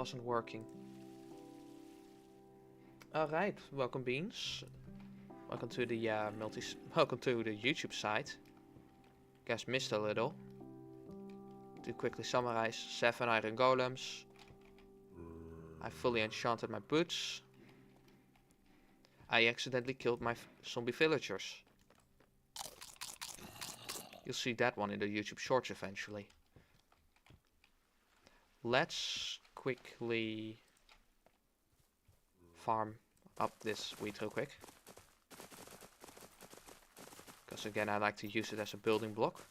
wasn't working. Alright, welcome Beans. Welcome to the welcome to the YouTube site. Guess missed a little. To quickly summarize, 7 iron golems. I fully enchanted my boots. I accidentally killed my zombie villagers. You'll see that one in the YouTube shorts eventually. Let's quickly farm up this wheat real quick. Because again, I like to use it as a building block.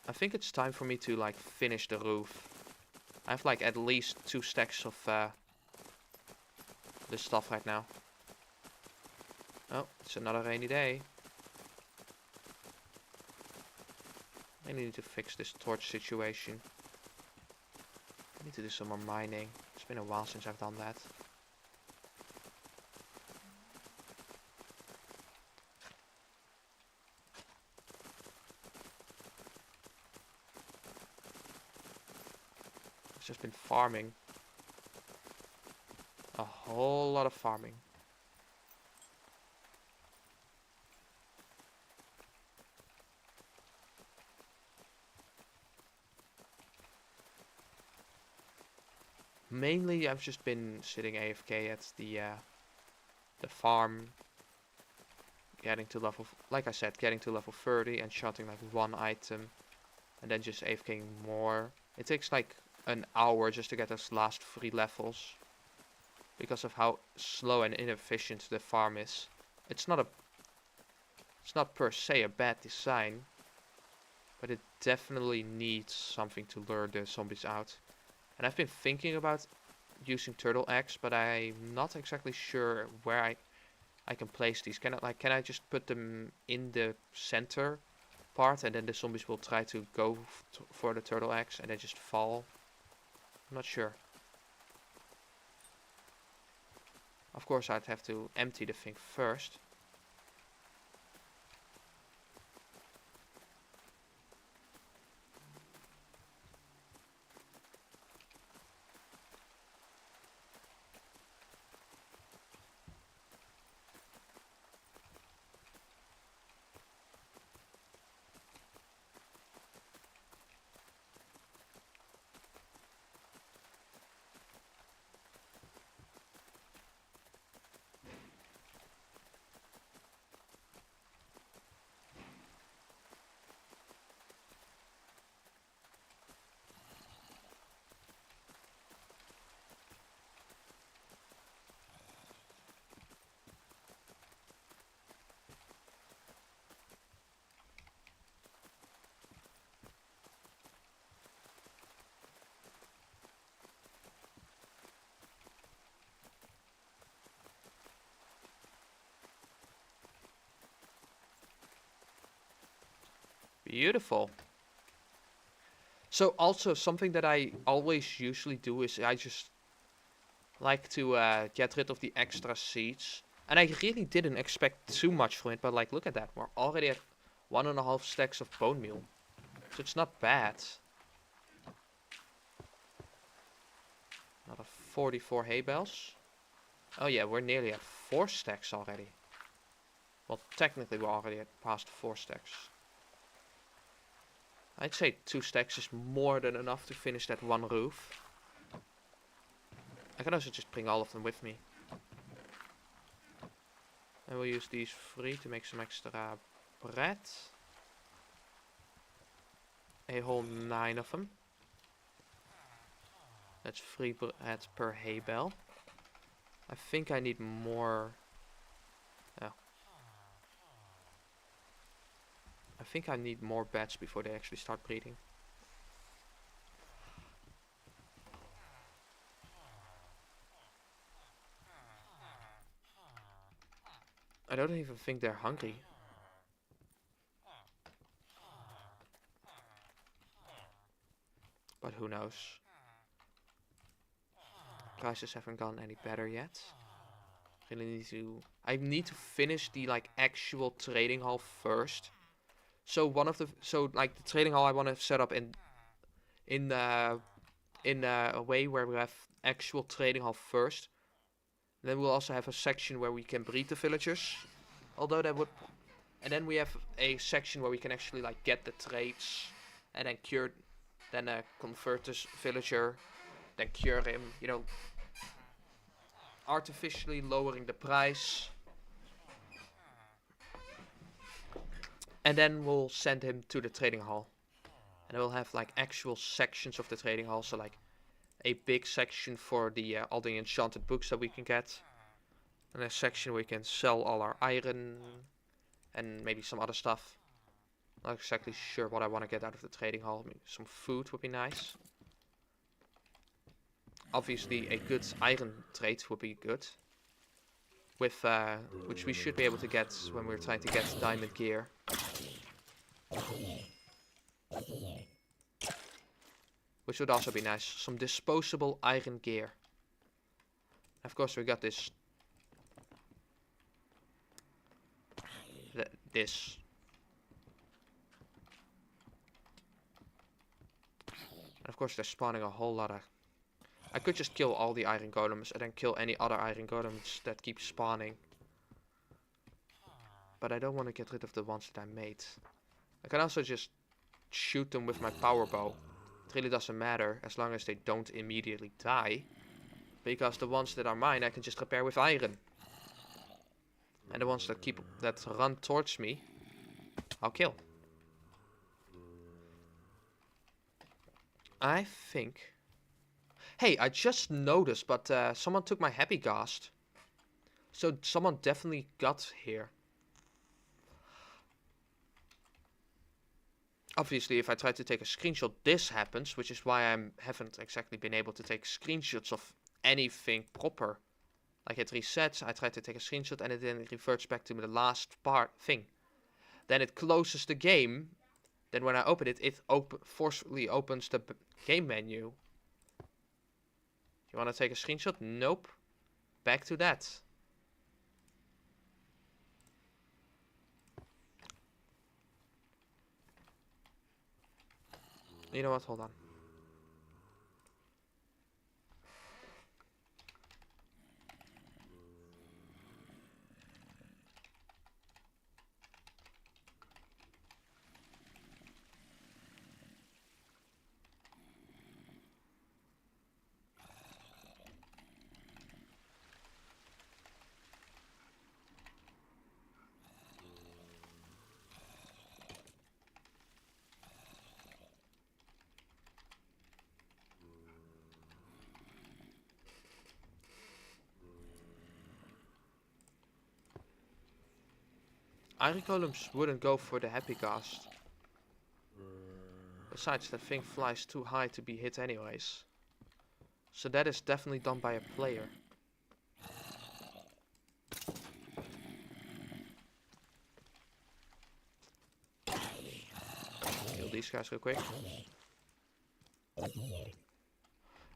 I think it's time for me to like finish the roof. I have like at least 2 stacks of this stuff right now. Oh, it's another rainy day. I need to fix this torch situation. I need to do some more mining. It's been a while since I've done that. I've just been farming. A whole lot of farming. Mainly, I've just been sitting AFK at the farm, getting to level, like I said, getting to level 30 and shotting like 1 item, and then just AFKing more. It takes like an hour just to get those last 3 levels, because of how slow and inefficient the farm is. It's not per se a bad design, but it definitely needs something to lure the zombies out. And I've been thinking about using turtle eggs, but I'm not exactly sure where I can place these. Can I just put them in the center part, and then the zombies will try to go for the turtle eggs and then just fall? I'm not sure. Of course, I'd have to empty the thing first. Beautiful. So also something that I always usually do is I just like to get rid of the extra seeds. And I really didn't expect too much from it, but like look at that. We're already at 1.5 stacks of bone meal. So it's not bad. Another 44 hay bales. Oh yeah, we're nearly at 4 stacks already. Well, technically we're already at past 4 stacks. I'd say 2 stacks is more than enough to finish that 1 roof. I can also just bring all of them with me. And we'll use these 3 to make some extra bread. A whole 9 of them. That's 3 bread per hay bale. I think I need more. Oh. I think I need more bats before they actually start breeding. I don't even think they're hungry. But who knows? Prices haven't gotten any better yet. Really need to. I need to finish the like actual trading hall first. So the trading hall I want to set up in in a way where we have actual trading hall first. Then we'll also have a section where we can breed the villagers. Although that would... And then we have a section where we can actually like get the traits and then cure... Then convert this villager. Then cure him. You know, artificially lowering the price. And then we'll send him to the trading hall. And we'll have like actual sections of the trading hall. So like a big section for the all the enchanted books that we can get. And a section where we can sell all our iron. And maybe some other stuff. Not exactly sure what I want to get out of the trading hall. Maybe some food would be nice. Obviously a good iron trade would be good. With which we should be able to get when we're trying to get diamond gear. Which would also be nice. Some disposable iron gear. Of course we got this. This. And of course they're spawning a whole lot of... I could just kill all the iron golems and then kill any other iron golems that keep spawning. But I don't want to get rid of the ones that I made. I can also just shoot them with my power bow. It really doesn't matter as long as they don't immediately die. Because the ones that are mine I can just repair with iron. And the ones that run towards me, I'll kill. I think... Hey, I just noticed, but someone took my happy ghast. So someone definitely got here. Obviously, if I try to take a screenshot, this happens, which is why I haven't exactly been able to take screenshots of anything proper. Like it resets, I try to take a screenshot, and it then reverts back to the last thing. Then it closes the game. Then when I open it, it forcefully opens the game menu. You want to take a screenshot? Nope. Back to that. You know what? Hold on. Iron golems wouldn't go for the happy ghast. Besides, that thing flies too high to be hit anyways. So that is definitely done by a player. Kill these guys real quick.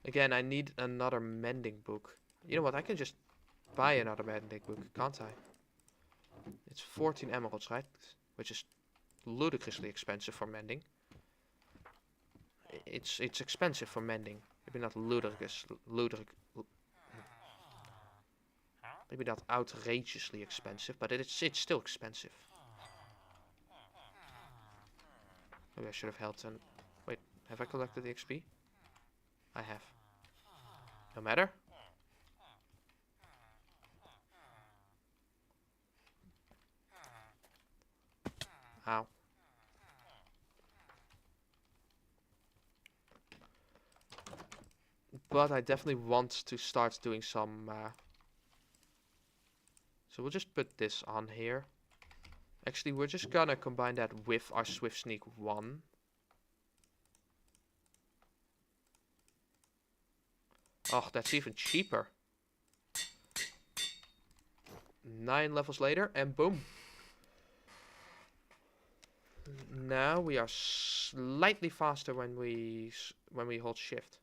Again, I need another mending book. You know what, I can just buy another mending book, can't I? It's 14 emeralds, right? Which is ludicrously expensive for mending. It's expensive for mending. Maybe not ludicrous. Maybe not outrageously expensive, but it's still expensive. Maybe I should have held and... Wait, have I collected the XP? I have. No matter. Ow. But I definitely want to start doing some... So we'll just put this on here. Actually, we're just gonna combine that with our Swift Sneak 1. Oh, that's even cheaper. 9 levels later, and boom. Now we are slightly faster when we hold shift.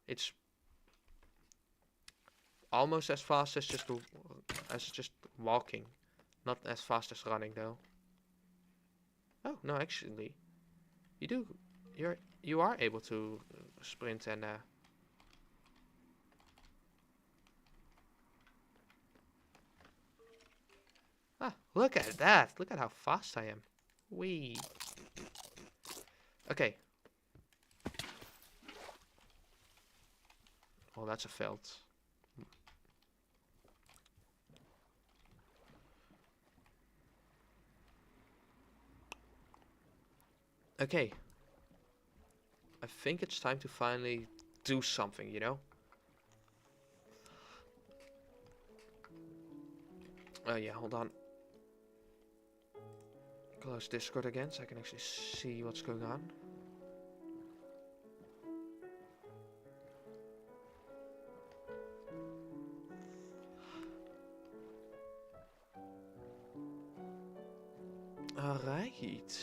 It's almost as fast as just walking. Not as fast as running though. Oh, no, actually. You are able to sprint and look at that. Look at how fast I am. Wee. Okay. Well, that's a failed. Okay. I think it's time to finally do something, you know? Oh yeah, hold on. Close Discord again so I can actually see what's going on. Alright.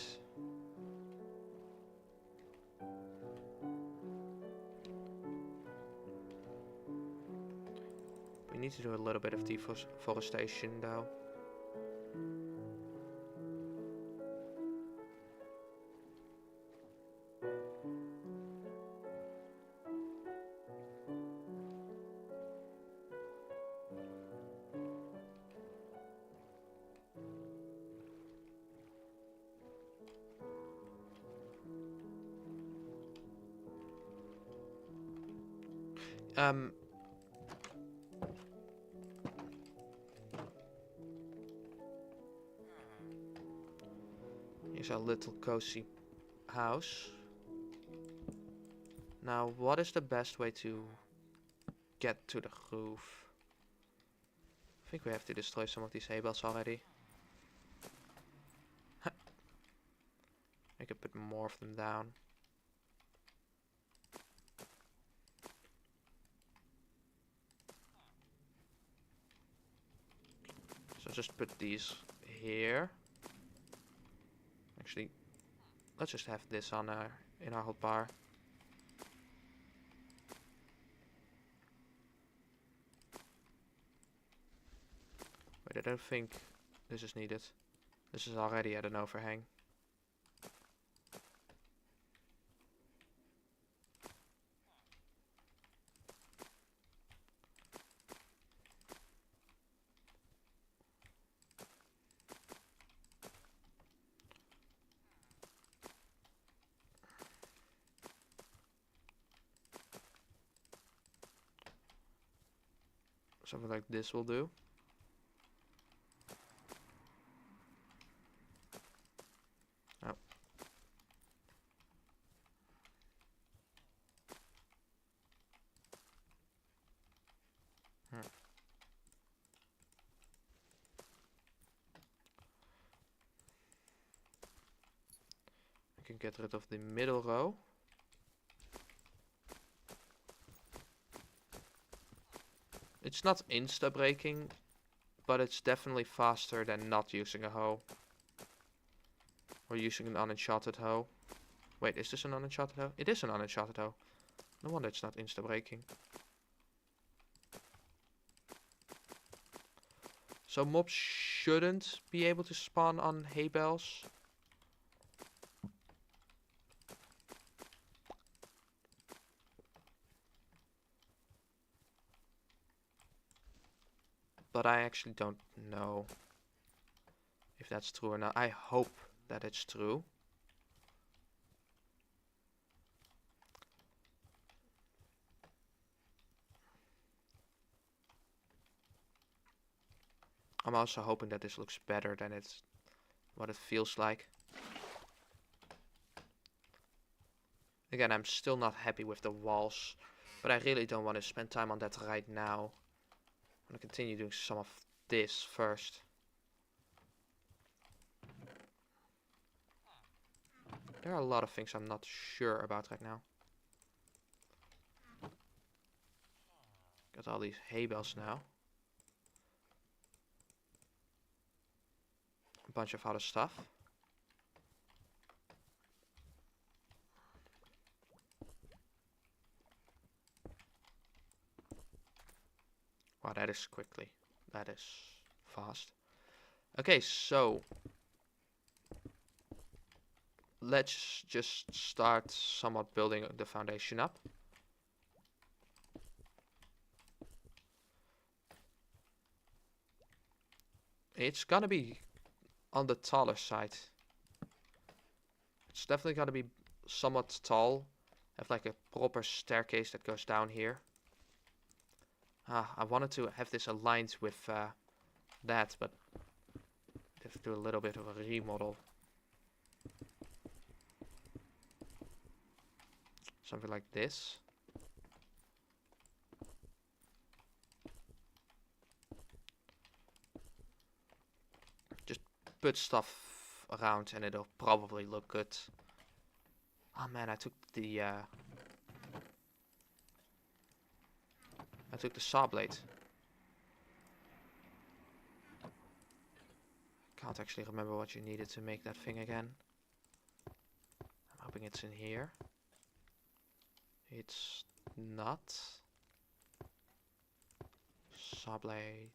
We need to do a little bit of deforestation though. Um, Here's our little cozy house. Now, what is the best way to get to the roof? I think we have to destroy some of these hay bales already. I could put more of them down. So just put these here. Actually, let's just have this on in our hotbar. Wait, I don't think this is needed. This is already at an overhang. Something like this will do. Oh. I can get rid of the middle row. It's not insta-breaking, but it's definitely faster than not using a hoe. Or using an unenchanted hoe. Wait, is this an unenchanted hoe? It is an unenchanted hoe. No wonder it's not insta-breaking. So mobs shouldn't be able to spawn on hay bales. But I actually don't know if that's true or not. I hope that it's true. I'm also hoping that this looks better than what it feels like. Again, I'm still not happy with the walls, but I really don't want to spend time on that right now. I'm going to continue doing some of this first. There are a lot of things I'm not sure about right now. Got all these hay bales now. A bunch of other stuff. Wow, that is quickly. That is fast. Okay, so let's just start somewhat building the foundation up. It's gonna be on the taller side. It's definitely gonna be somewhat tall. Have like a proper staircase that goes down here. I wanted to have this aligned with that, but I have to do a little bit of a remodel. Something like this. Just put stuff around and it'll probably look good. Oh man, I took the saw blade. Can't actually remember what you needed to make that thing again. I'm hoping it's in here. It's not. Saw blade.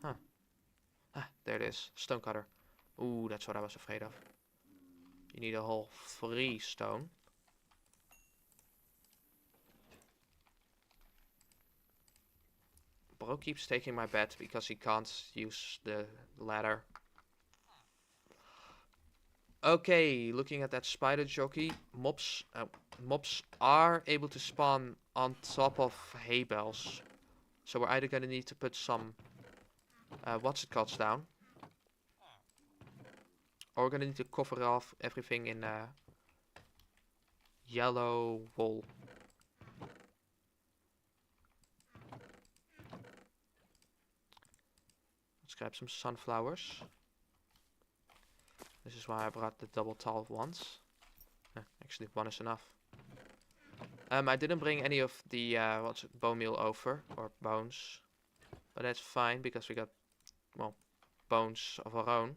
Huh. Ah, there it is. Stone cutter. Ooh, that's what I was afraid of. You need a whole 3 stone. Bro keeps taking my bed because he can't use the ladder. Okay, looking at that spider jockey, mobs are able to spawn on top of hay bales. So we're either gonna need to put some down, or we're gonna need to cover off everything in yellow wool. Let's grab some sunflowers. This is why I brought the double tall ones. Actually, 1 is enough. I didn't bring any of the bone meal over, or bones, but that's fine because we got, well, bones of our own.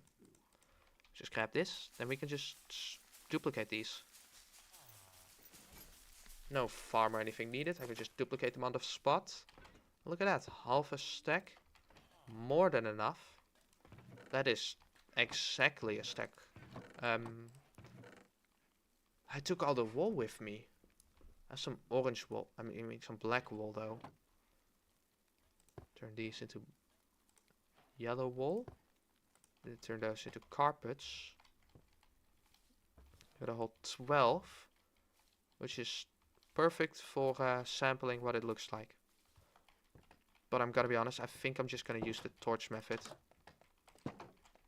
Just grab this, then we can just duplicate these. No farm or anything needed. I can just duplicate them on the spot. Look at that, half a stack, more than enough. That is exactly a stack. I took all the wool with me. I have some orange wool. I mean some black wool though. Turn these into yellow wool. Then turn those into carpets. Got a whole 12, which is perfect for sampling what it looks like. But I'm gonna be honest, I think I'm just gonna use the torch method.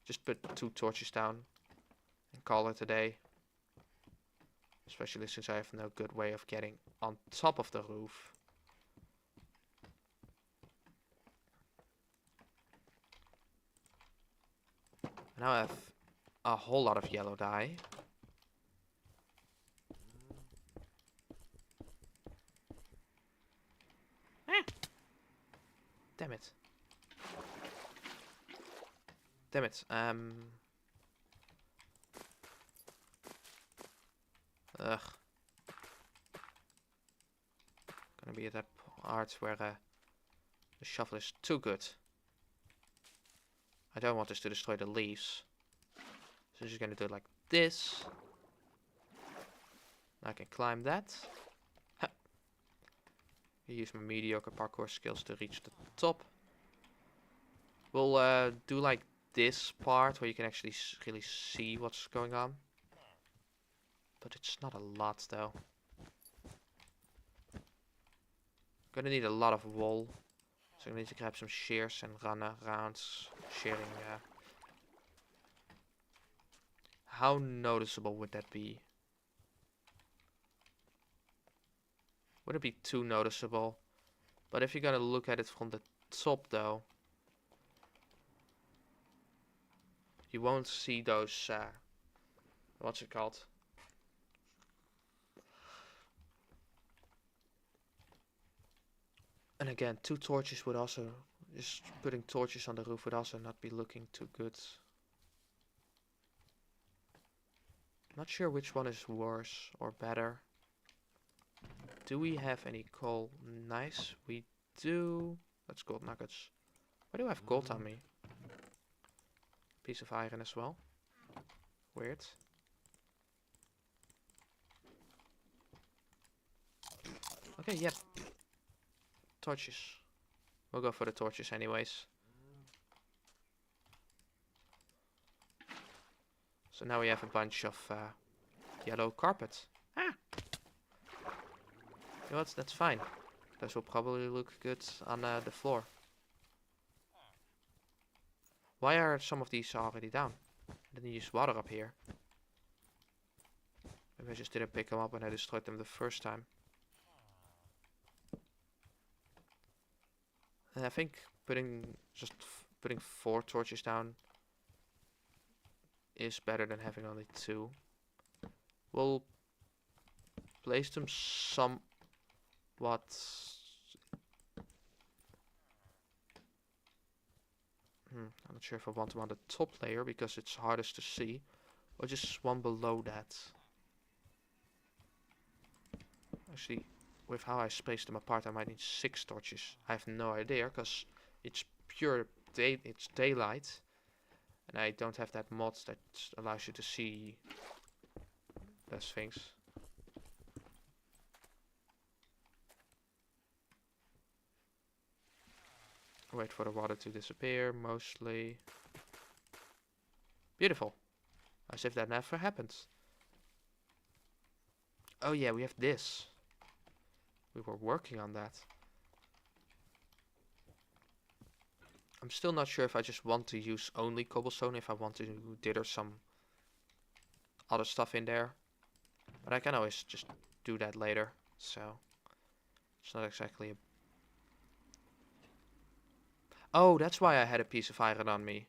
Just put 2 torches down and call it a day. Especially since I have no good way of getting on top of the roof. Now I have a whole lot of yellow dye. Damn it. Damn it. Ugh. Gonna be at that part where the shovel is too good. I don't want this to destroy the leaves. So I'm just gonna do it like this. I can climb that. Ha. Use my mediocre parkour skills to reach the top. We'll do like this part where you can actually really see what's going on. But it's not a lot though. Gonna need a lot of wool. So I need to grab some shears and run around shearing. How noticeable would that be? Wouldn't be too noticeable. But if you're gonna look at it from the top though, you won't see those, what's it called? And again, 2 torches would also, just putting torches on the roof would also not be looking too good. Not sure which one is worse or better. Do we have any coal? Nice, we do. That's gold nuggets. Why do I have gold on me? Piece of iron as well. Weird. Okay, yep. Torches. We'll go for the torches anyways. So now we have a bunch of yellow carpet. Ah! You know what? That's fine. This will probably look good on the floor. Why are some of these already down? I didn't use water up here. Maybe I just didn't pick them up when I destroyed them the first time. And I think putting 4 torches down is better than having only 2. We'll place them somewhat. I'm not sure if I want them on the top layer because it's hardest to see, or just one below that. Actually, with how I spaced them apart, I might need 6 torches. I have no idea because it's pure it's daylight, and I don't have that mod that allows you to see those things. Wait for the water to disappear, mostly. Beautiful. As if that never happens. Oh yeah, we have this. We were working on that. I'm still not sure if I just want to use only cobblestone, if I want to dither some other stuff in there. But I can always just do that later, so it's not exactly a... Oh, that's why I had a piece of iron on me.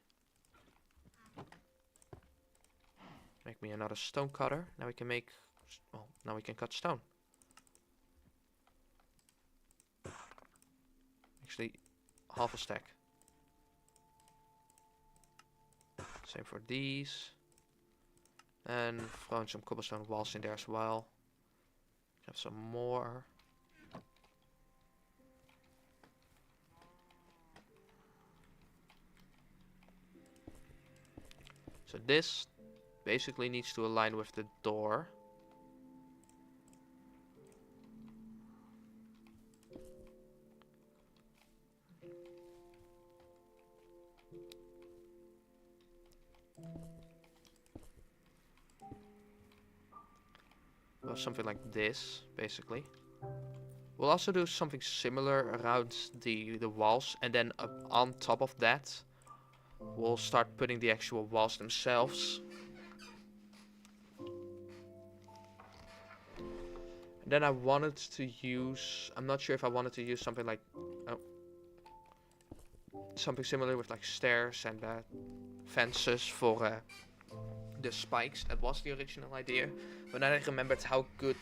Make me another stone cutter. Now we can make... Well, now we can cut stone. Actually, half a stack. Same for these. And throw in some cobblestone walls in there as well. Have some more. So this basically needs to align with the door. Well, something like this, basically. We'll also do something similar around the walls, and then on top of that, we'll start putting the actual walls themselves. And then I wanted to use... I'm not sure if I wanted to use something like... Oh, something similar with like stairs and fences for the spikes. That was the original idea. But then I remembered how good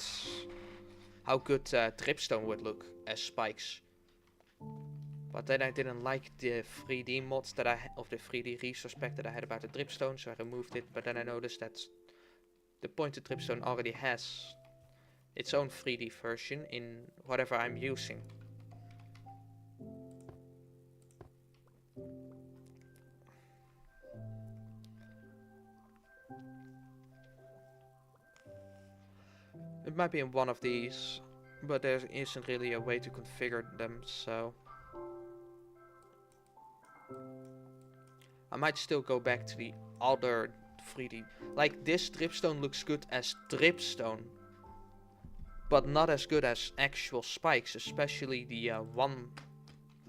dripstone would look as spikes. But then I didn't like the 3D mods that of the 3D resource pack that I had about the dripstone, so I removed it. But then I noticed that the pointed dripstone already has its own 3D version in whatever I'm using. It might be in one of these, but there isn't really a way to configure them, so I might still go back to the other 3D. Like, this dripstone looks good as dripstone, but not as good as actual spikes, especially the one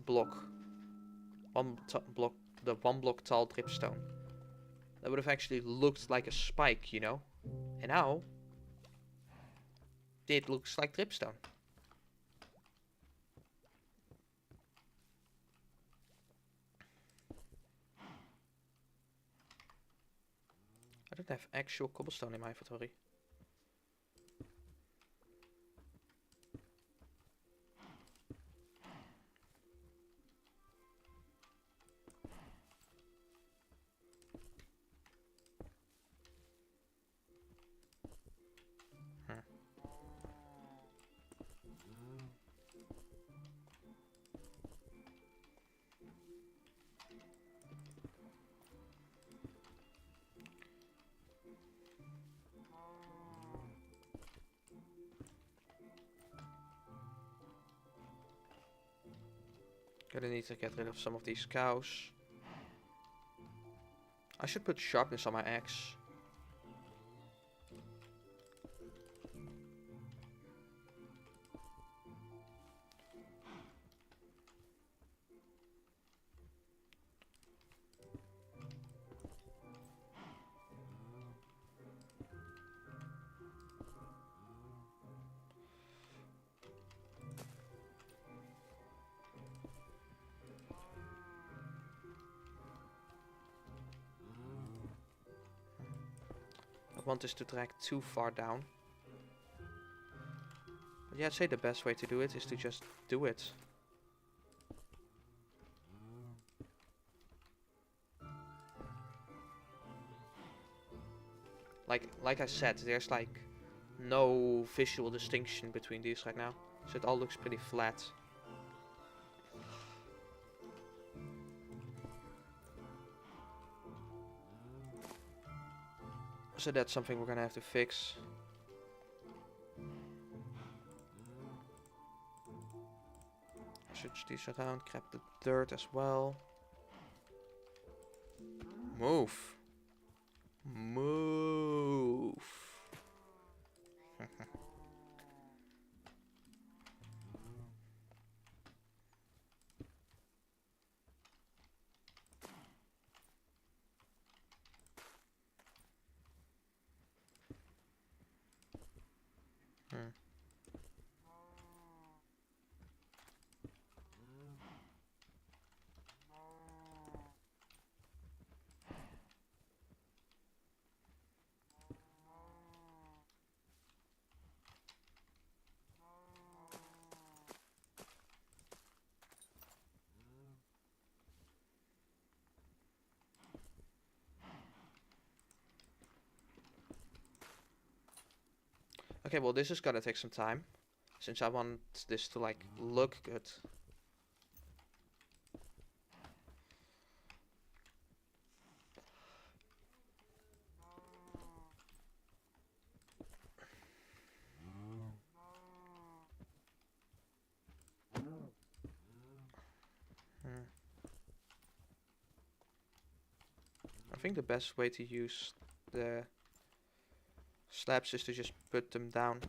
block tall dripstone. That would have actually looked like a spike, you know? And now it looks like dripstone. I don't have actual cobblestone in my inventory. Gonna need to get rid of some of these cows. I should put sharpness on my axe. I want this to drag too far down. But yeah, I'd say the best way to do it is to just do it. Like I said, there's like no visual distinction between these right now. So it all looks pretty flat. So that's something we're gonna have to fix. Switch these around, grab the dirt as well. Move. Move. Okay, well this is gonna take some time, since I want this to like look good. I think the best way to use the slabs is to just put them down.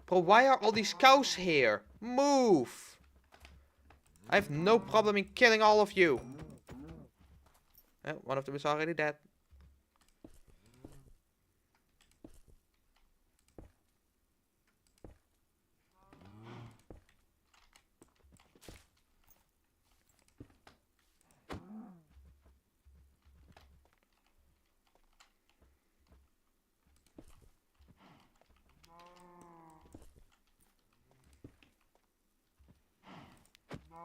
Bro, why are all these cows here? Move! I have no problem in killing all of you. Oh, one of them is already dead.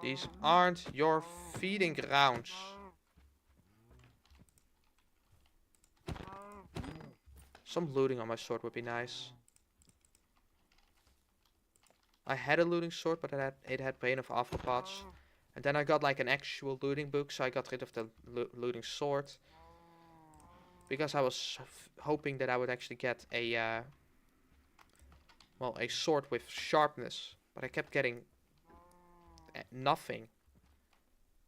These aren't your feeding grounds. Some looting on my sword would be nice. I had a looting sword, but it had Bane of Arthropods. And then I got like an actual looting book, so I got rid of the looting sword. Because I was hoping that I would actually get a, well, a sword with sharpness. But I kept getting nothing.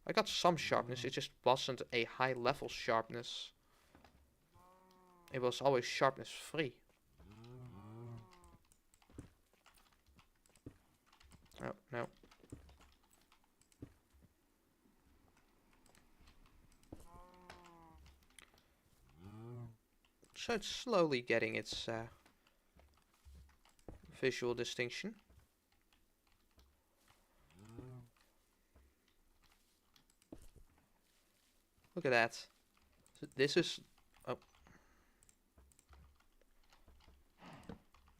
I got some sharpness, it just wasn't a high level sharpness. It was always sharpness 3. Oh, no. So it's slowly getting its visual distinction. Look at that. So this is... Oh. I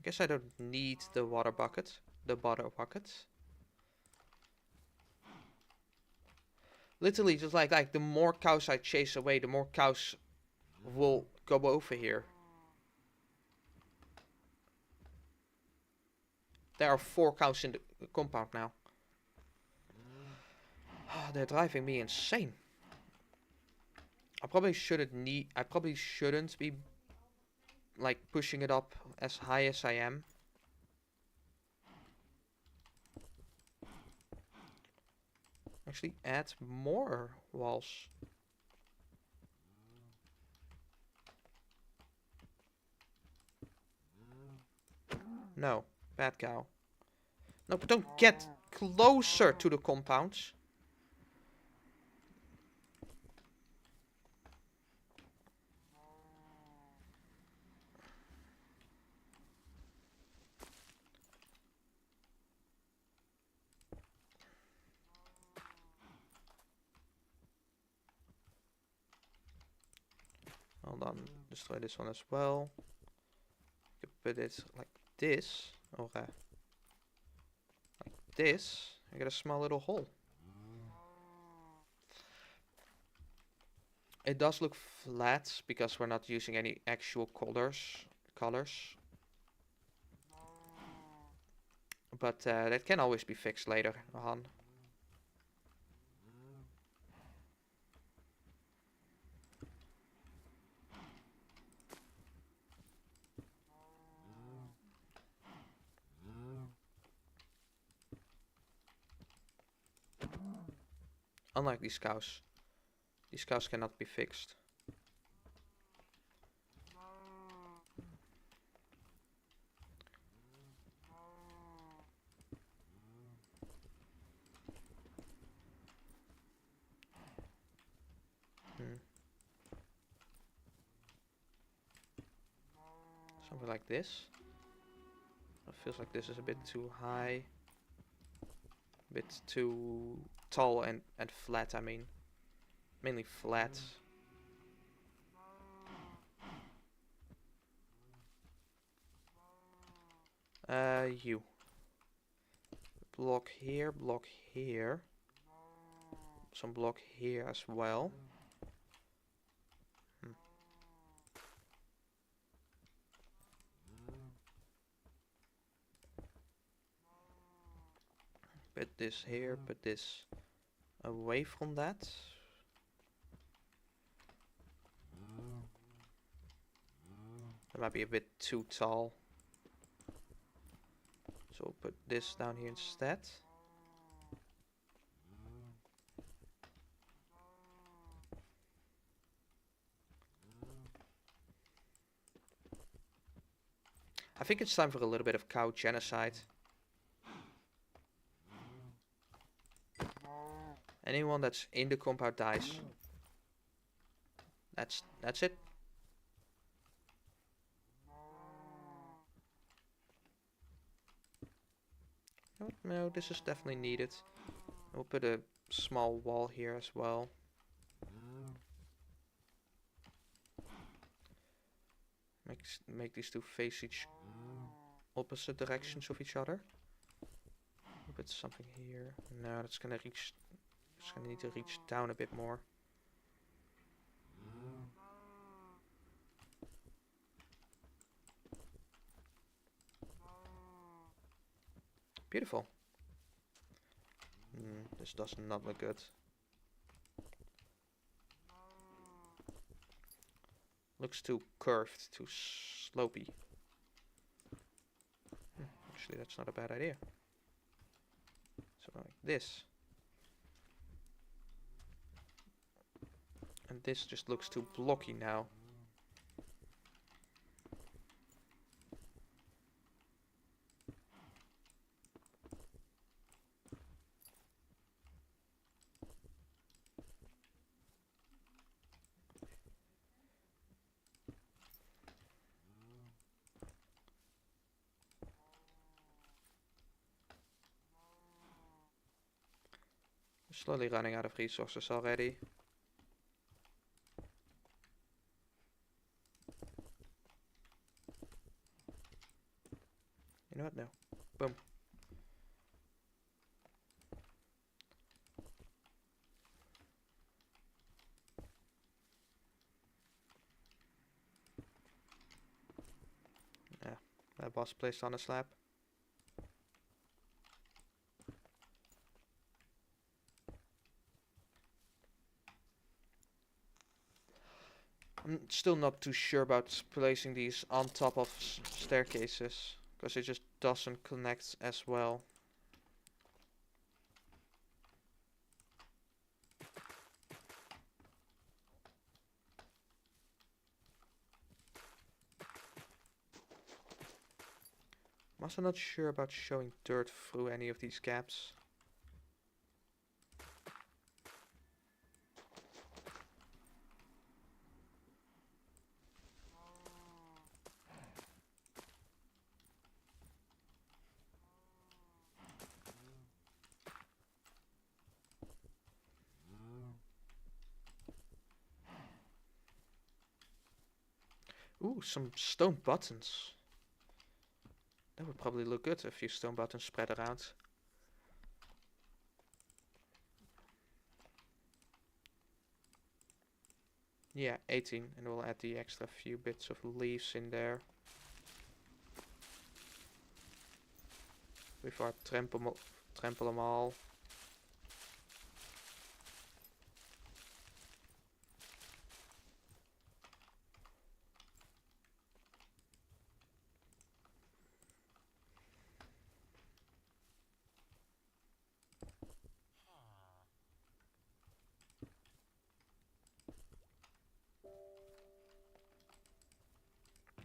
guess I don't need the water bucket. The water bucket. Literally, just like the more cows I chase away, the more cows will go over here. There are 4 cows in the compound now. Oh, they're driving me insane. I probably shouldn't be like pushing it up as high as I am. Actually add more walls. No, bad cow. No, but don't get closer to the compounds. Hold on, destroy this one as well. You put it like this. Okay. Like this. I get a small little hole. It does look flat because we're not using any actual colors. But that can always be fixed later on. Unlike these cows. These cows cannot be fixed. Something like this. It feels like this is a bit too high. A bit too tall and flat, I mean. Mainly flat. You. Block here, block here. Some block here as well. Put this here, put this away from that. That might be a bit too tall. So we'll put this down here instead. I think it's time for a little bit of cow genocide. Anyone that's in the compound dies. That's it. No, this is definitely needed. We'll put a small wall here as well. Make these two face each opposite directions of each other. We'll put something here. No, that's gonna reach. It's gonna need to reach down a bit more. Beautiful. This does not look good. Looks too curved, too slopey. Actually, that's not a bad idea. So like this. And this just looks too blocky now. Slowly running out of resources already. You know what? No. Boom. Yeah, that was placed on a slab. I'm still not too sure about placing these on top of staircases, because it just doesn't connect as well. I'm also not sure about showing dirt through any of these gaps. Ooh, some stone buttons. That would probably look good, a few stone buttons spread around. Yeah, 18, and we'll add the extra few bits of leaves in there. Before I trample them all.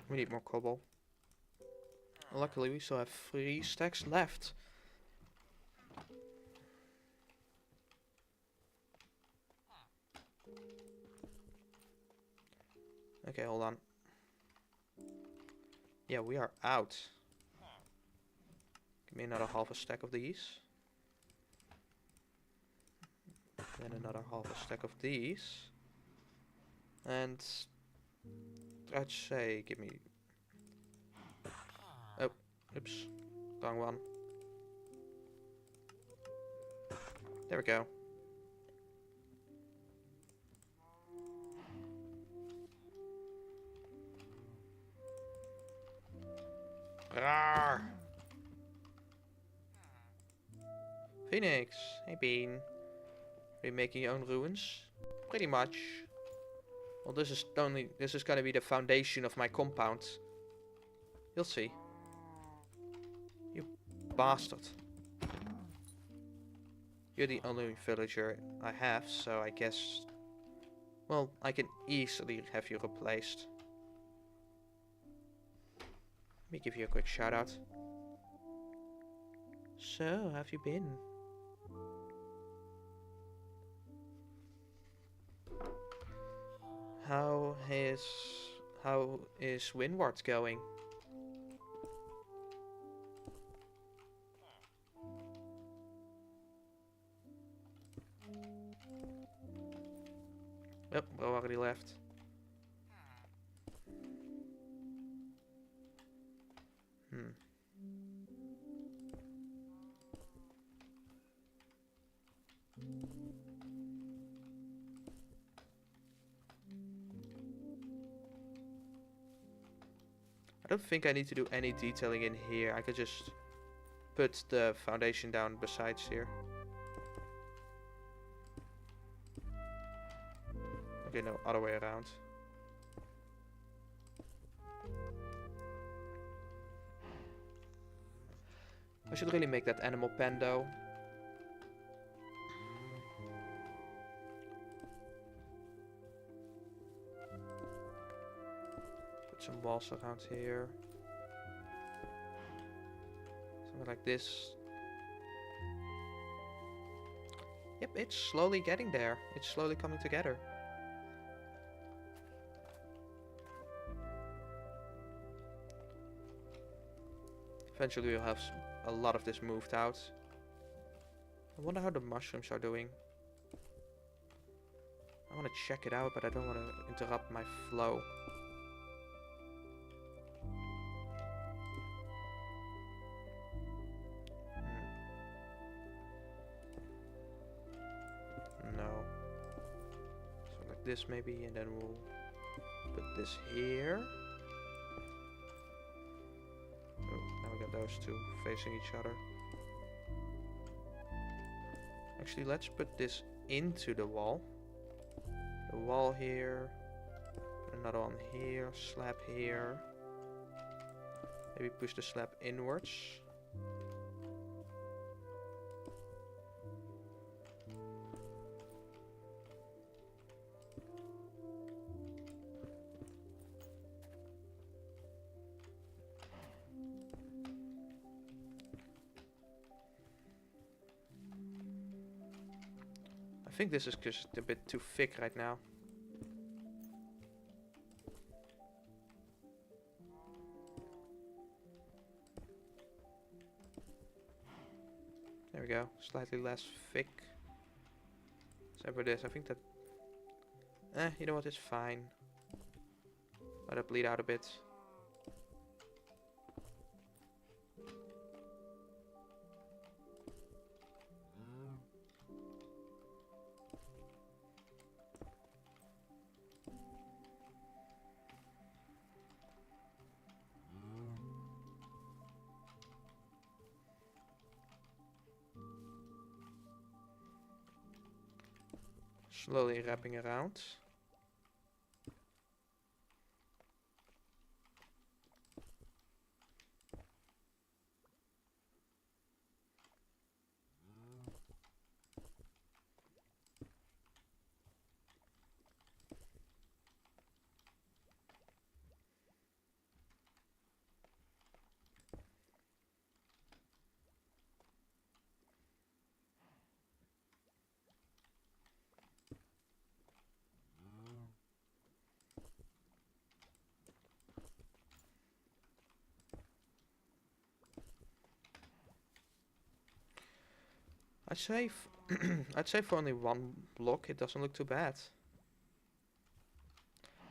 We need more cobble. Luckily, we still have 3 stacks left. Okay, hold on. Yeah, we are out. Give me another half a stack of these. Then another half a stack of these. And I'd say, give me... Oh, oops. Wrong one. There we go. Rawr. Phoenix, hey Bean. Are you making your own ruins? Pretty much. Well, this is gonna be the foundation of my compound. You'll see. You bastard. You're the only villager I have, so I guess... Well, I can easily have you replaced. Let me give you a quick shout out. So, how have you been? How is Windward going? Oh, bro already left. I don't think I need to do any detailing in here. I could just put the foundation down besides here. Okay, no, other way around. I should really make that animal pen though. Put some walls around here. Something like this. Yep, it's slowly getting there. It's slowly coming together. Eventually we'll have a lot of this moved out. I wonder how the mushrooms are doing. I want to check it out, but I don't want to interrupt my flow. No. So like this maybe, and then we'll put this here. Now we got those two facing each other. Actually, let's put this into the wall. The wall here. Another one here, slab here. Maybe push the slab inwards. I think this is just a bit too thick right now. There we go, slightly less thick. Except for this, I think that... you know what, it's fine. Let it bleed out a bit. Slowly wrapping around. I'd say, I'd say for only one block, it doesn't look too bad.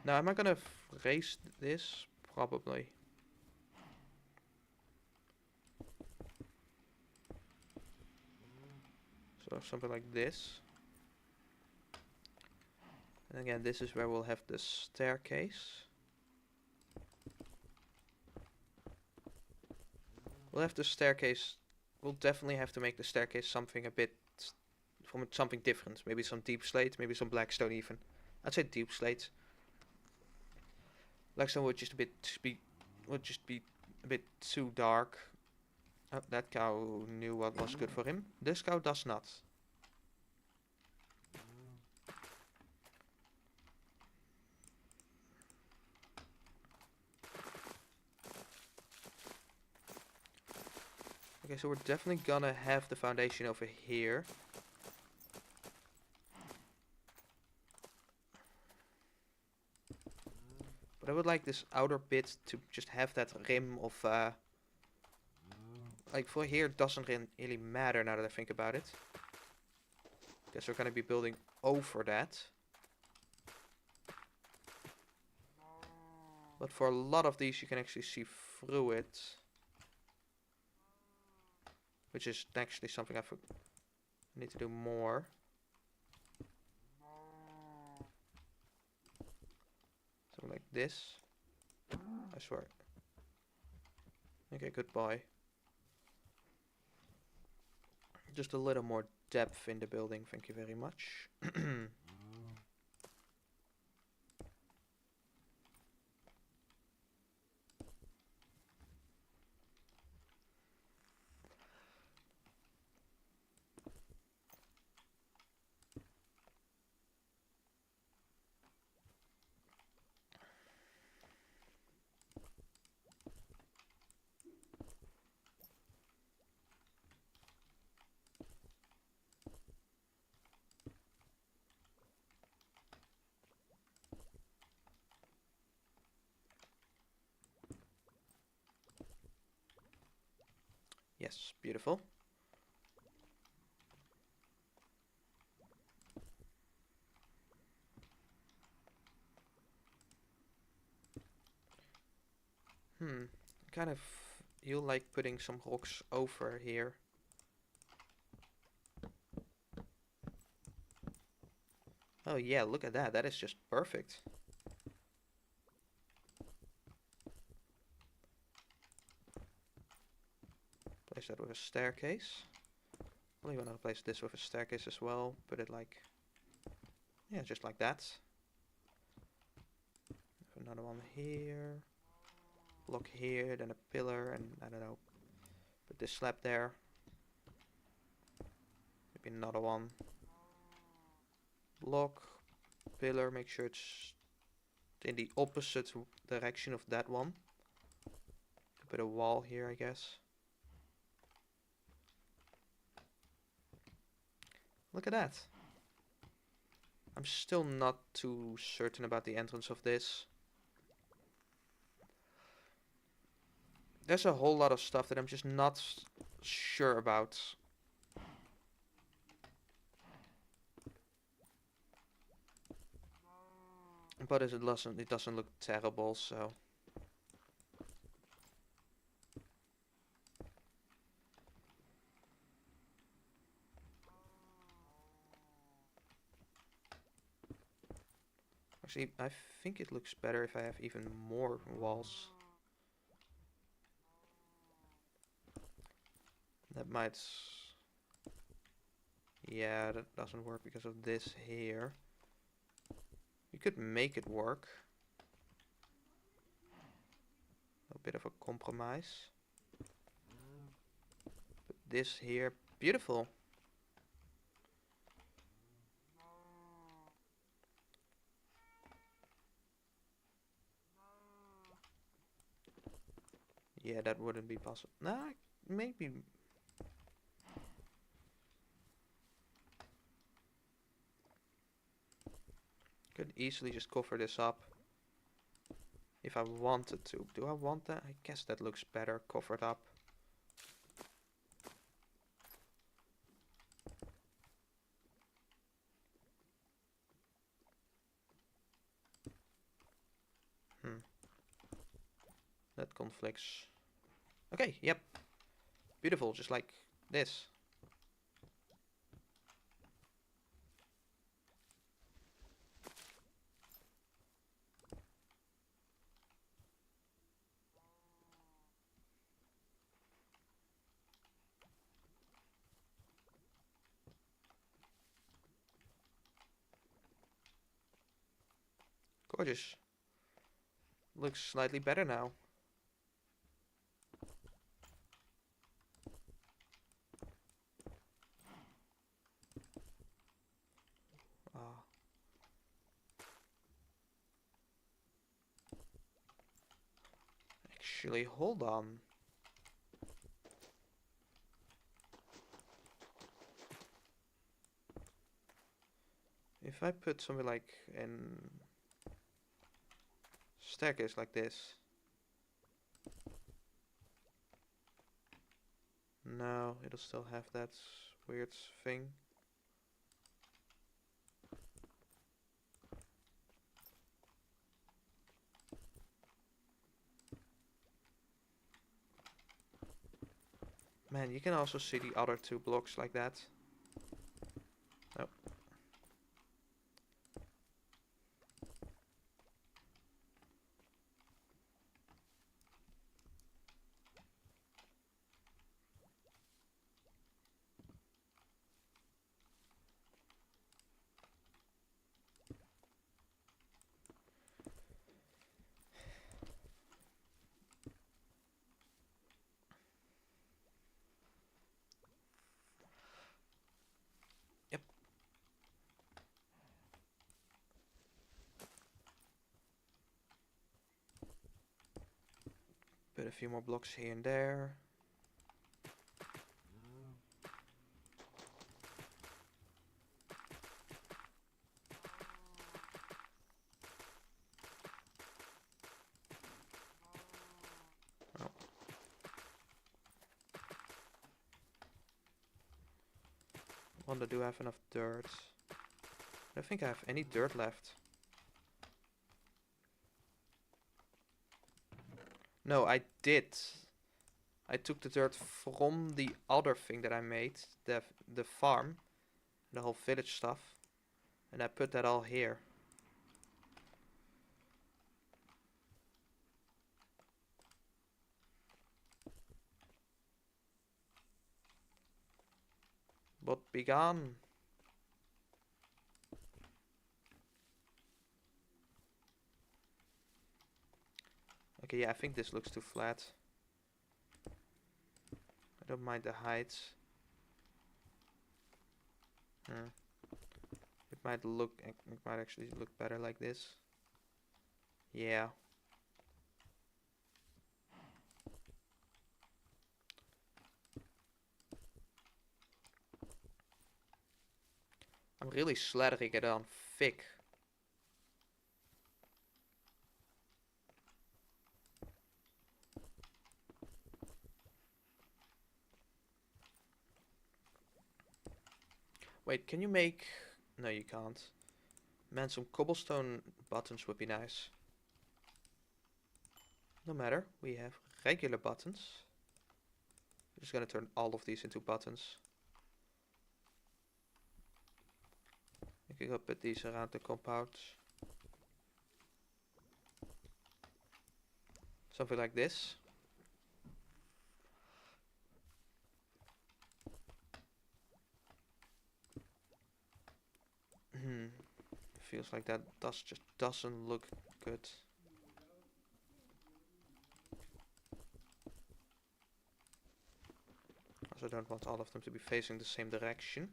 Now, am I gonna raise this? Probably. So something like this. And again, this is where we'll have the staircase. We'll have the staircase. We'll definitely have to make the staircase something a bit from something different. Maybe some deep slate, maybe some blackstone even. I'd say deep slate. Blackstone would just be a bit too dark. Oh, that cow knew what was good for him. This cow does not. Okay, so we're definitely gonna have the foundation over here. But I would like this outer bit to just have that rim of... like for here it doesn't really matter now that I think about it. Guess we're gonna be building over that. But for a lot of these you can actually see through it. Which is actually something I need to do more. Something like this. I swear. Okay, goodbye. Just a little more depth in the building, thank you very much. Yes, beautiful. Kind of you like putting some rocks over here. Oh yeah, look at that. That is just perfect. Place that with a staircase. Probably want to place this with a staircase as well. Put it like... yeah, just like that. another one here. Block here, then a pillar, and I don't know. Put this slab there. Maybe another one. Block, pillar, make sure it's in the opposite direction of that one. Put a wall here, I guess. Look at that. I'm still not too certain about the entrance of this. There's a whole lot of stuff that I'm just not sure about. But it doesn't look terrible, so. Actually, I think it looks better if I have even more walls. That might... Yeah, that doesn't work because of this here. You could make it work. A bit of a compromise. Put this here. Beautiful. Yeah, that wouldn't be possible. Nah, maybe. Could easily just cover this up. If I wanted to. Do I want that? I guess that looks better covered up. That conflicts. Okay, yep. Beautiful, just like this. Gorgeous. Looks slightly better now. Ah. Actually, hold on. If I put something like in staircase like this. No, it'll still have that weird thing. Man, you can also see the other two blocks like that. Oh. Yep. Put a few more blocks here and there. Oh. Wonder, do I have enough dirt? I don't think I have any dirt left. No, I did. I took the dirt from the other thing that I made, the farm, the whole village stuff, and I put that all here. But begone. Okay, yeah, I think this looks too flat. I don't mind the height. It might actually look better like this. Yeah. I'm really slathering it on thick. Wait, can you make... No, you can't. Man, some cobblestone buttons would be nice. No matter, we have regular buttons. I'm just gonna turn all of these into buttons. I can go put these around the compound. Something like this. Feels like that just doesn't look good. Also don't want all of them to be facing the same direction.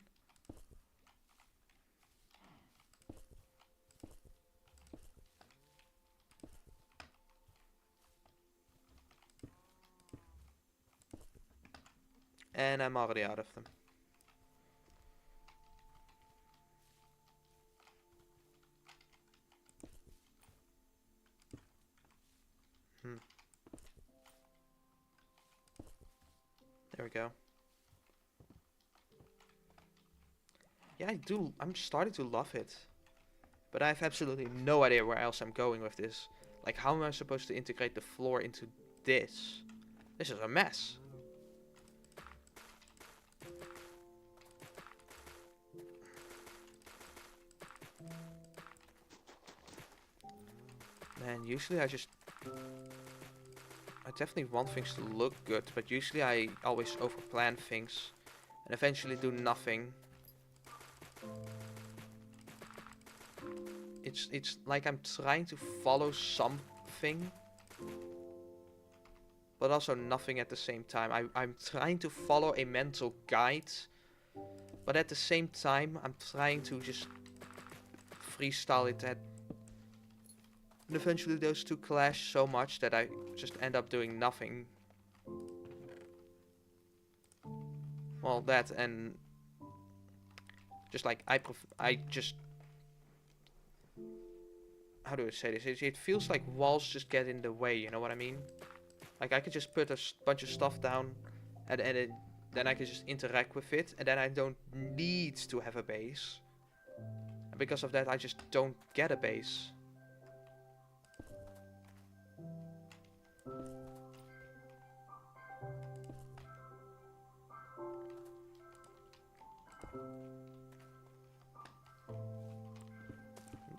And I'm already out of them. There we go. Yeah, I'm starting to love it. But I have absolutely no idea where else I'm going with this. Like, how am I supposed to integrate the floor into this? This is a mess. Man, usually I definitely want things to look good, but usually I always overplan things and eventually do nothing. It's like I'm trying to follow something, but also nothing at the same time. I'm trying to follow a mental guide, but at the same time I'm trying to just freestyle it and eventually those two clash so much that I just end up doing nothing. Well, that and just like I just, how do I say this? It feels like walls just get in the way, you know what I mean? Like I could just put a bunch of stuff down and then I can just interact with it and then I don't need to have a base. And because of that I just don't get a base.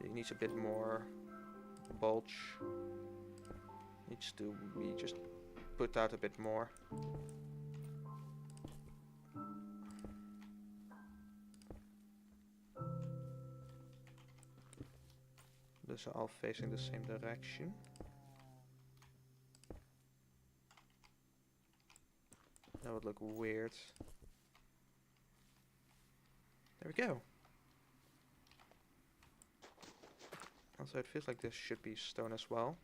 It needs a bit more bulge. Needs to be just put out a bit more. Those are all facing the same direction. That would look weird. There we go. Also, it feels like this should be stone as well.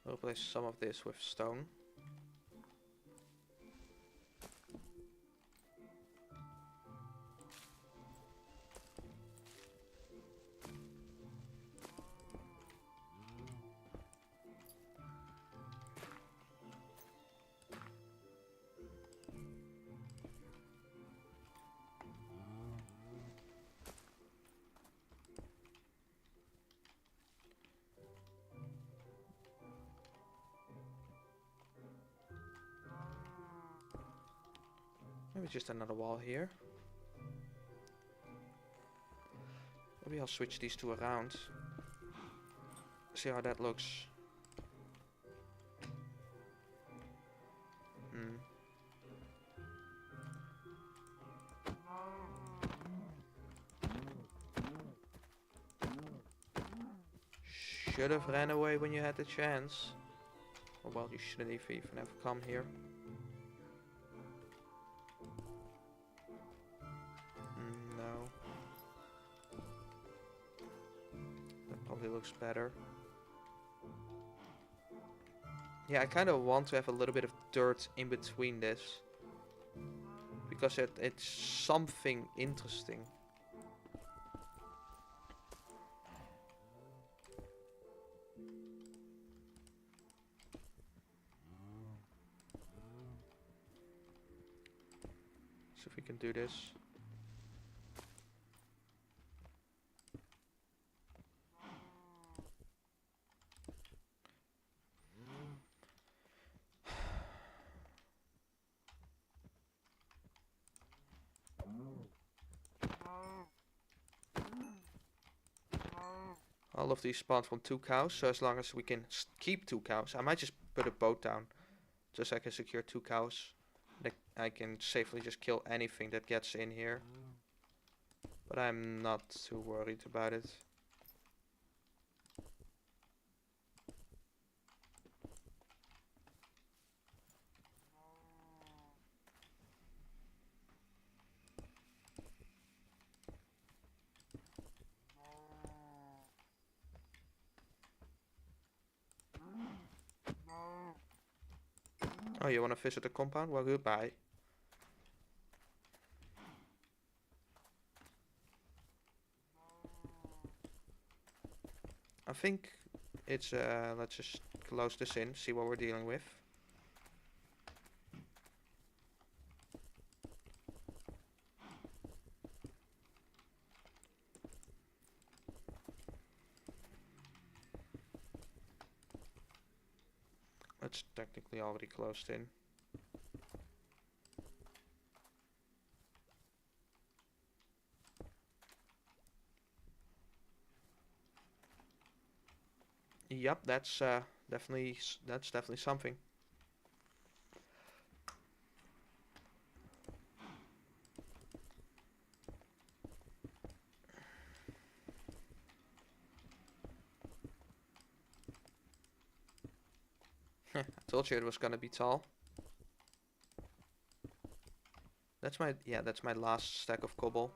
We'll replace some of this with stone. Maybe just another wall here. Maybe I'll switch these two around. See how that looks. Should have ran away when you had the chance. Or well, you shouldn't even have come here. No. That probably looks better. Yeah, I kind of want to have a little bit of dirt in between this. Because it's something interesting. So if we can do this. All of these spawn from 2 cows, so as long as we can keep 2 cows. I might just put a boat down, just so I can secure 2 cows. I can safely just kill anything that gets in here. But I'm not too worried about it. Oh, you want to visit the compound? Well, goodbye. I think it's, let's just close this in, see what we're dealing with. It's technically already closed in. Yep, that's definitely something. I told you it was gonna be tall. That's my last stack of cobble.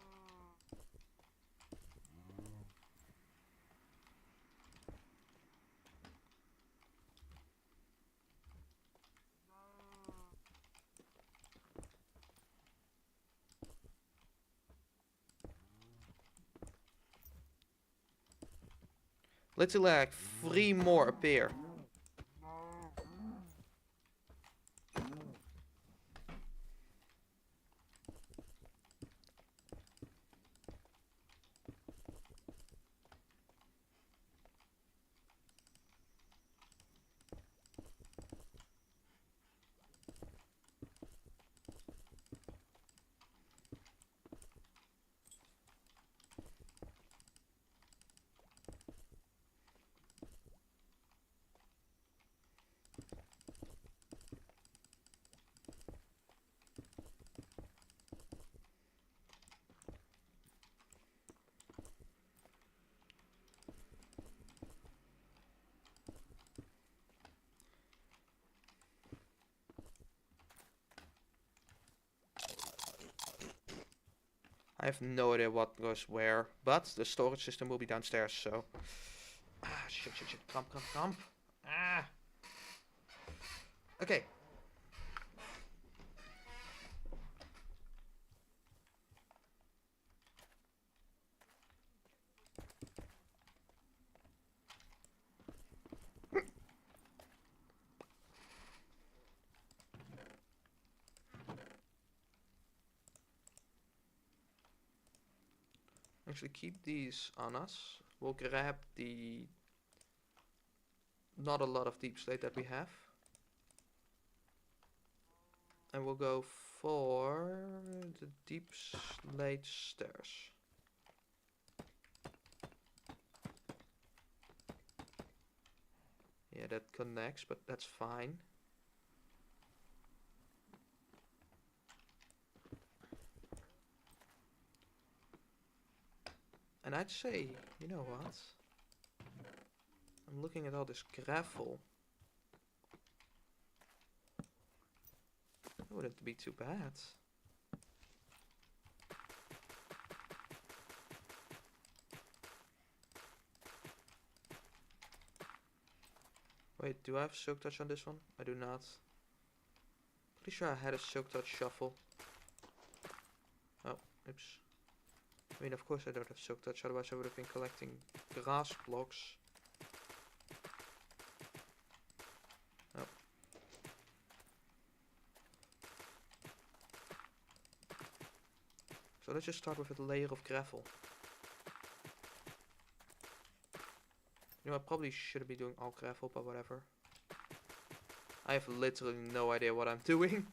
Literally like 3 more appear. I have no idea what goes where, but the storage system will be downstairs, so... Ah, shit. Come. Ah! Okay. Actually keep these on us. We'll grab the not a lot of deep slate that we have. And we'll go for the deep slate stairs. Yeah, that connects, but that's fine. And I'd say, you know what? I'm looking at all this gravel. That wouldn't be too bad. Wait, do I have Silk Touch on this one? I do not. Pretty sure I had a Silk Touch shuffle. Oh, oops. I mean, of course I don't have Silk Touch, otherwise I would have been collecting grass blocks. Oh. So let's just start with a layer of gravel. You know, I probably shouldn't be doing all gravel, but whatever. I have literally no idea what I'm doing.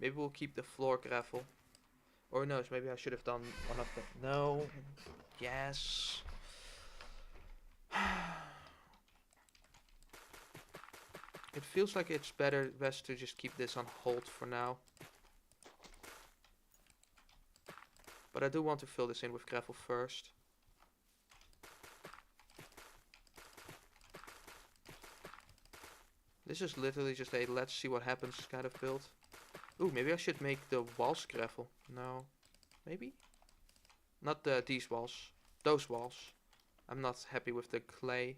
Maybe we'll keep the floor gravel. Or no, maybe I should have done one of the... No. Yes. It feels like it's best to just keep this on hold for now. But I do want to fill this in with gravel first. This is literally just a let's see what happens kind of build. Ooh, maybe I should make the walls gravel. No. Maybe? Not these walls. Those walls. I'm not happy with the clay.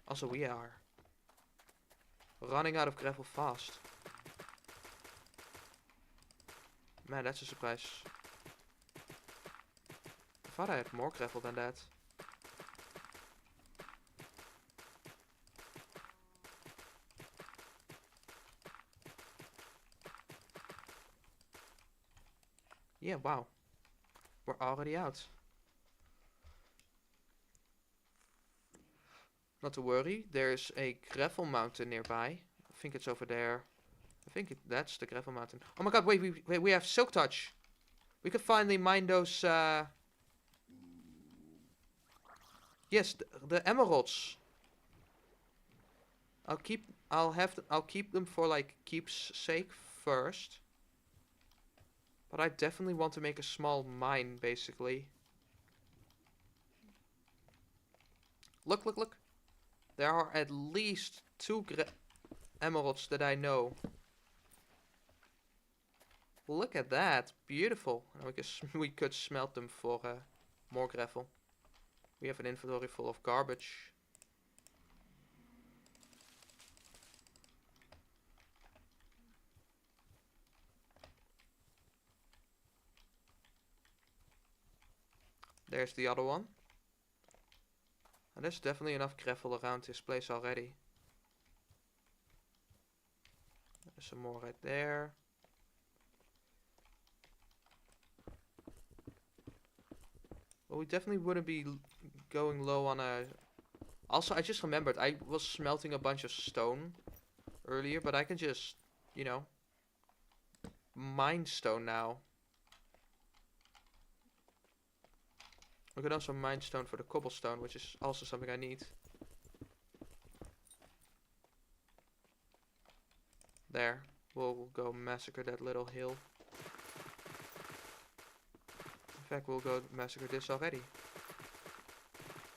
Also, we are running out of gravel fast. Man, that's a surprise. I thought I had more gravel than that. Yeah, wow. We're already out. Not to worry, there's a gravel mountain nearby. I think it's over there. I think that's the gravel mountain. Oh my god, wait, we have Silk Touch. We can finally mine those, yes, the emeralds. I'll keep them for like keeps sake first. But I definitely want to make a small mine, basically. Look, look, look. There are at least 2 emeralds that I know. Look at that. Beautiful. Now we could smelt them for more gravel. We have an inventory full of garbage. There's the other one. And there's definitely enough gravel around this place already. There's some more right there. Well, we definitely wouldn't be going low on a... Also, I just remembered, I was smelting a bunch of stone earlier, but I can just, you know, mine stone now. We can also mine stone for the cobblestone, which is also something I need. There. We'll go massacre that little hill. In fact, we'll go massacre this already.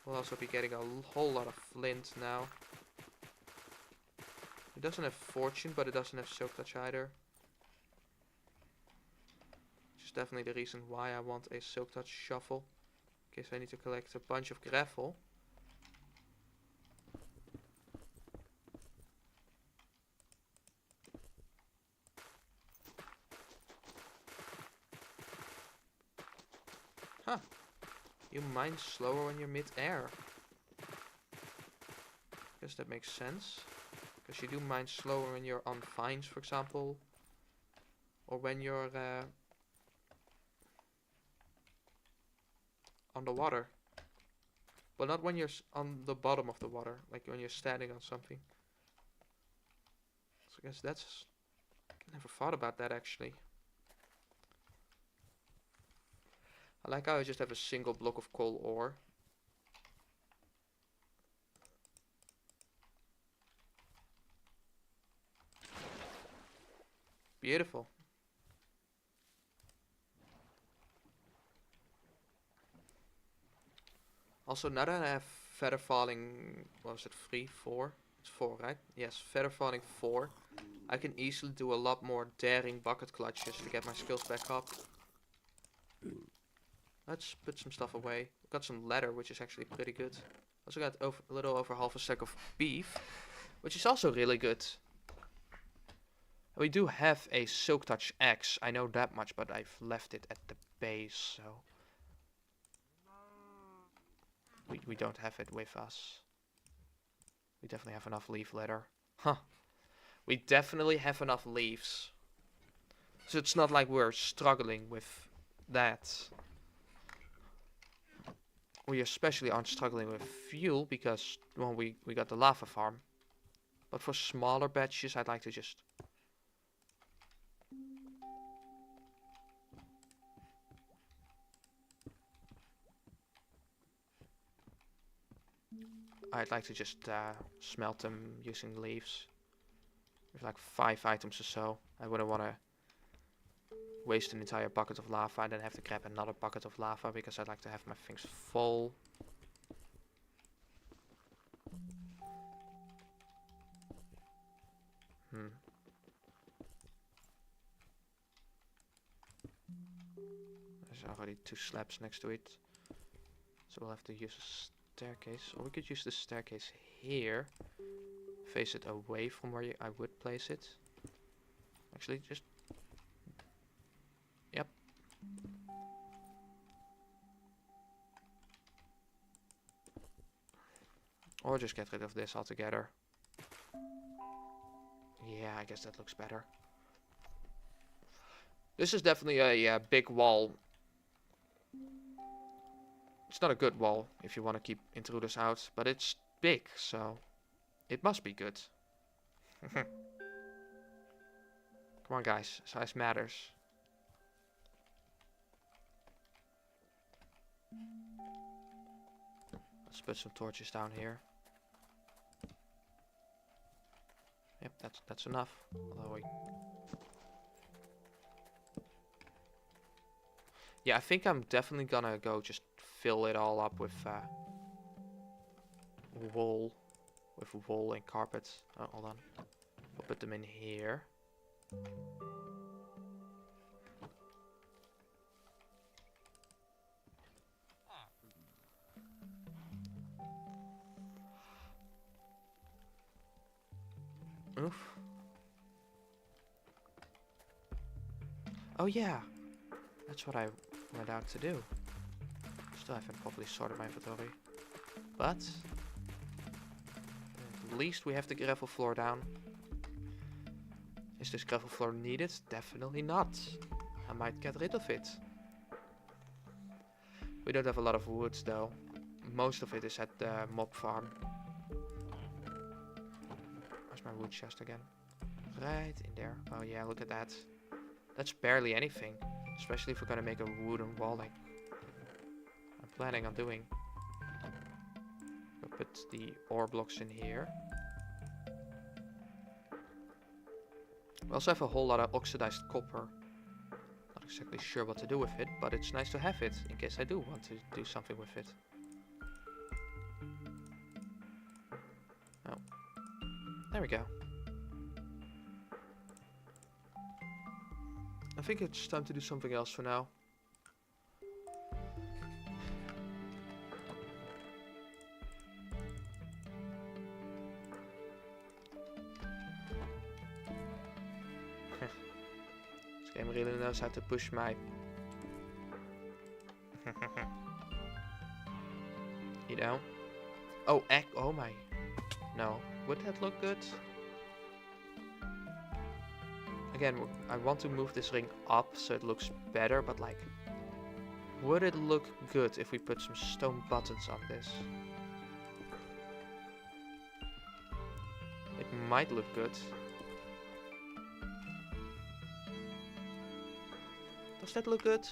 We'll also be getting a whole lot of flint now. It doesn't have fortune, but it doesn't have Silk Touch either. Which is definitely the reason why I want a Silk Touch shovel. In case I need to collect a bunch of gravel. Huh. You mine slower when you're mid-air. Guess that makes sense. Because you do mine slower when you're on vines, for example. Or when you're on the water. But not when you're on the bottom of the water. Like when you're standing on something. So I guess Never thought about that actually. I like how I just have a single block of coal ore. Beautiful. Also, now that I have feather falling, what was it, 3, 4? It's 4, right? Yes, feather falling 4. I can easily do a lot more daring bucket clutches to get my skills back up. Let's put some stuff away. Got some leather, which is actually pretty good. Also got a little over half a stack of beef, which is also really good. We do have a silk touch axe, I know that much, but I've left it at the base, so we don't have it with us. We definitely have enough leaf litter. Huh. We definitely have enough leaves. So it's not like we're struggling with that. We especially aren't struggling with fuel because, well, we got the lava farm. But for smaller batches, I'd like to just... smelt them using leaves. With like 5 items or so. I wouldn't want to waste an entire bucket of lava and then have to grab another bucket of lava because I'd like to have my things full. There's already 2 slabs next to it. So we'll have to use a staircase. Or we could use the staircase here. Face it away from where I would place it. Actually, just... Yep. Or just get rid of this altogether. Yeah, I guess that looks better. This is definitely a big wall. It's not a good wall if you want to keep intruders out, but it's big, so it must be good. Come on, guys. Size matters. Let's put some torches down here. Yep, that's enough. Although yeah, I think I'm definitely gonna go just fill it all up with wool. With wool and carpet. Oh, hold on. We'll put them in here. Oof. Oh yeah. That's what I went out to do. Still haven't properly sorted my inventory. But at least we have the gravel floor down. Is this gravel floor needed? Definitely not. I might get rid of it. We don't have a lot of wood though. Most of it is at the mob farm. Where's my wood chest again? Right in there. Oh yeah, look at that. That's barely anything. Especially if we're gonna make a wooden wall like I'm planning on doing. We'll put the ore blocks in here. We also have a whole lot of oxidized copper. Not exactly sure what to do with it, but it's nice to have it in case I do want to do something with it. Oh. There we go. I think it's time to do something else for now. This game really knows how to push my... You know? Oh, egg. Oh my. No. Would that look good? Again, I want to move this ring up so it looks better, but like, would it look good if we put some stone buttons on this? It might look good. Does that look good?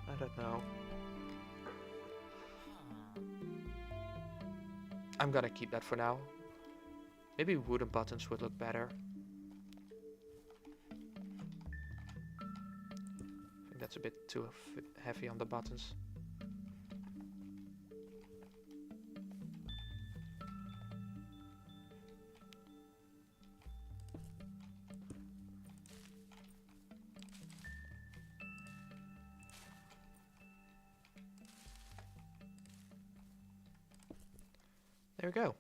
I don't know. I'm gonna keep that for now. Maybe wooden buttons would look better. I think that's a bit too heavy on the buttons. There we go.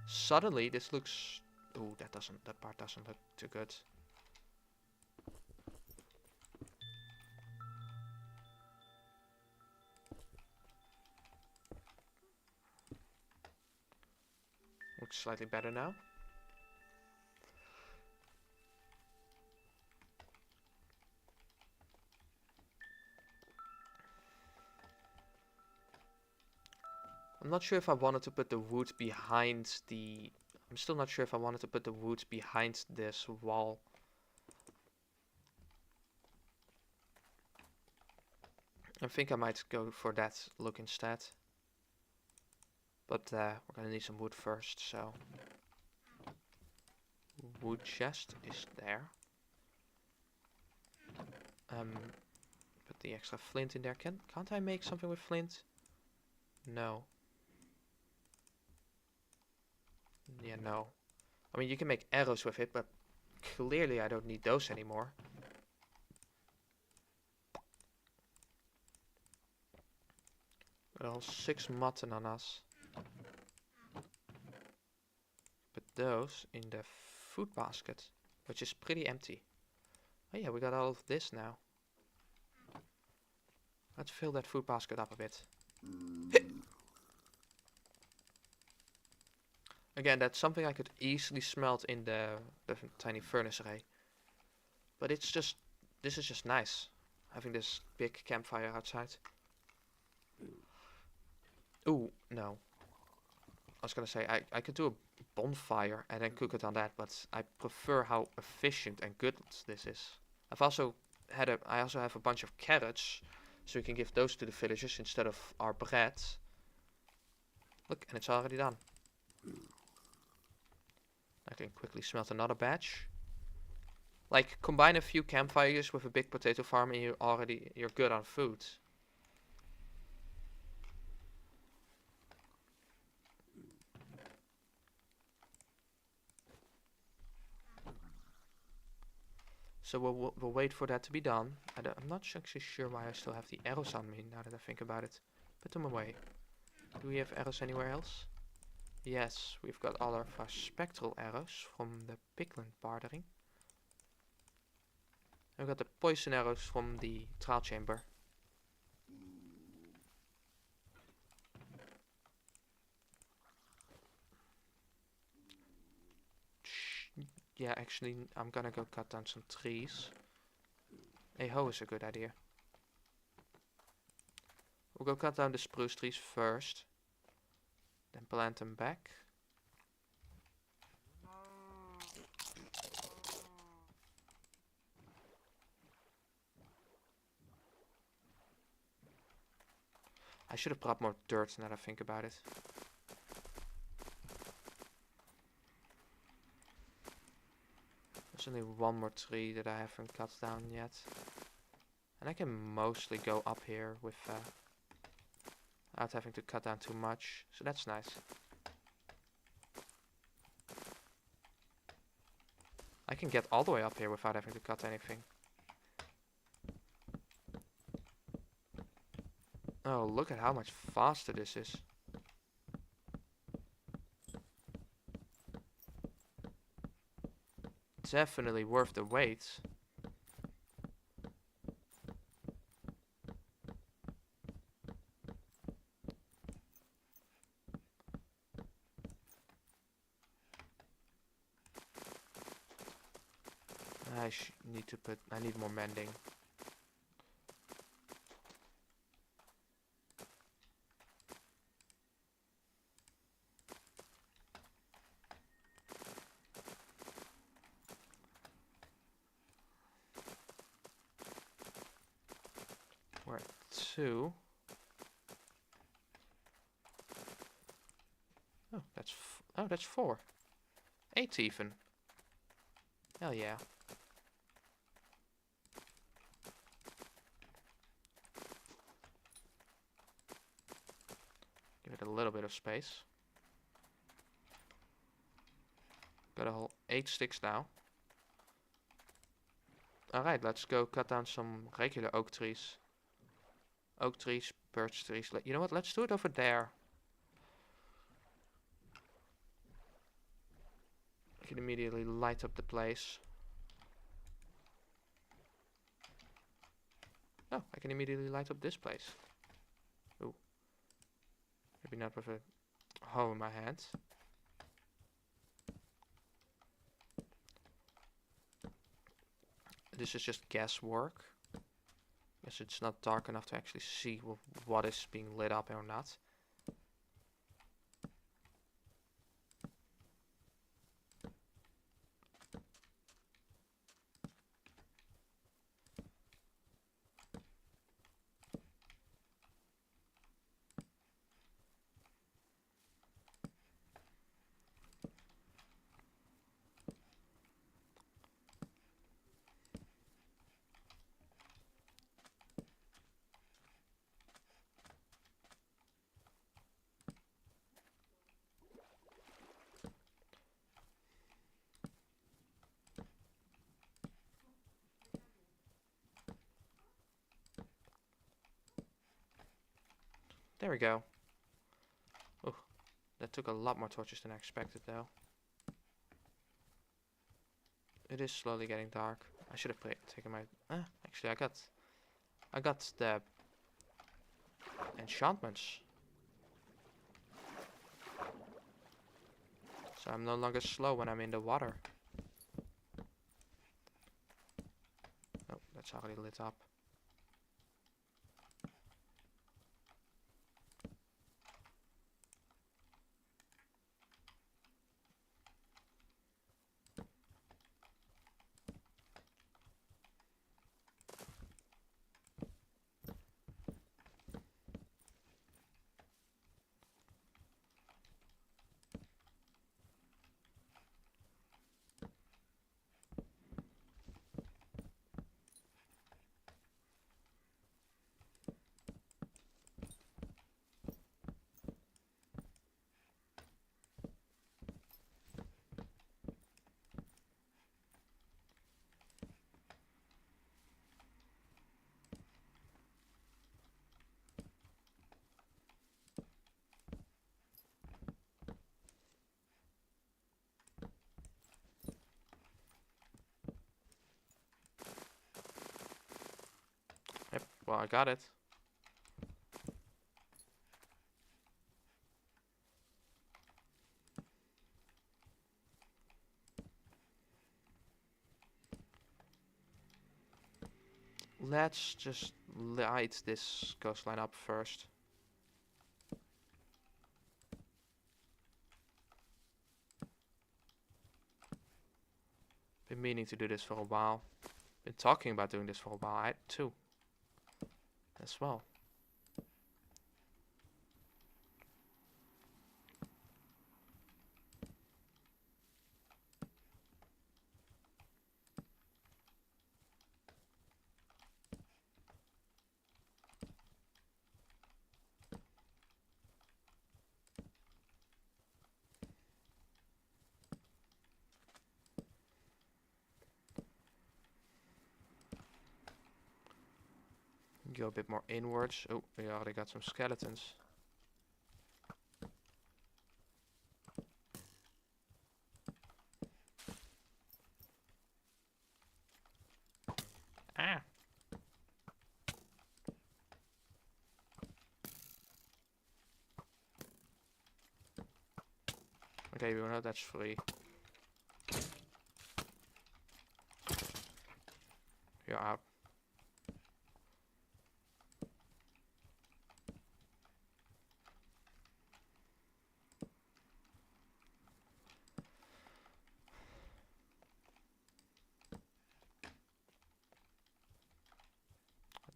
Suddenly this looks... Ooh, that part doesn't look too good. Looks slightly better now. I'm not sure if I wanted to put the wood behind the... I'm still not sure if I wanted to put the wood behind this wall. I think I might go for that look instead. But we're gonna need some wood first, so... Wood chest is there. Put the extra flint in there. Can't I make something with flint? No. Yeah, no. I mean, you can make arrows with it, but clearly I don't need those anymore. Got all 6 mutton on us. Put those in the food basket, which is pretty empty. Oh yeah, we got all of this now. Let's fill that food basket up a bit. Again, that's something I could easily smelt in the tiny furnace array. But it's just, this is just nice. Having this big campfire outside. Ooh, no. I was gonna say, I could do a bonfire and then cook it on that, but I prefer how efficient and good this is. I also have a bunch of carrots, so we can give those to the villagers instead of our bread. Look, and it's already done. I can quickly smelt another batch. Like, combine a few campfires with a big potato farm and you're good on food. So we'll wait for that to be done. I'm not actually sure why I still have the arrows on me now that I think about it. Put them away. Do we have arrows anywhere else? Yes, we've got all of our spectral arrows from the piglin bartering. And we've got the poison arrows from the trial chamber. Yeah, actually, I'm gonna go cut down some trees. A hoe is a good idea. We'll go cut down the spruce trees first. Then plant them back. I should have brought more dirt now that I think about it. There's only one more tree that I haven't cut down yet. And I can mostly go up here with without having to cut down too much. So that's nice. I can get all the way up here without having to cut anything. Oh, look at how much faster this is. Definitely worth the wait. I need more mending. 2. Oh, that's 4. 8 even. Hell yeah. Give it a little bit of space. Got a whole 8 sticks now. Alright, let's go cut down some regular oak trees. Oak trees, birch trees. You know what? Let's do it over there. I can immediately light up the place. Oh, I can immediately light up this place. Ooh. Maybe not with a hoe in my hand. This is just guesswork. Guess it's not dark enough to actually see what is being lit up or not. There we go. Oh, that took a lot more torches than I expected though. It is slowly getting dark. I should have taken my... actually I got the enchantments. So I'm no longer slow when I'm in the water. Oh, that's already lit up. Yep, well I got it. Let's just light this coastline up first. Been meaning to do this for a while. Been talking about doing this for a while too. As well. Go a bit more inwards. Oh, we already got some skeletons. Ah! Okay, we know that's free. You're out.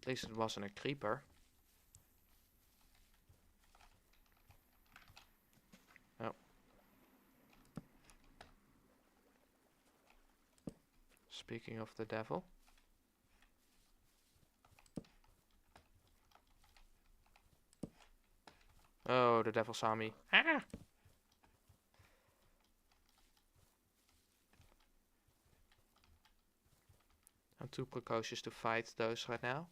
At least it wasn't a creeper. Speaking of the devil. Oh, the devil saw me. Ah! I'm too precocious to fight those right now.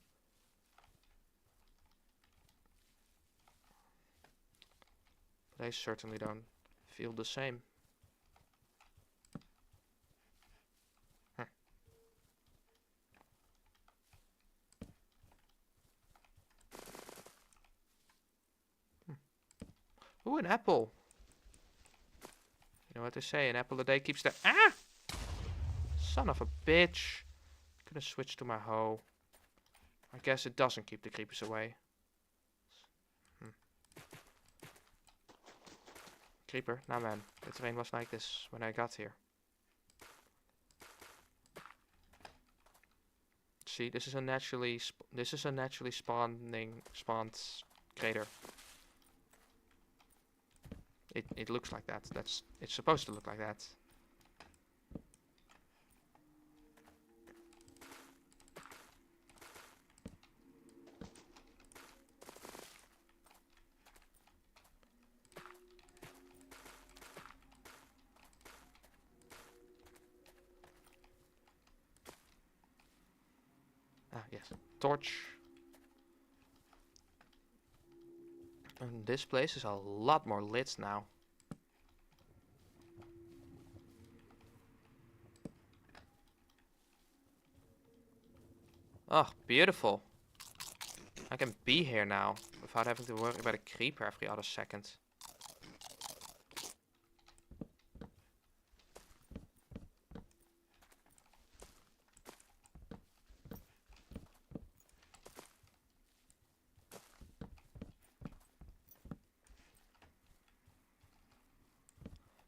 But they certainly don't feel the same. Ooh, an apple. You know what they say, an apple a day keeps the... Ah! Son of a bitch. Could have switched to my hoe. I guess it doesn't keep the creepers away. Creeper? Nah man, the terrain was like this when I got here. See, this is a naturally spawned crater. It looks like that. It's supposed to look like that. Ah, yes. Torch. And this place is a lot more lit now. Oh, beautiful. I can be here now without having to worry about a creeper every other second.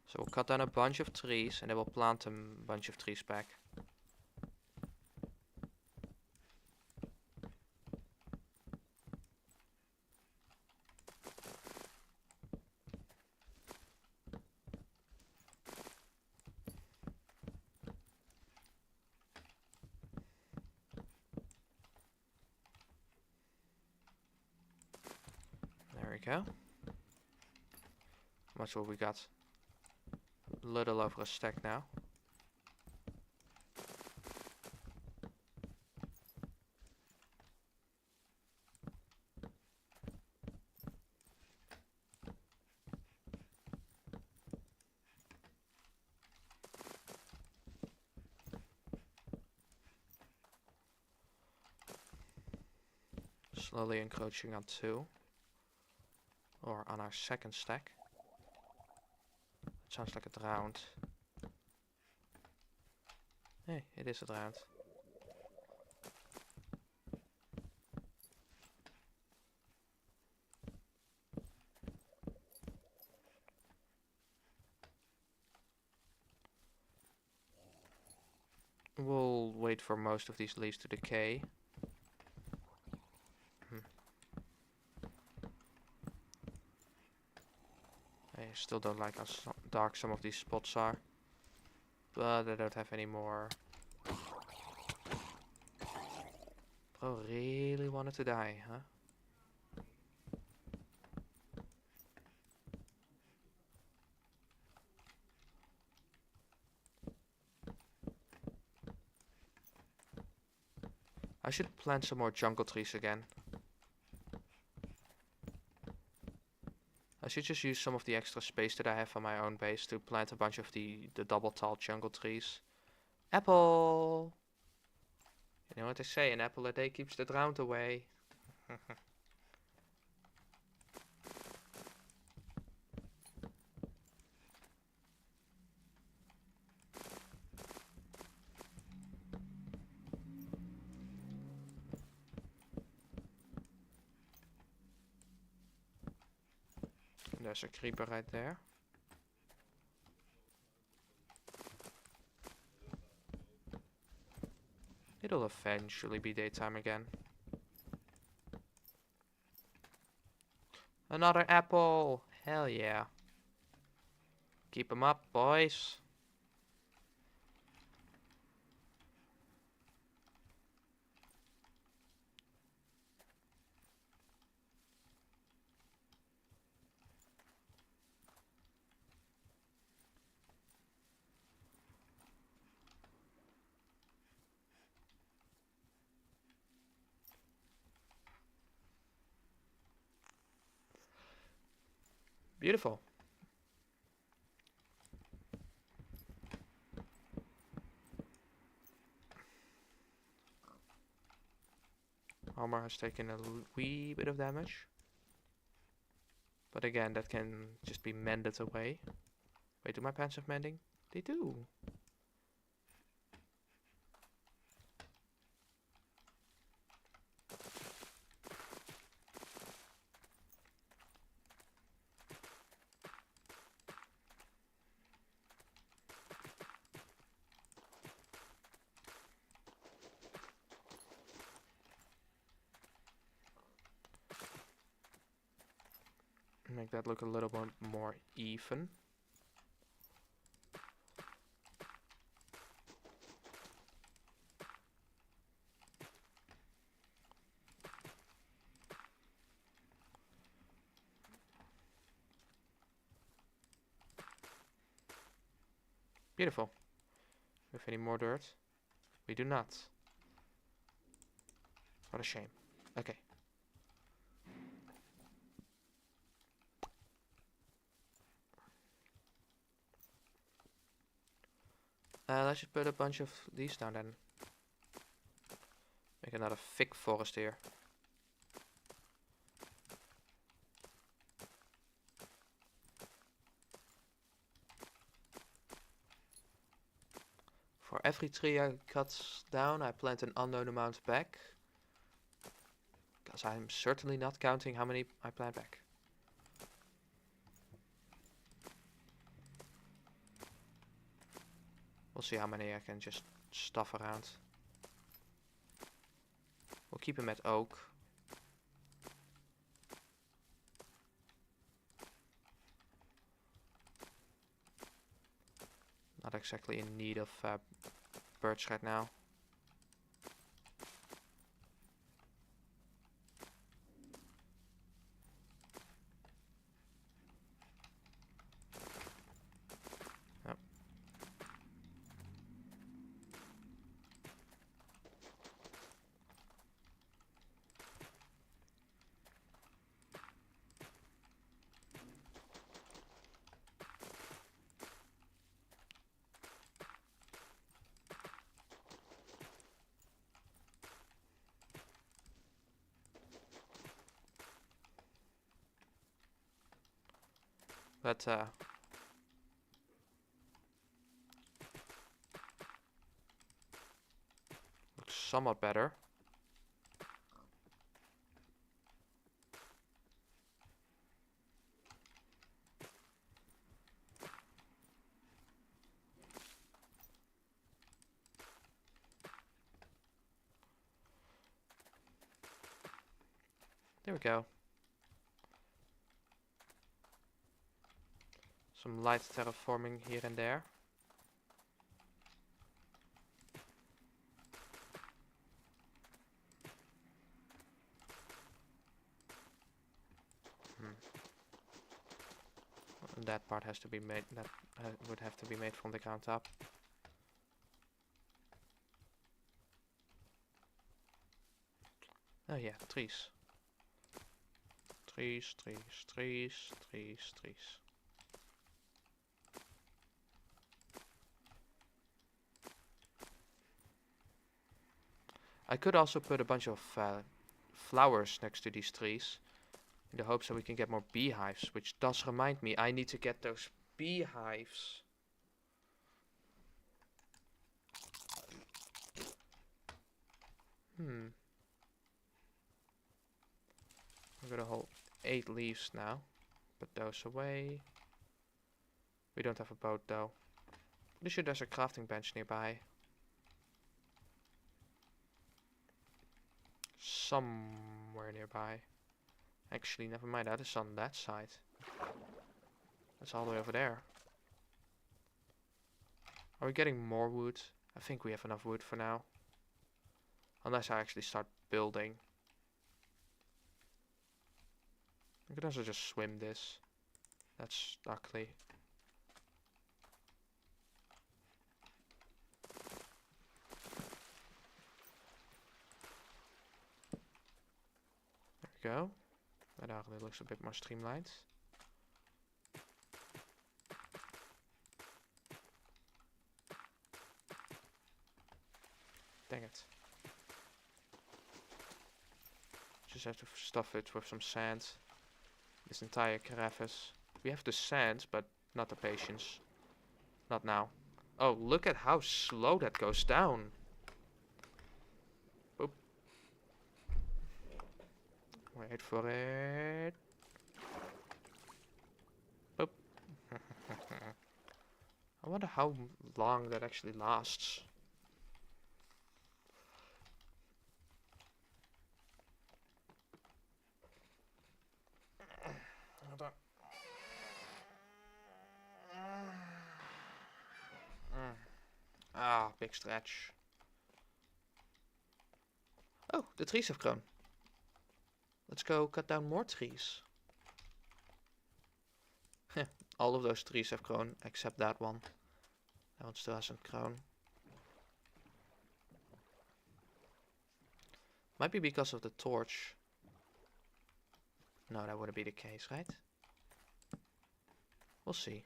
So we'll cut down a bunch of trees and then we'll plant a bunch of trees back. There we go. How much will we got? A little over a stack now. Slowly encroaching on 2. Or on our second stack. It sounds like a drowned. Hey, it is a drowned. We'll wait for most of these leaves to decay. I still don't like how dark some of these spots are. But I don't have any more. Bro really wanted to die, huh? I should plant some more jungle trees again. I should just use some of the extra space that I have on my own base to plant a bunch of the double tall jungle trees. Apple! You know what they say, an apple a day keeps the drought away. There's a creeper right there. It'll eventually be daytime again. Another apple! Hell yeah. Keep 'em up, boys. Beautiful. Armor has taken a wee bit of damage. But again, that can just be mended away. Wait, do my pants have mending? They do. Make that look a little bit more even. Beautiful. Do we have any more dirt? We do not. What a shame. Okay. Let's just put a bunch of these down then. Make another thick forest here. For every tree I cut down, I plant an unknown amount back. Because I'm certainly not counting how many I plant back. We'll see how many I can just stuff around. We'll keep him at oak. Not exactly in need of birch right now. Yep. But looks somewhat better. There we go. Some light terraforming here and there. That part has to be made. That would have to be made from the ground up. Oh yeah, trees. Trees, trees, trees, trees, trees. I could also put a bunch of flowers next to these trees in the hopes that we can get more beehives, which does remind me I need to get those beehives. I've got a whole 8 leaves now. Put those away. We don't have a boat though. Pretty sure there's a crafting bench nearby. Somewhere nearby. Actually, never mind, that is on that side. That's all the way over there. Are we getting more wood? I think we have enough wood for now. Unless I actually start building. I could also just swim this. That's ugly. There we go. That actually looks a bit more streamlined. Dang it. Just have to stuff it with some sand. This entire crevice. We have the sand, but not the patience. Not now. Oh, look at how slow that goes down. Boop. Wait for it. Boop. I wonder how long that actually lasts. Hold on. Ah, big stretch. Oh, the trees have grown. Let's go cut down more trees. All of those trees have grown, except that one. That one still hasn't grown. Might be because of the torch. No, that wouldn't be the case, right? We'll see.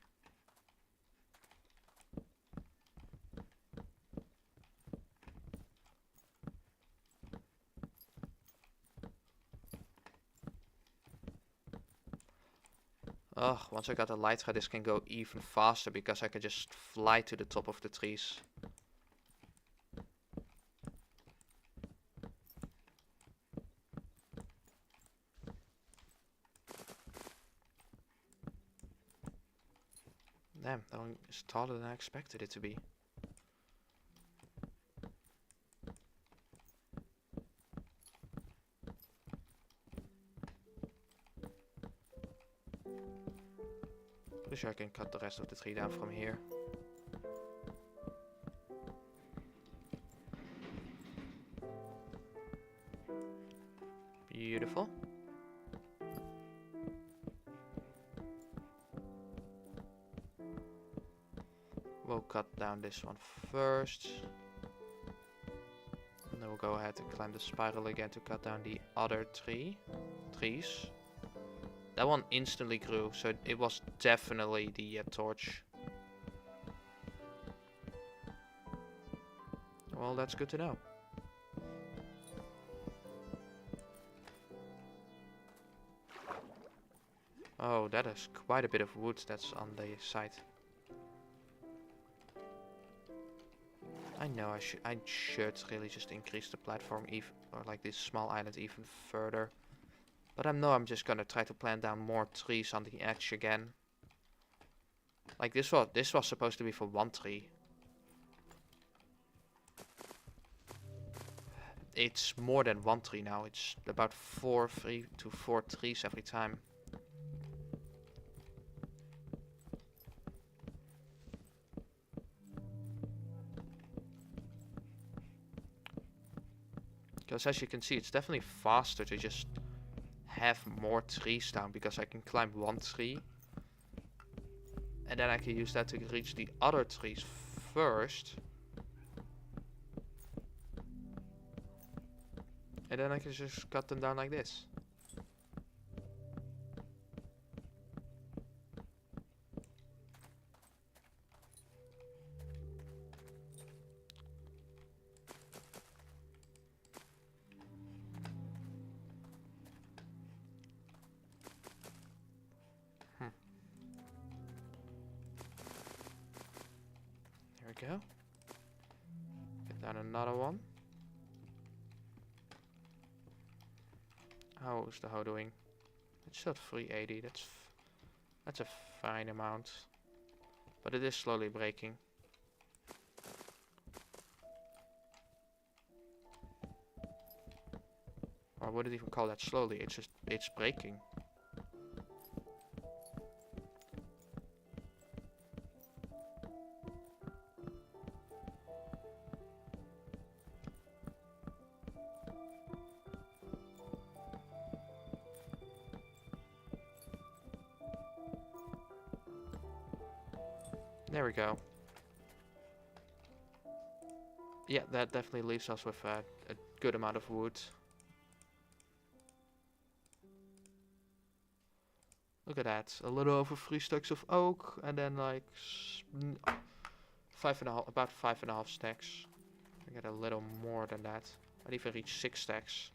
Ugh, once I got the Elytra, this can go even faster because I can just fly to the top of the trees. Damn, that one is taller than I expected it to be. Pretty sure I can cut the rest of the tree down from here. Beautiful. We'll cut down this one first. And then we'll go ahead and climb the spiral again to cut down the other trees. That one instantly grew, so it was definitely the torch. Well, that's good to know. Oh, that is quite a bit of wood that's on the side. I know I should really just increase the platform even, or like this small island even further. But I know I'm just gonna try to plant down more trees on the edge again. Like this was supposed to be for one tree. It's more than one tree now. It's about 3 to 4 trees every time. Because as you can see, it's definitely faster to just have more trees down, because I can climb one tree. And then I can use that to reach the other trees first. And then I can just cut them down like this. There we go. Get down another one. How's the hoe doing? It's still 380. That's a fine amount, but it is slowly breaking. Or I wouldn't even call that slowly. It's breaking. There we go. Yeah, that definitely leaves us with a good amount of wood. Look at that. A little over 3 stacks of oak, and then like about 5.5 stacks. I get a little more than that. I'd even reach 6 stacks.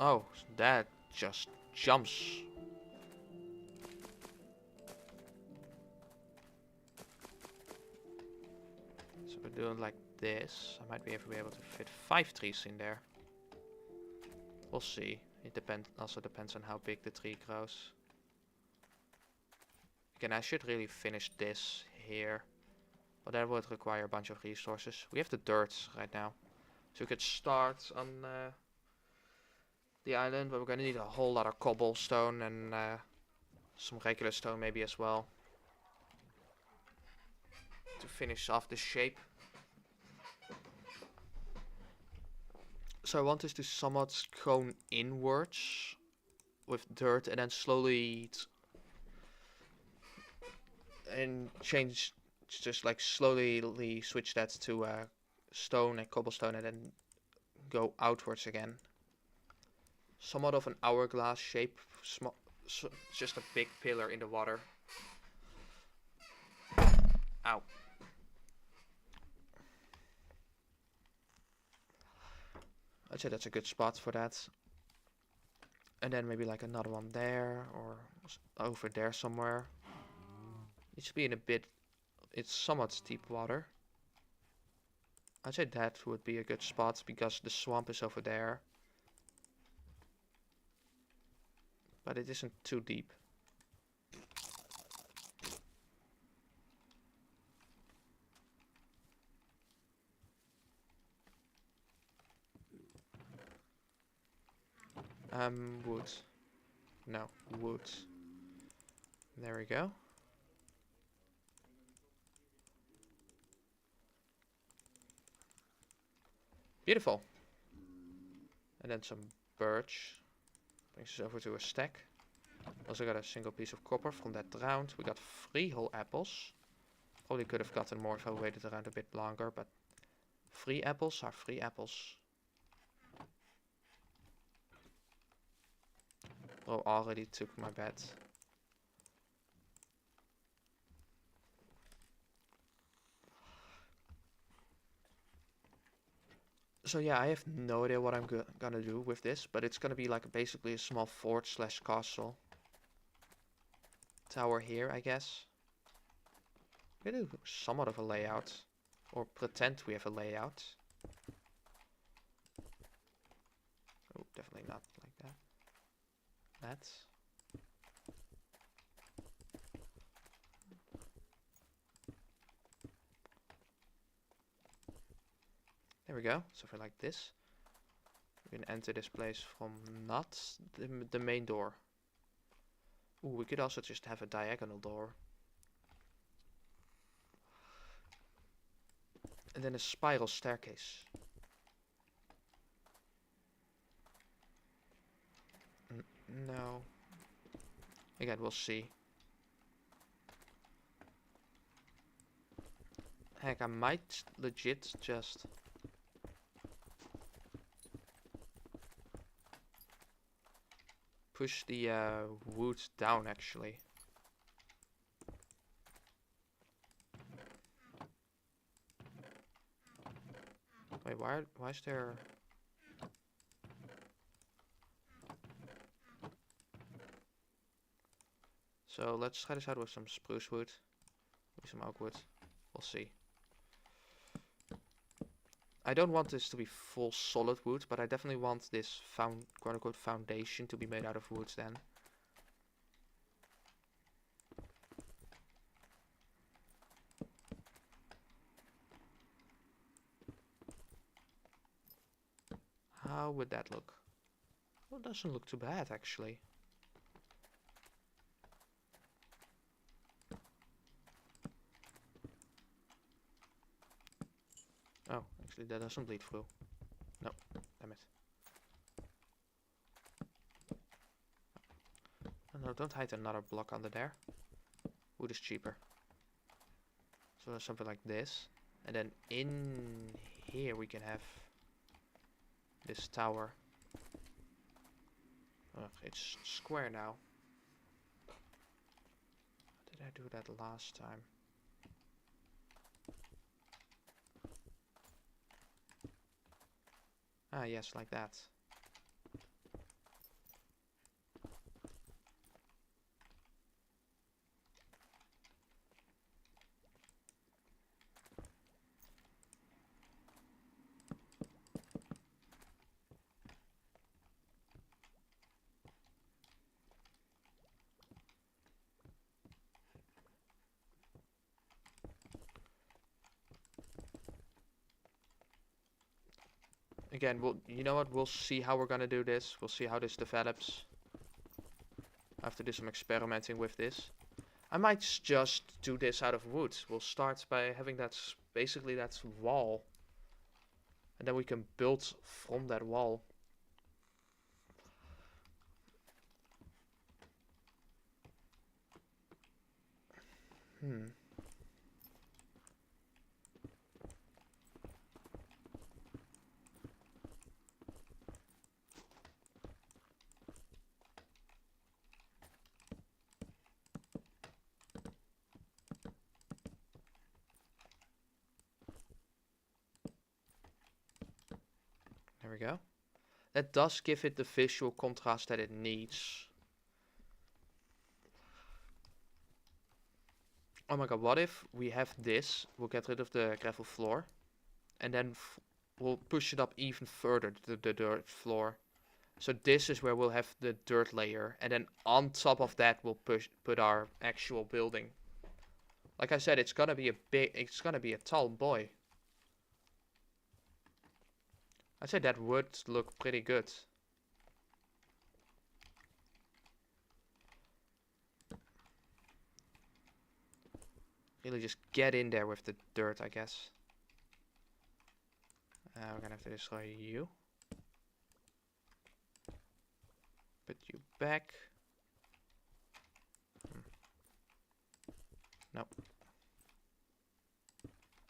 Oh, that just jumps. So we're doing like this. I might be able to fit 5 trees in there. We'll see. It also depends on how big the tree grows. Again, I should really finish this here. But that would require a bunch of resources. We have the dirt right now. So we could start on the island, but we're gonna need a whole lot of cobblestone and some regular stone maybe as well. To finish off the shape. So I want this to somewhat cone inwards with dirt and then slowly and change, just like slowly switch that to stone and cobblestone and then go outwards again. Somewhat of an hourglass shape, just a big pillar in the water. Ow. I'd say that's a good spot for that. And then maybe like another one there or over there somewhere. It should be in a bit, it's somewhat deep water. I'd say that would be a good spot because the swamp is over there. But it isn't too deep. Wood. No, wood. There we go. Beautiful. And then some birch. Brings us over to a stack. Also got a single piece of copper from that round. We got 3 whole apples. Probably could have gotten more if I waited around a bit longer, but 3 apples are 3 apples. Oh, already took my bet. So yeah, I have no idea what I'm gonna do with this, but it's gonna be like basically a small fort slash castle. Tower here, I guess. We do somewhat of a layout. Or pretend we have a layout. Oh, definitely not like that. That. There we go. So for like this. We can enter this place from not the main door. Ooh, we could also just have a diagonal door. And then a spiral staircase. No. Again, we'll see. Heck, I might legit just... push the wood down, actually. Wait, why is there... So let's try this out with some spruce wood. Maybe some oak wood. We'll see. I don't want this to be full solid wood, but I definitely want this quote-unquote foundation to be made out of wood then. How would that look? Well, it doesn't look too bad, actually. Oh, actually that doesn't bleed through. No, damn it. Oh, no, don't hide another block under there. Wood is cheaper. So something like this. And then in here we can have this tower. Ugh, it's square now. How did I do that last time? Ah, yes, like that. Again, you know what? We'll see how we're gonna do this. We'll see how this develops. I have to do some experimenting with this. I might just do this out of wood. We'll start by having that, basically that wall. And then we can build from that wall. There we go. That does give it the visual contrast that it needs. Oh my god, what if we have this? We'll get rid of the gravel floor. And then we'll push it up even further, the dirt floor. So this is where we'll have the dirt layer. And then on top of that we'll put our actual building. Like I said, it's gonna be a tall boy. I'd say that would look pretty good. Really just get in there with the dirt, I guess. We're gonna have to destroy you. Put you back. Nope.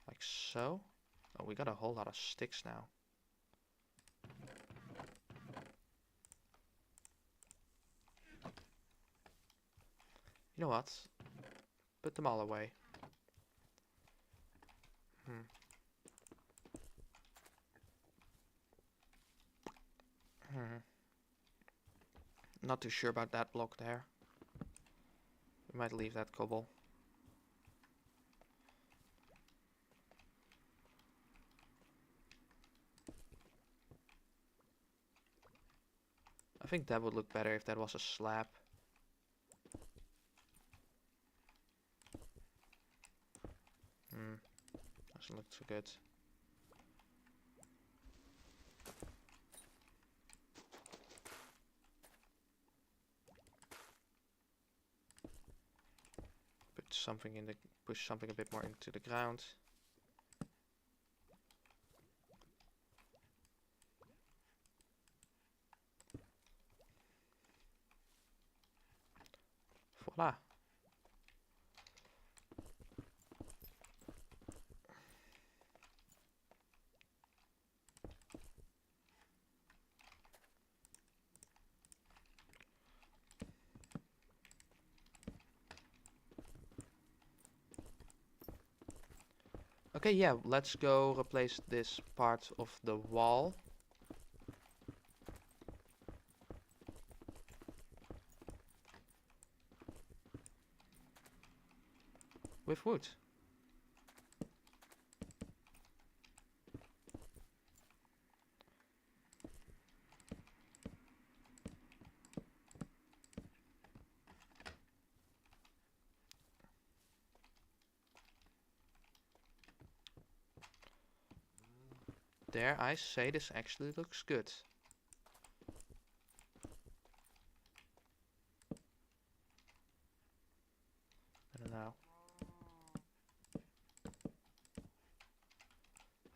Like so. Oh, we got a whole lot of sticks now. You know what? Put them all away. Not too sure about that block there. We might leave that cobble. I think that would look better if that was a slab. Doesn't look so good. Put something in the push something a bit more into the ground. Voila. Okay, yeah, let's go replace this part of the wall. With wood. There, I say this actually looks good. I don't know.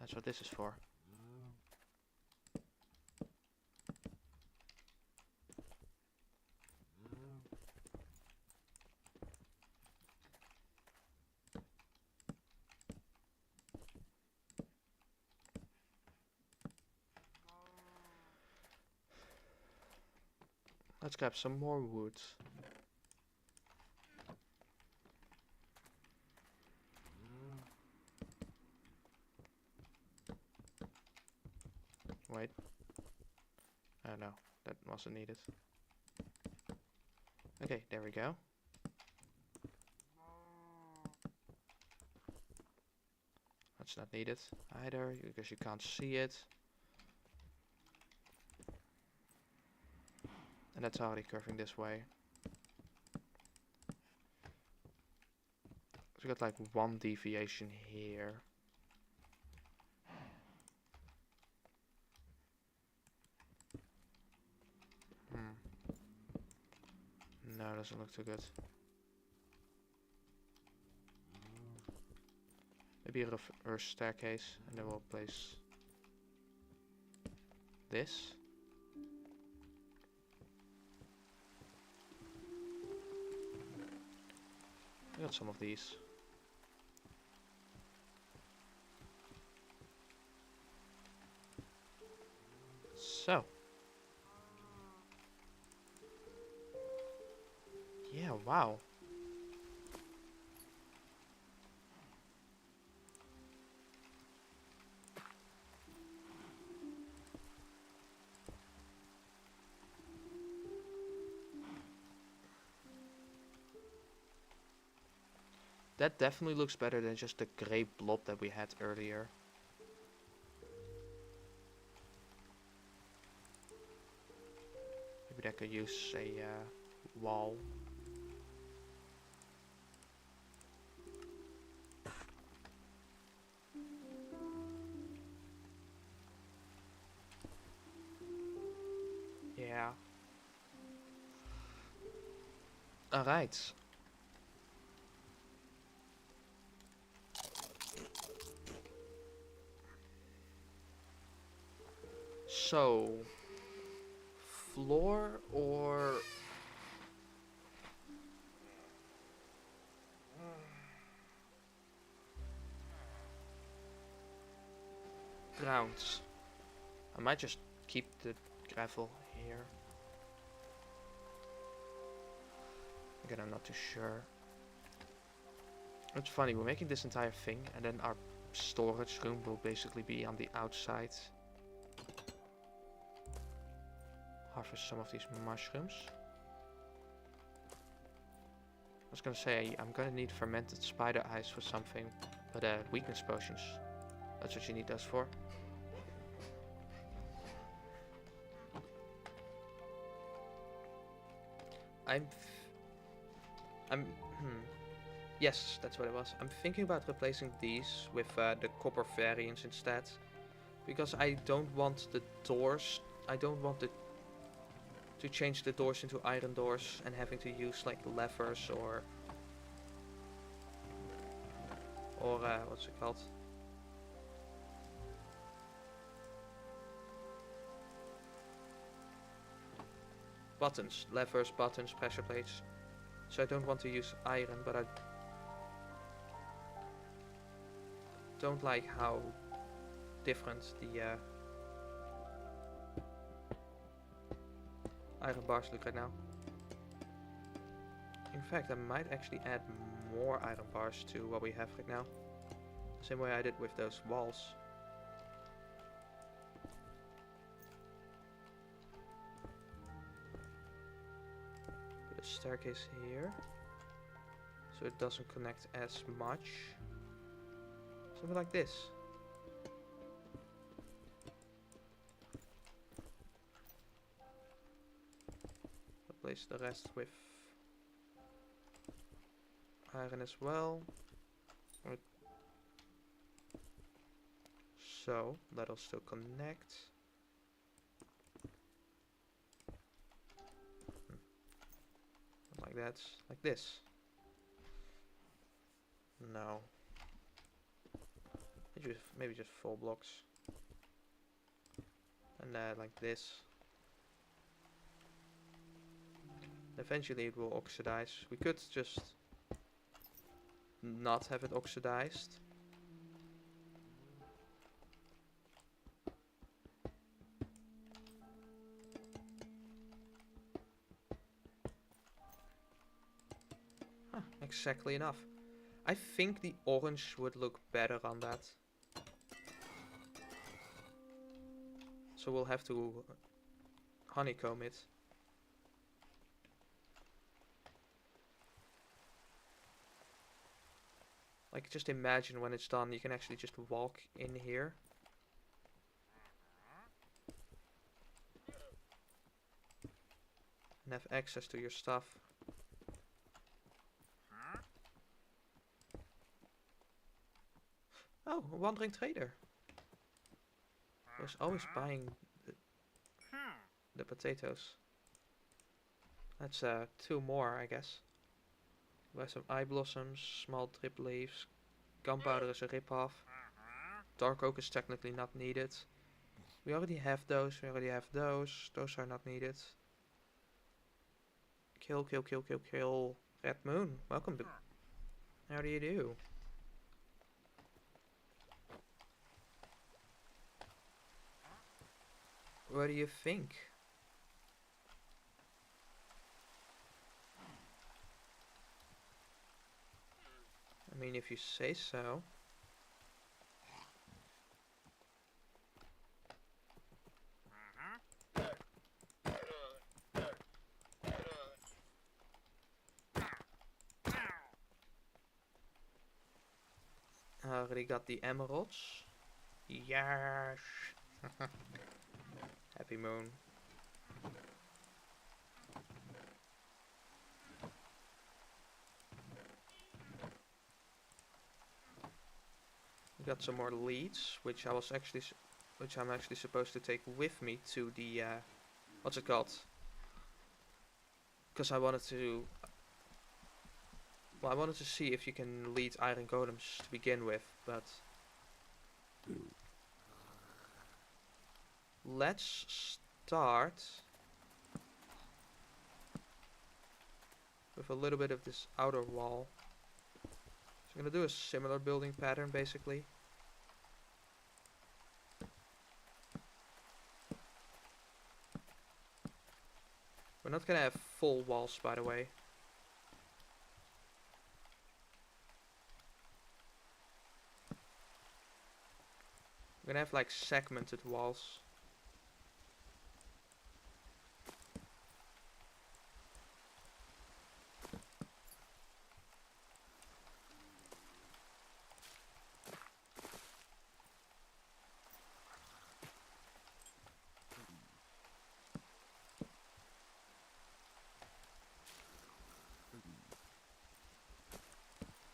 That's what this is for. Let's grab some more wood. Wait. Oh no, that wasn't needed. Okay, there we go. That's not needed either, because you can't see it. And that's already curving this way. So we got like one deviation here. No, doesn't look too good. Maybe a reverse staircase, and then we'll place this. I got some of these. So. Yeah, wow. That definitely looks better than just the grey blob that we had earlier. Maybe I could use a wall. Yeah. Alright. So, floor or grounds? I might just keep the gravel here. Again, I'm not too sure. It's funny, we're making this entire thing, and then our storage room will basically be on the outside. Harvest some of these mushrooms. I was gonna say, I'm gonna need fermented spider eyes for something, but weakness potions. That's what you need those for. Yes, that's what it was. I'm thinking about replacing these with the copper variants instead, because I don't want the doors. I don't want to change the doors into iron doors and having to use like levers or what's it called? Buttons, levers, buttons, pressure plates. So I don't want to use iron, but I don't like how different the iron bars look right now. In fact, I might actually add more iron bars to what we have right now. Same way I did with those walls. Put a staircase here, so it doesn't connect as much. Something like this. Replace the rest with iron as well. So that'll still connect. Like that, like this. No. Maybe just 4 blocks. And like this. Eventually it will oxidize. We could just not have it oxidized. exactly enough. I think the orange would look better on that. So we'll have to honeycomb it. Like, just imagine when it's done, you can actually just walk in here. And have access to your stuff. Oh, a wandering trader. Was always buying the potatoes. That's 2 more, I guess. We have some eye blossoms, small drip leaves. Gunpowder is a ripoff. Dark oak is technically not needed. We already have those. We already have those. Those are not needed. Kill, kill, kill, kill, kill. Red Moon, welcome to... How do you do? What do you think? I mean, if you say so. I already got the emeralds. Yes! Happy Moon. We got some more leads, which I'm actually supposed to take with me to the what's it called? Because I wanted to. Well, I wanted to see if you can lead iron golems to begin with, but let's start with a little bit of this outer wall. So I'm gonna do a similar building pattern basically. We're not gonna have full walls, by the way. We're gonna have like segmented walls.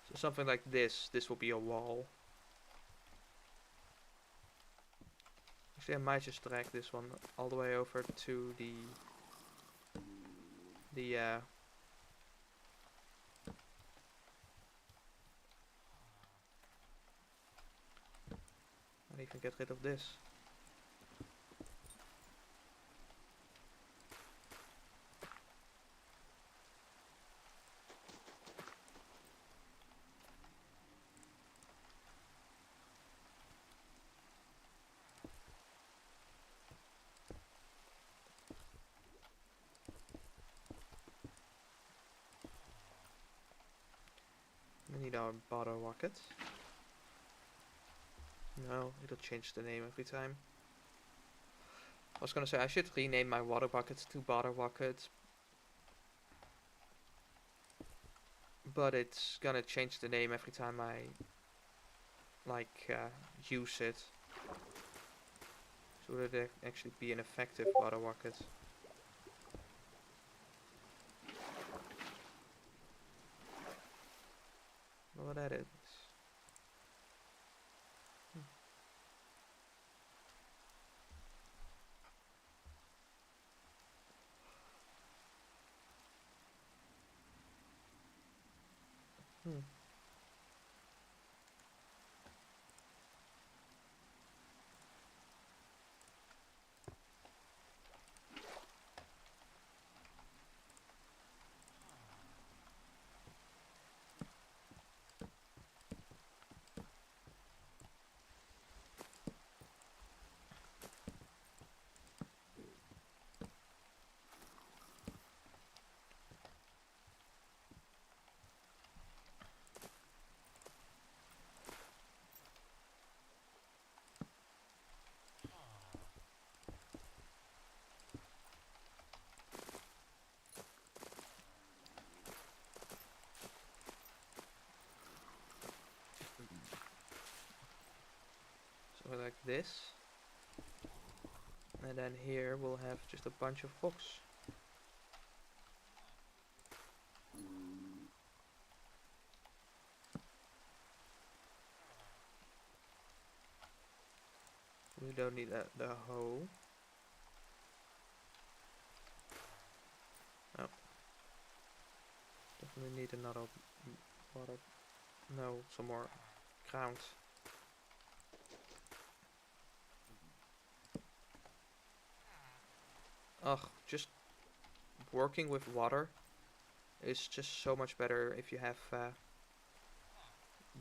So something like this will be a wall. Actually, I might just drag this one all the way over to the I'll even get rid of this. We need our butter rocket. No, it'll change the name every time. I was gonna say I should rename my water buckets to butter rockets, but it's gonna change the name every time I use it. So would it actually be an effective butter rocket? What that is? Hmm. this. And then here we'll have just a bunch of blocks. We don't need the hoe. Oh. Definitely need another water. No, some more ground. Ugh, just working with water is just so much better if you have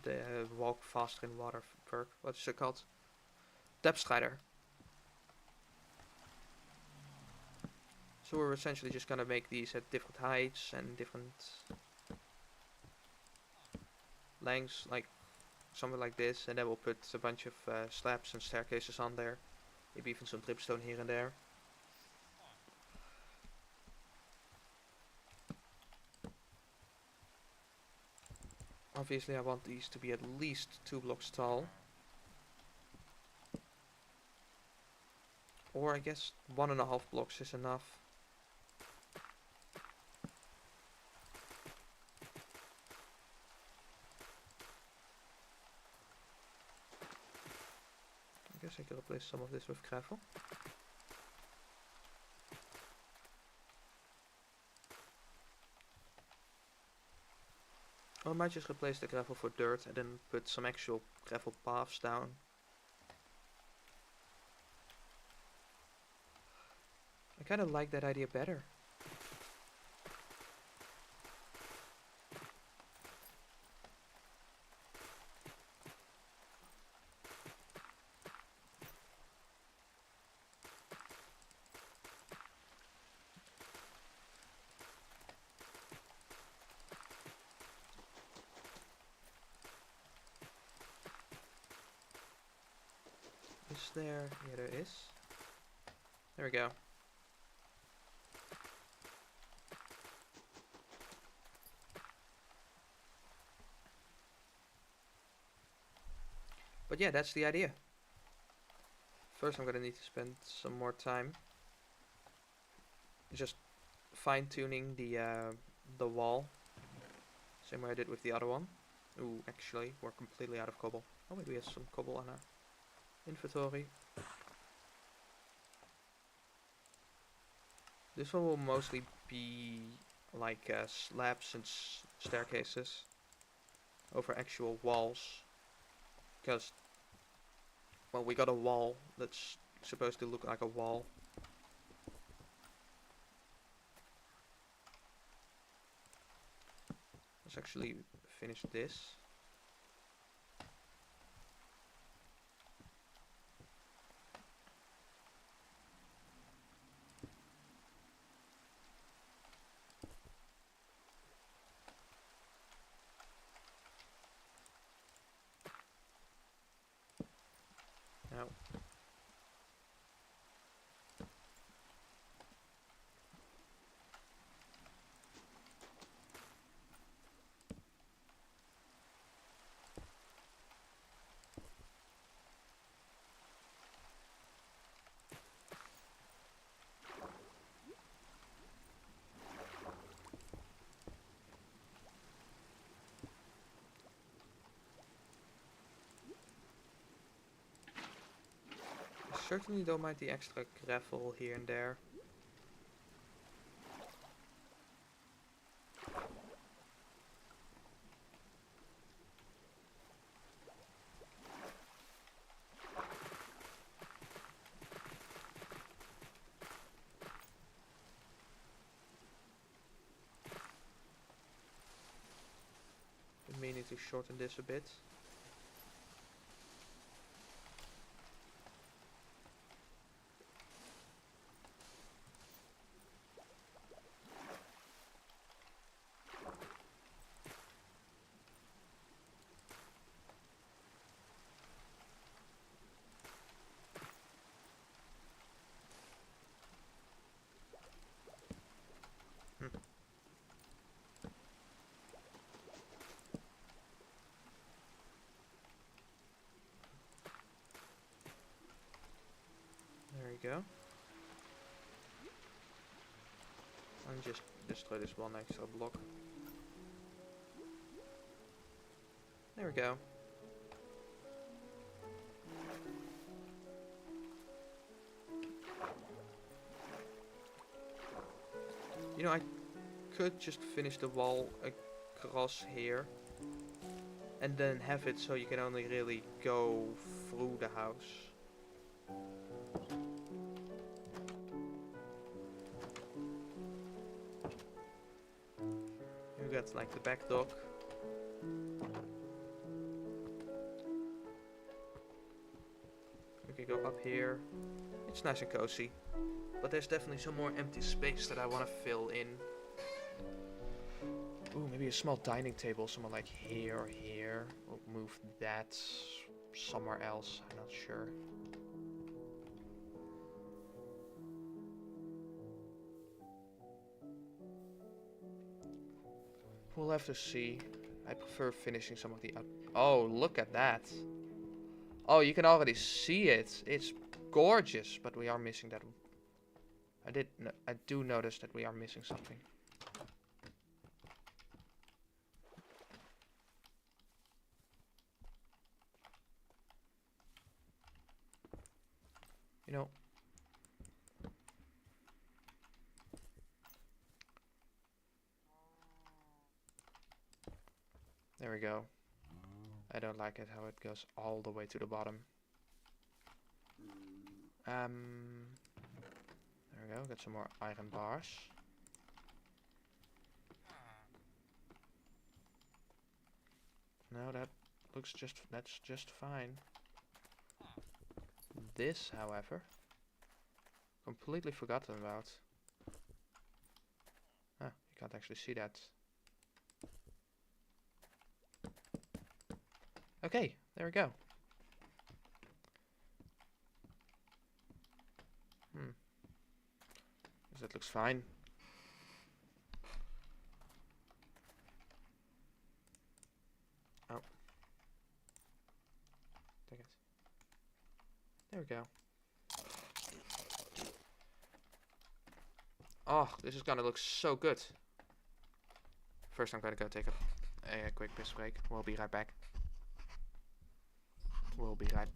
the walk faster in water perk. What is it called? Depth Strider. So we're essentially just gonna make these at different heights and different lengths, like something like this, and then we'll put a bunch of slabs and staircases on there. Maybe even some dripstone here and there. Obviously I want these to be at least 2 blocks tall. Or I guess 1.5 blocks is enough. I guess I could replace some of this with gravel. Or I might just replace the gravel for dirt and then put some actual gravel paths down. I kind of like that idea better. Is there? Yeah, there is. There we go. But yeah, that's the idea. First I'm gonna need to spend some more time just fine-tuning the wall. Same way I did with the other one. Ooh, actually, we're completely out of cobble. Oh wait, we have some cobble on our inventory. This one will mostly be like slabs and staircases over actual walls. Because, well, we got a wall that's supposed to look like a wall. Let's actually finish this. Now, I certainly don't mind the extra gravel here and there. I may need to shorten this a bit. go. And just destroy this one extra block. There we go. You know, I could just finish the wall across here. And then have it so you can only really go through the house. You got like the back dock. We can go up here. It's nice and cozy. But there's definitely some more empty space that I want to fill in. Ooh, maybe a small dining table, somewhere like here or here. We'll move that somewhere else, I'm not sure. We'll have to see. I prefer finishing some of the out. Oh, look at that. Oh, you can already see it. It's gorgeous, but we are missing that. I do notice that we are missing something. You know, there we go. I don't like it how it goes all the way to the bottom. There we go, got some more iron bars. No, that's just fine. This, however, completely forgotten about. Ah, you can't actually see that. Okay, there we go. That looks fine. Oh. Take it. There we go. Oh, this is gonna look so good. First I'm gonna go take a quick piss break. We'll be right back. We'll be right back.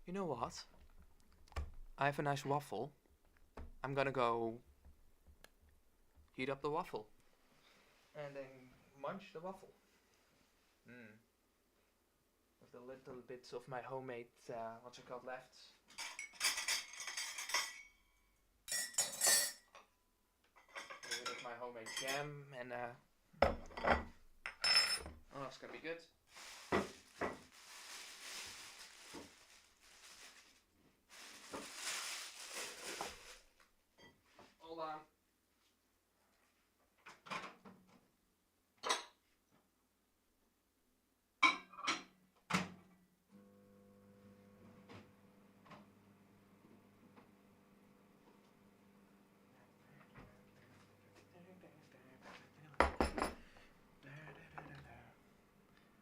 You know what? I have a nice waffle. I'm gonna go heat up the waffle. And then munch the waffle. With the little bits of my homemade, what's it called, left. A bit of my homemade jam and oh, that's gonna be good. Hold on.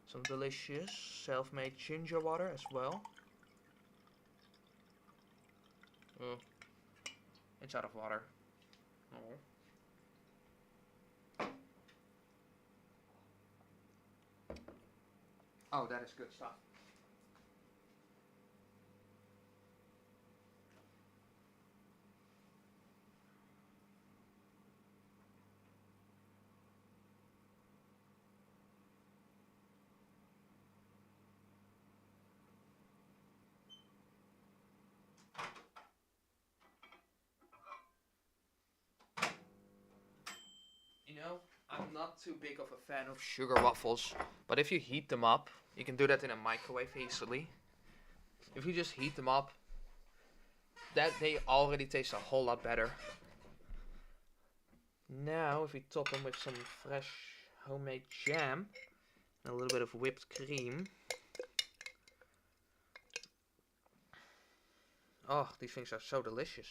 Some delicious self-made ginger water as well. It's out of water. Oh, that is good stuff. not too big of a fan of sugar waffles, but if you heat them up, you can do that in a microwave easily. If you just heat them up, that they already taste a whole lot better. Now, if we top them with some fresh homemade jam and a little bit of whipped cream. Oh, these things are so delicious.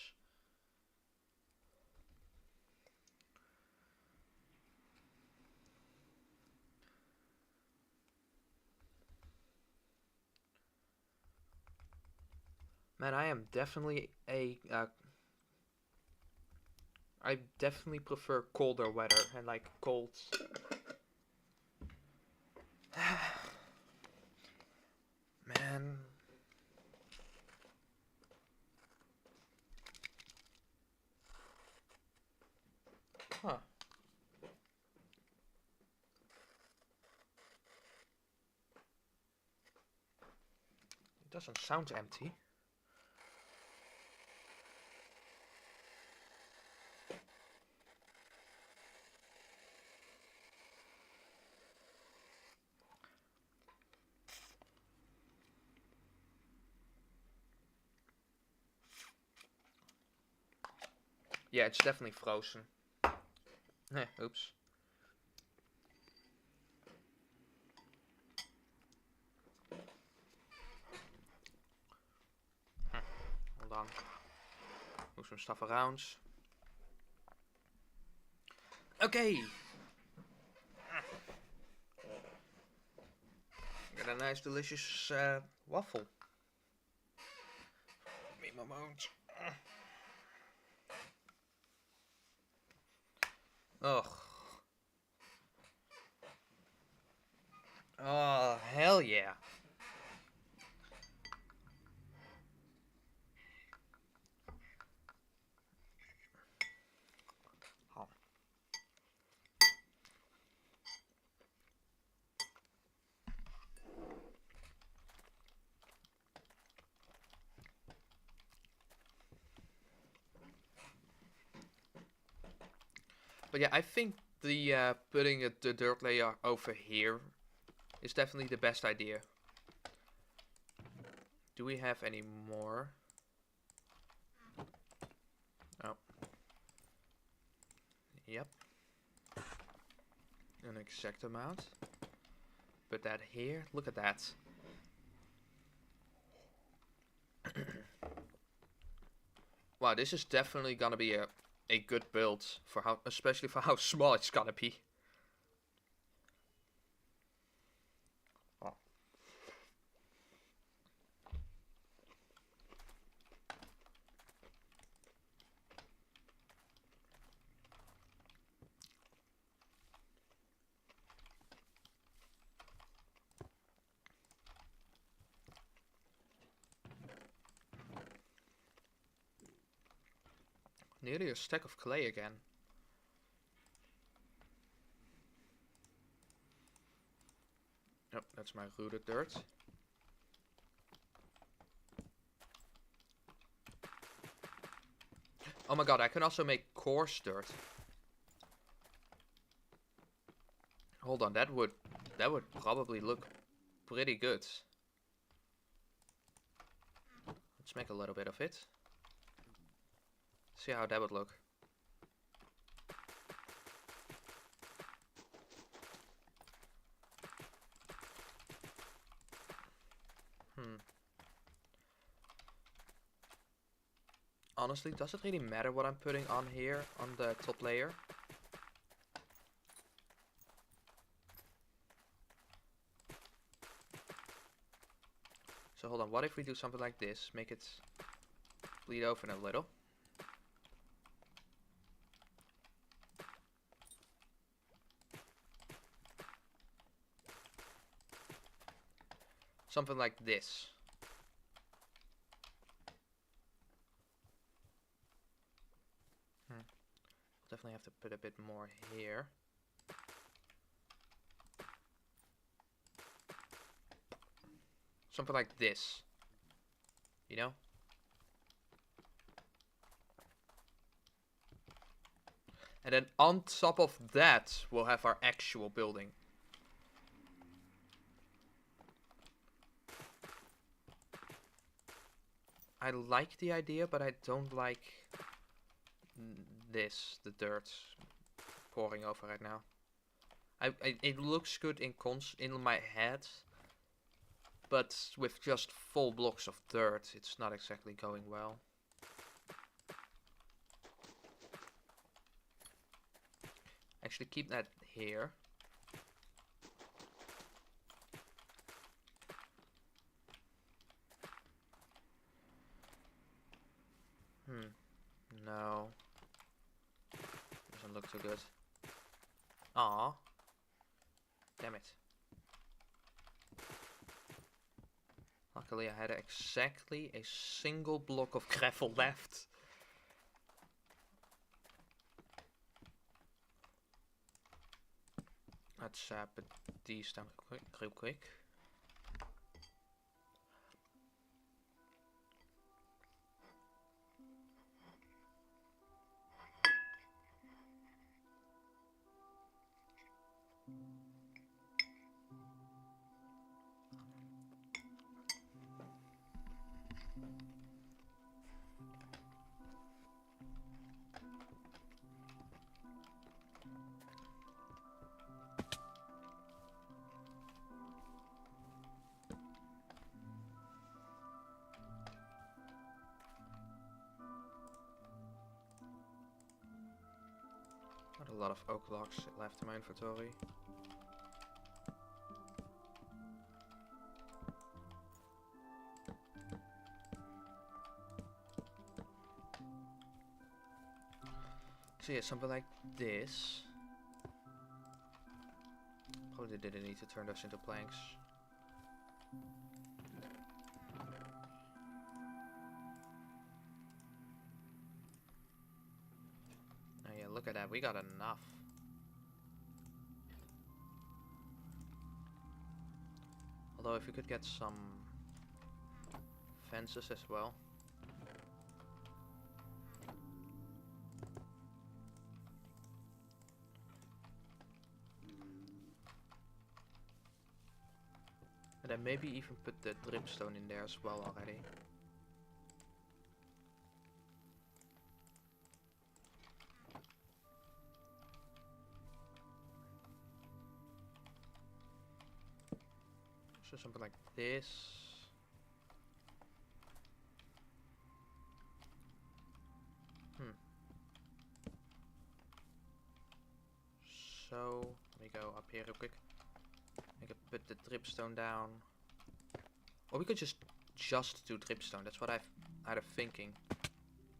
Man, I am definitely I definitely prefer colder weather and like cold. Man. Huh. It doesn't sound empty. Yeah, it's definitely frozen. Oops. Hold on. Move some stuff around. Okay. Got a nice, delicious waffle. Give me a moment. Ugh. Oh, hell yeah. Oh. But yeah, I think the putting the dirt layer over here is definitely the best idea. Do we have any more? Oh. Yep. An exact amount. Put that here. Look at that. Wow, this is definitely gonna be a good build for how, especially for how small it's gonna be. Oh. Nearly a stack of clay again. Yep, that's my rooted dirt. Oh my god, I can also make coarse dirt. Hold on, that would probably look pretty good. Let's make a little bit of it. See how that would look. Honestly, does it really matter what I'm putting on here on the top layer? So hold on, what if we do something like this? Make it bleed over a little. Something like this. Definitely have to put a bit more here. Something like this. You know? And then on top of that, we'll have our actual building. I like the idea, but I don't like this, the dirt pouring over right now. It looks good in my head, but with just full blocks of dirt, it's not exactly going well. Actually, keep that here. No. Doesn't look too good. Ah. Damn it. Luckily I had exactly a single block of gravel left. Let's put these down real quick. Not a lot of oak logs left in my inventory. So yeah, something like this. Probably didn't need to turn those into planks. Oh yeah, look at that, we got enough. Although if we could get some fences as well. And then maybe even put the dripstone in there as well already. So something like this. So, let me go up here real quick. I could put the dripstone down. Or we could just do dripstone. That's what I've had a thinking.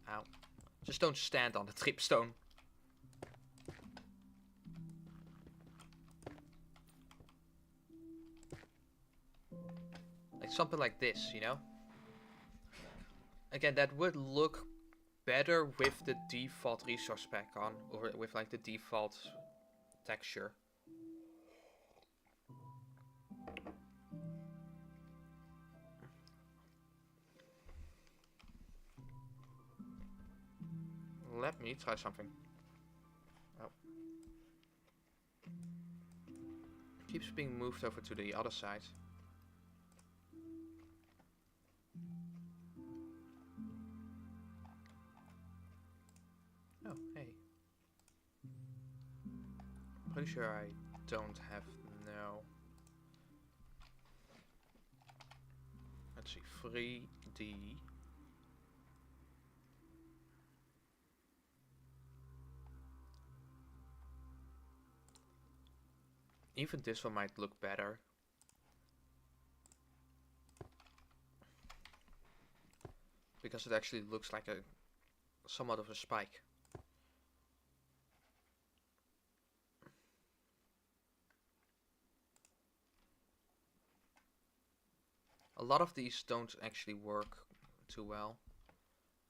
Ow. Just don't stand on the dripstone. Like something like this, you know? Again, that would look better with the default resource pack on. Or with like the default texture. Let me try something. Oh. Keeps being moved over to the other side. Oh, hey. Pretty sure I don't have no. Let's see, 3D. Even this one might look better. Because it actually looks like a somewhat of a spike. A lot of these don't actually work too well.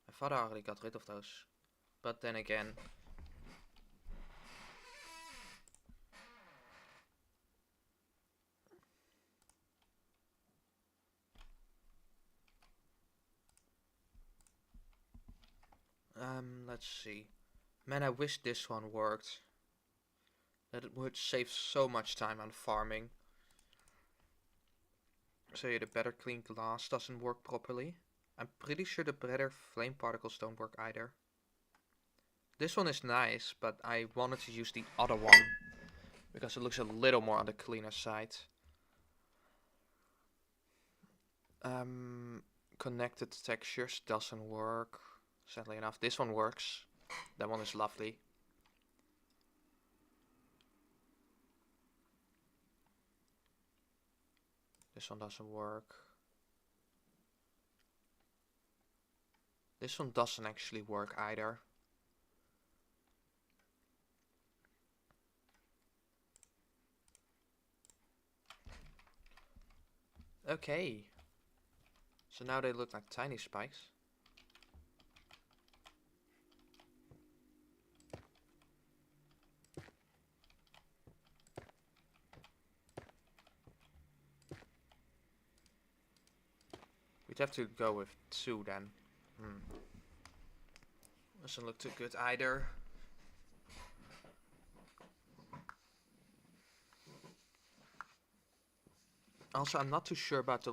I thought I already got rid of those. But then again, let's see. Man, I wish this one worked. That it would save so much time on farming. So yeah, the better clean glass doesn't work properly. I'm pretty sure the better flame particles don't work either. This one is nice, but I wanted to use the other one because it looks a little more on the cleaner side. Connected textures doesn't work. Sadly enough, this one works. That one is lovely. This one doesn't work. This one doesn't actually work either. Okay. So now they look like tiny spikes. We'd have to go with 2 then. Doesn't look too good either. Also, I'm not too sure about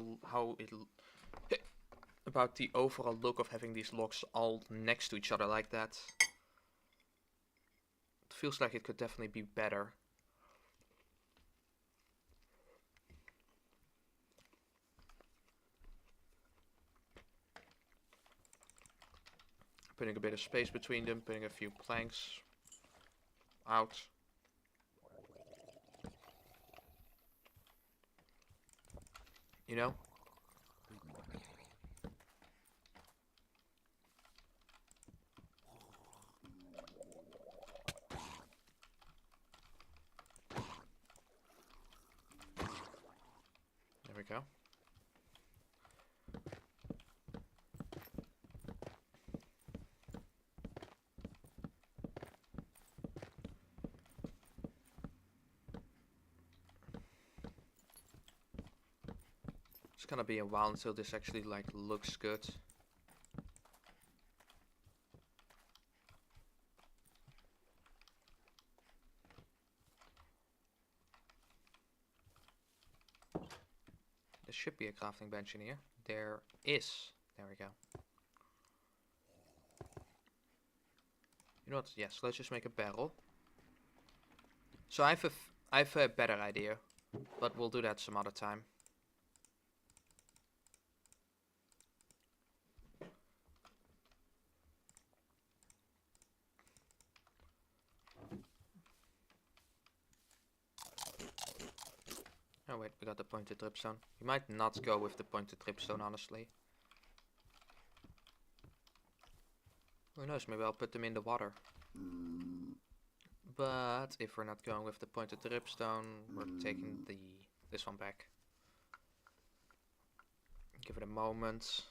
about the overall look of having these blocks all next to each other like that. It feels like it could definitely be better. Putting a bit of space between them, putting a few planks out. You know? There we go. It's gonna be a while until this actually like looks good. There should be a crafting bench in here. There is. There we go. You know what? Yes, let's just make a barrel. So I have a better idea, but we'll do that some other time. Oh wait, we got the pointed dripstone. We might not go with the pointed dripstone, honestly. Who knows, maybe I'll put them in the water. But if we're not going with the pointed dripstone, we're taking this one back. Give it a moment.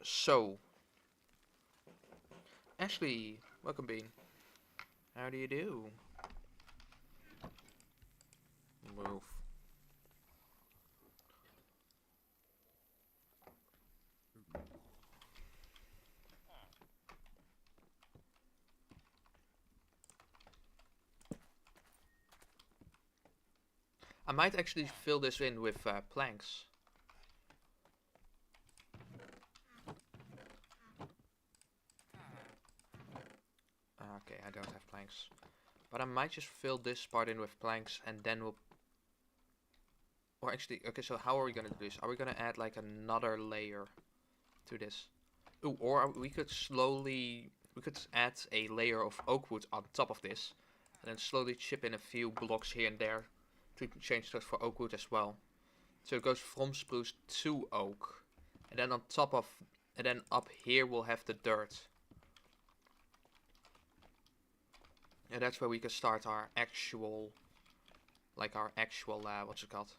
So, Ashley, welcome Bean. How do you do? Move. I might actually fill this in with planks. Okay, I don't have planks. But I might just fill this part in with planks and then we'll... Or actually, okay, so how are we gonna do this? Are we gonna add like another layer to this? Ooh, or we could slowly... We could add a layer of oak wood on top of this. And then slowly chip in a few blocks here and there to change those for oak wood as well. So it goes from spruce to oak. And then on top of, and then up here we'll have the dirt. And that's where we can start our actual, like our actual, what's it called?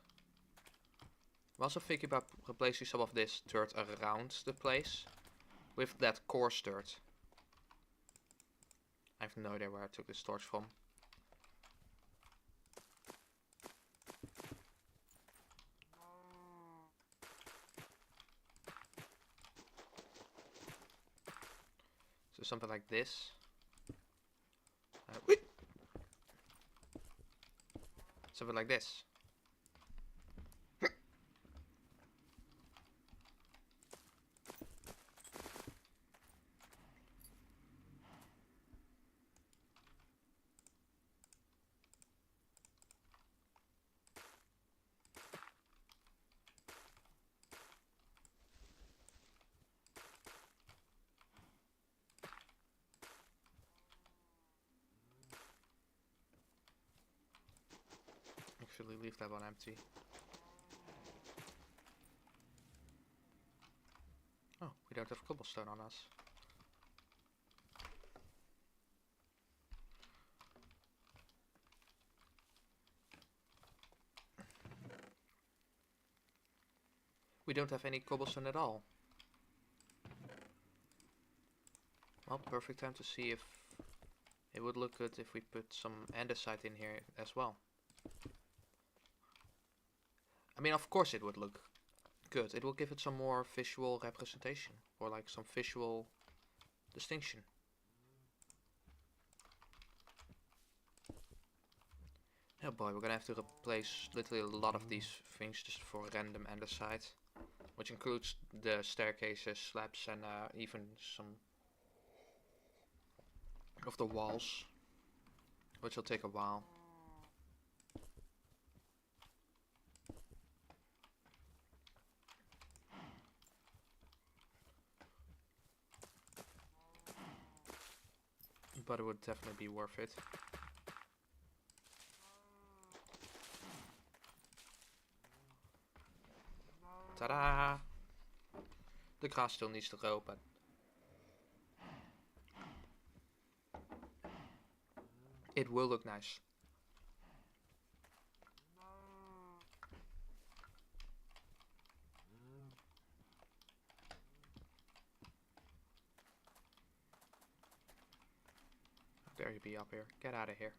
I'm also thinking about replacing some of this dirt around the place with that coarse dirt. I have no idea where I took this torch from. So something like this. Something like this. Actually, leave that one empty. Oh, we don't have cobblestone on us. We don't have any cobblestone at all. Well, perfect time to see if it would look good if we put some andesite in here as well. I mean, of course it would look good. It will give it some more visual representation, or like some visual distinction. Oh boy, we're gonna have to replace literally a lot of these things just for random andesite, which includes the staircases, slabs, and even some of the walls, which will take a while. But it would definitely be worth it. Ta-da! The grass still needs to grow, but it will look nice. How dare you be up here? Get out of here.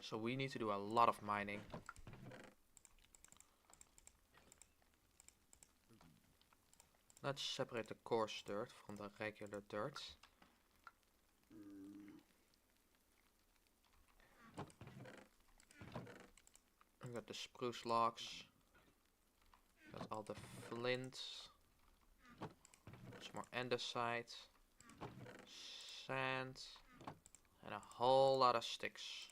So we need to do a lot of mining. Let's separate the coarse dirt from the regular dirt. I got the spruce logs. Got all the flint. Some more andesite. Sand. And a whole lot of sticks.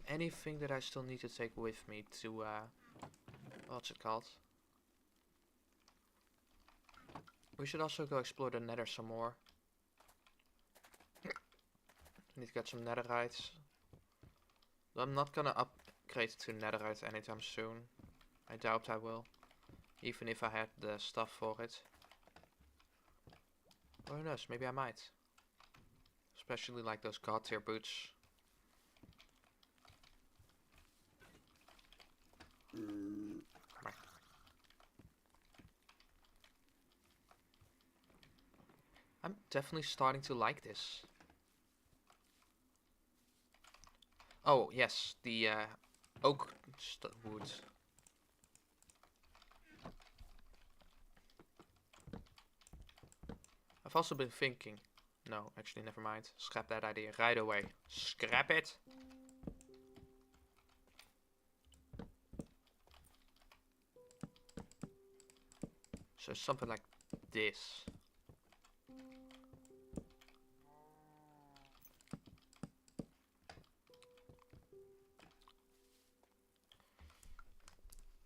Anything that I still need to take with me to, what's it called? We should also go explore the nether some more. Need to get some netherite. I'm not gonna upgrade to netherite anytime soon. I doubt I will. Even if I had the stuff for it. Or who knows, maybe I might. Especially like those god tier boots. I'm definitely starting to like this. Oh, yes, the oak wood. I've also been thinking. No, actually, never mind. Scrap that idea right away. Scrap it. So something like this.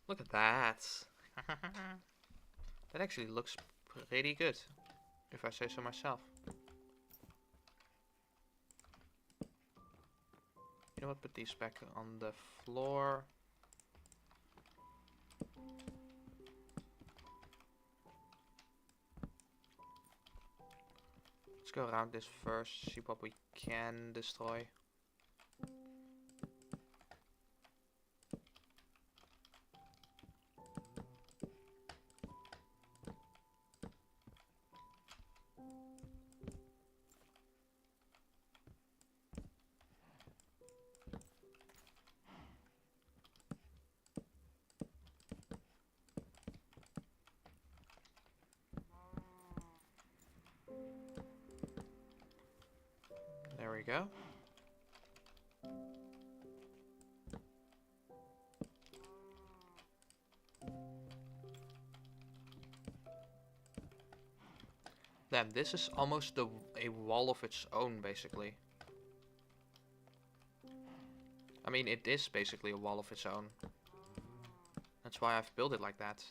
Look at that. That actually looks pretty good, if I say so myself. You know what, put these back on the floor. Let's go around this first, see what we can destroy. There we go. Damn, this is almost a wall of its own, basically. I mean, it is basically a wall of its own. That's why I've built it like that.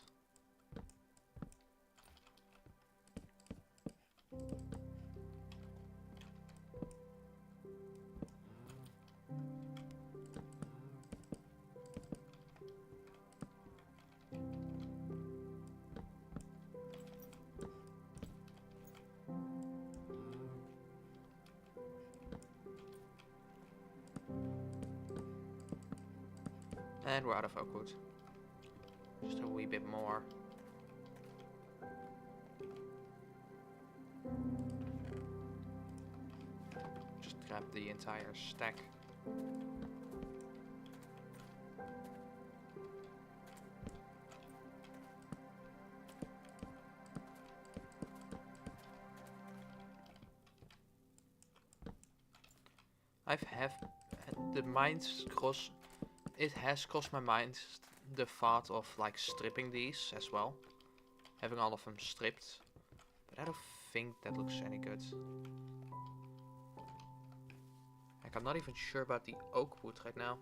And we're out of oak wood. Just a wee bit more. Just grab the entire stack. The minds cross. It has crossed my mind the thought of like stripping these as well, having all of them stripped, but I don't think that looks any good. Like, I'm not even sure about the oak wood right now.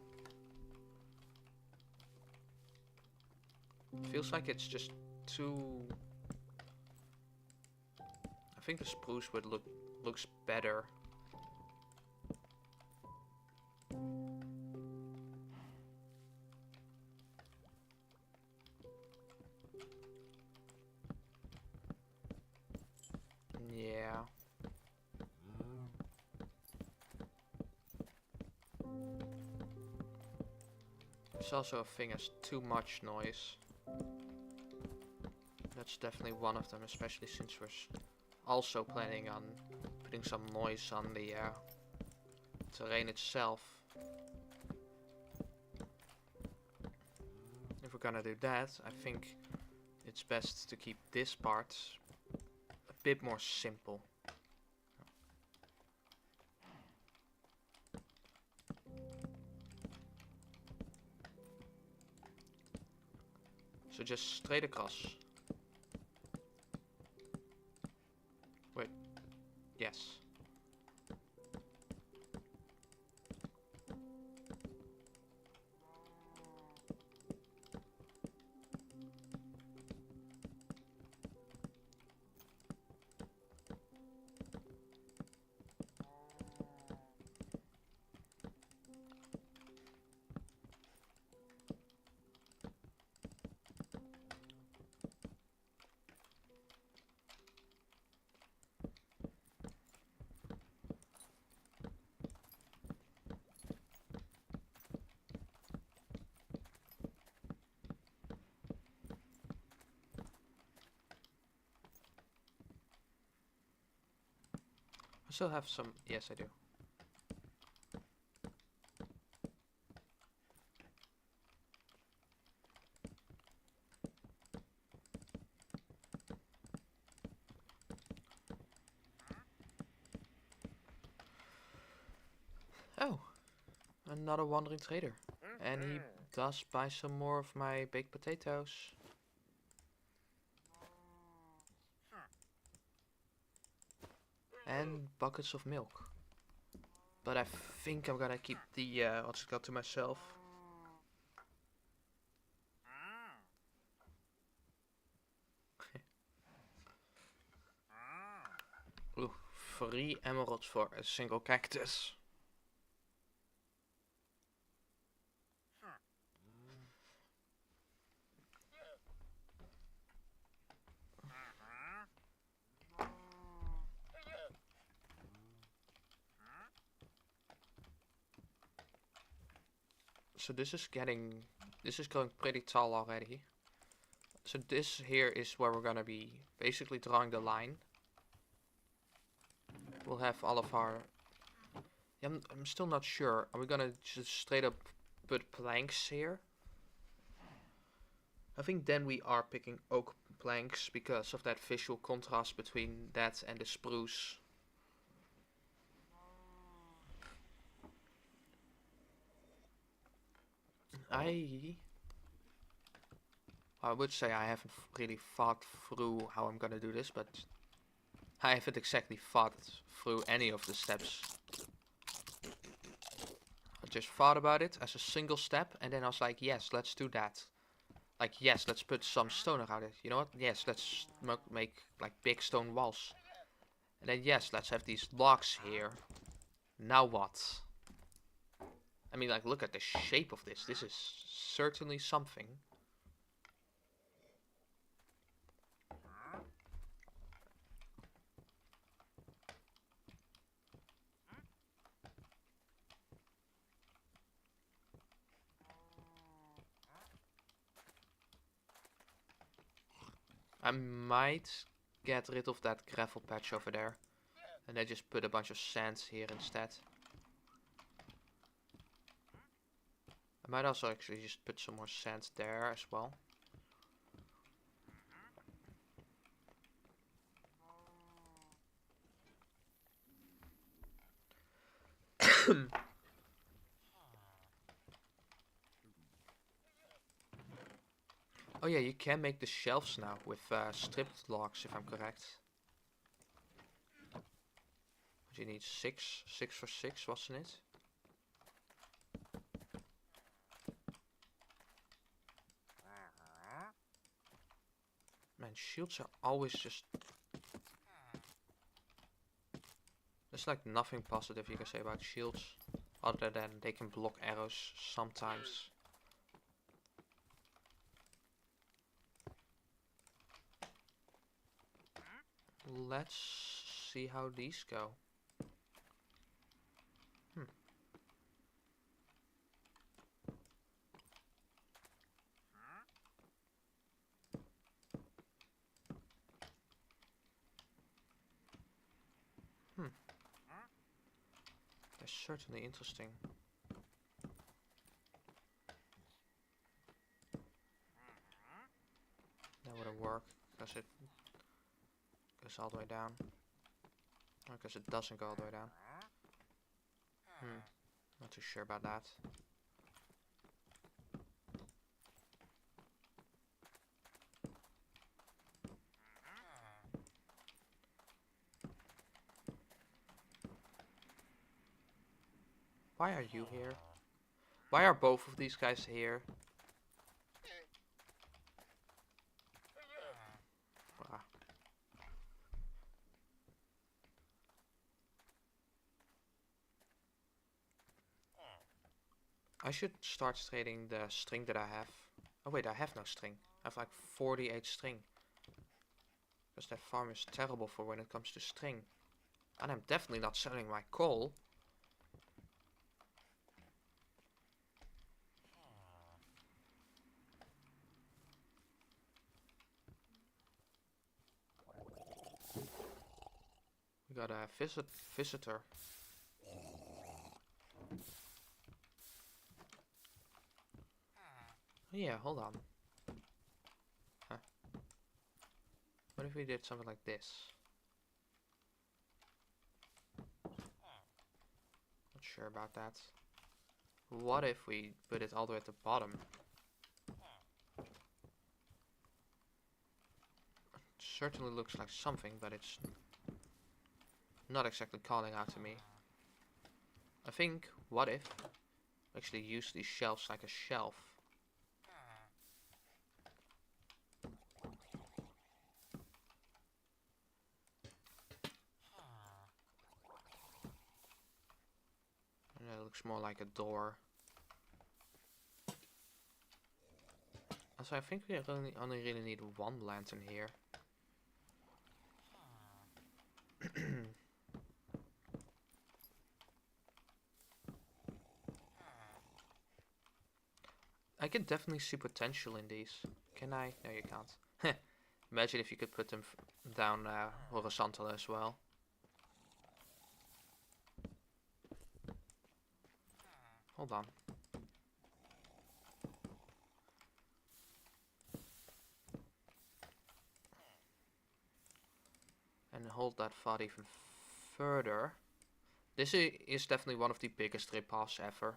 It feels like it's just too. I think the spruce wood looks better. Yeah. It's also a thing as too much noise. That's definitely one of them, especially since we're also planning on putting some noise on the terrain itself. If we're gonna do that, I think it's best to keep this part a bit more simple. So just straight across. Wait. Yes. I still have some. Yes, I do. Oh, another wandering trader. And he does buy some more of my baked potatoes. And buckets of milk. But I think I'm gonna keep the what's it called to myself. Ooh, 3 emeralds for a single cactus. So this is going pretty tall already. So this here is where we're gonna be basically drawing the line. We'll have all of our... Yeah, I'm still not sure. Are we gonna just straight up put planks here? I think then we are picking oak planks because of that visual contrast between that and the spruce. I would say I haven't really thought through how I'm gonna do this, but I haven't exactly thought through any of the steps. I just thought about it as a single step, and then I was like, yes, let's do that. Like, yes, let's put some stone around it. You know what? Yes, let's make like big stone walls. And then yes, let's have these blocks here. Now what? I mean, like, look at the shape of this. This is certainly something. I might get rid of that gravel patch over there. And then just put a bunch of sand here instead. I might also actually just put some more sand there as well. Oh yeah, you can make the shelves now with stripped logs, if I'm correct. But you need 6 for 6, wasn't it? Man, shields are always just... There's like nothing positive you can say about shields. Other than they can block arrows sometimes. Let's see how these go. They're certainly interesting. That wouldn't work because it goes all the way down. Or because it doesn't go all the way down. Not too sure about that. Why are you here? Why are both of these guys here? Ah. I should start trading the string that I have. Oh wait, I have no string. I have like 48 string. Because that farm is terrible for when it comes to string. And I'm definitely not selling my coal. We got a visitor. Oh yeah, hold on. Huh. What if we did something like this? Not sure about that. What if we put it all the way at the bottom? It certainly looks like something, but it's not exactly calling out to me. I think, what if we actually use these shelves like a shelf? And it looks more like a door. Also, I think we only really need one lantern here. I can definitely see potential in these. Can I? No, you can't. Imagine if you could put them down horizontal as well. Hold on. And hold that thought even further. This is definitely one of the biggest ripoffs ever.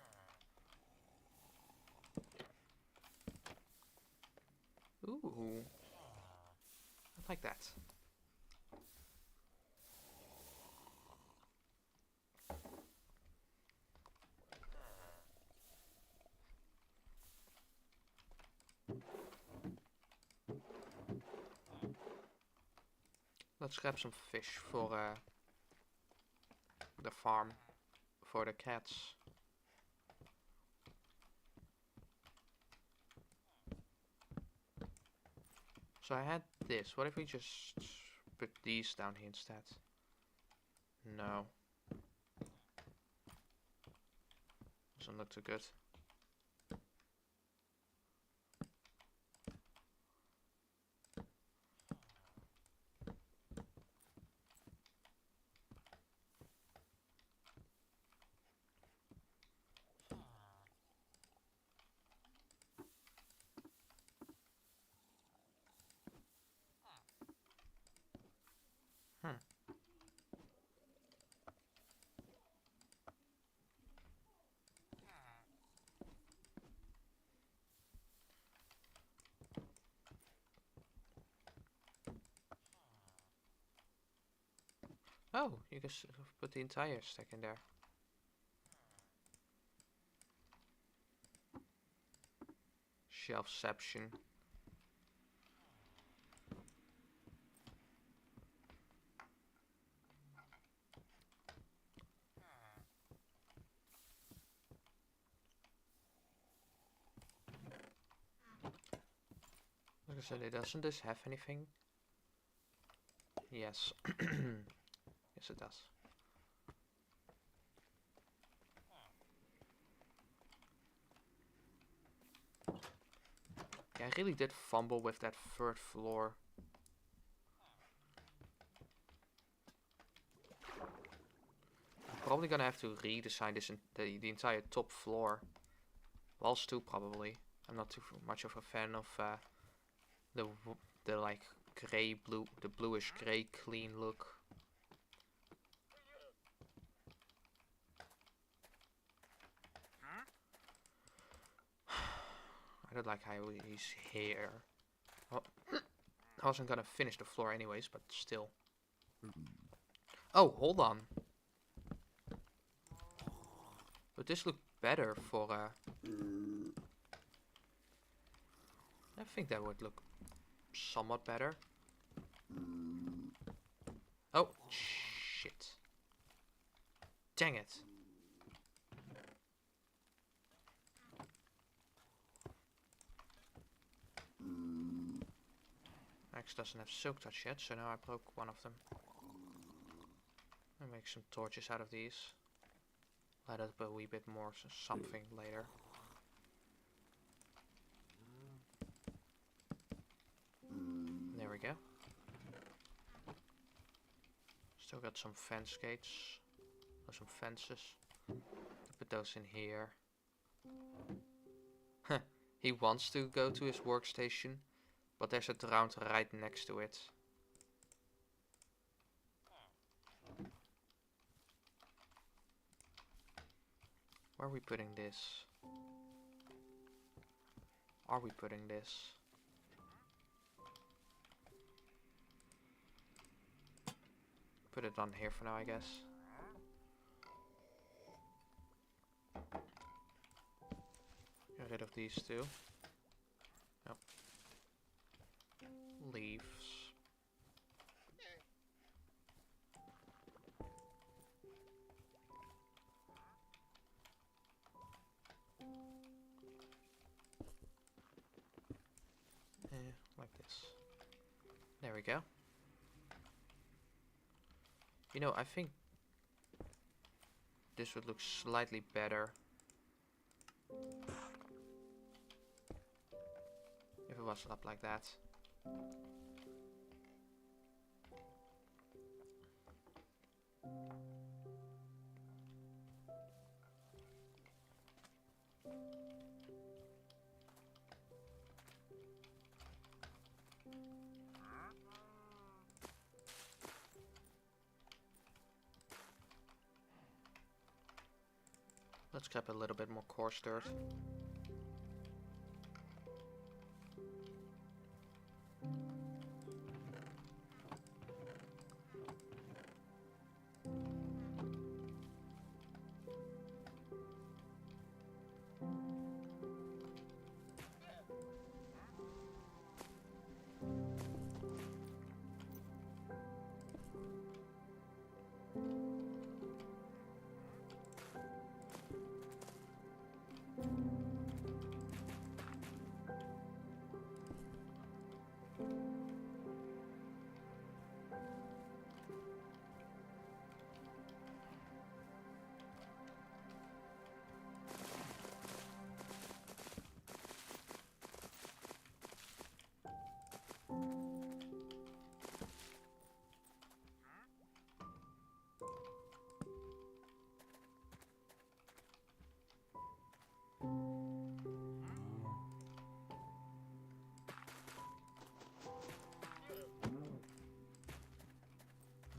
Ooh. I like that. Let's grab some fish for the farm. For the cats. So I had this. What if we just put these down here instead? No. Doesn't look too good. Hmm. Oh, you can put the entire stack in there. Shelfception. Like I said, doesn't this have anything? Yes. Yes, it does. Yeah, I really did fumble with that third floor. I'm probably gonna have to redesign this in the entire top floor. Walls too, probably. I'm not too much of a fan of the like gray blue, the bluish gray clean look. I don't like how he's here. Well, I wasn't gonna finish the floor anyways, but still. Oh, hold on. Would this look better for I think that would look somewhat better. Oh, shit. Dang it. Max doesn't have silk touch yet, so now I broke one of them. I'll make some torches out of these. Light up a wee bit more something later. There we go. Still got some fence gates. Or some fences. Put those in here. He wants to go to his workstation, but there's a drowned right next to it. Where are we putting this? Are we putting this? Put it on here for now, I guess. Get rid of these two. Yep. Leaves. Like this. There we go. You know, I think this would look slightly better if it was up like that. Let's grab a little bit more coarse dirt.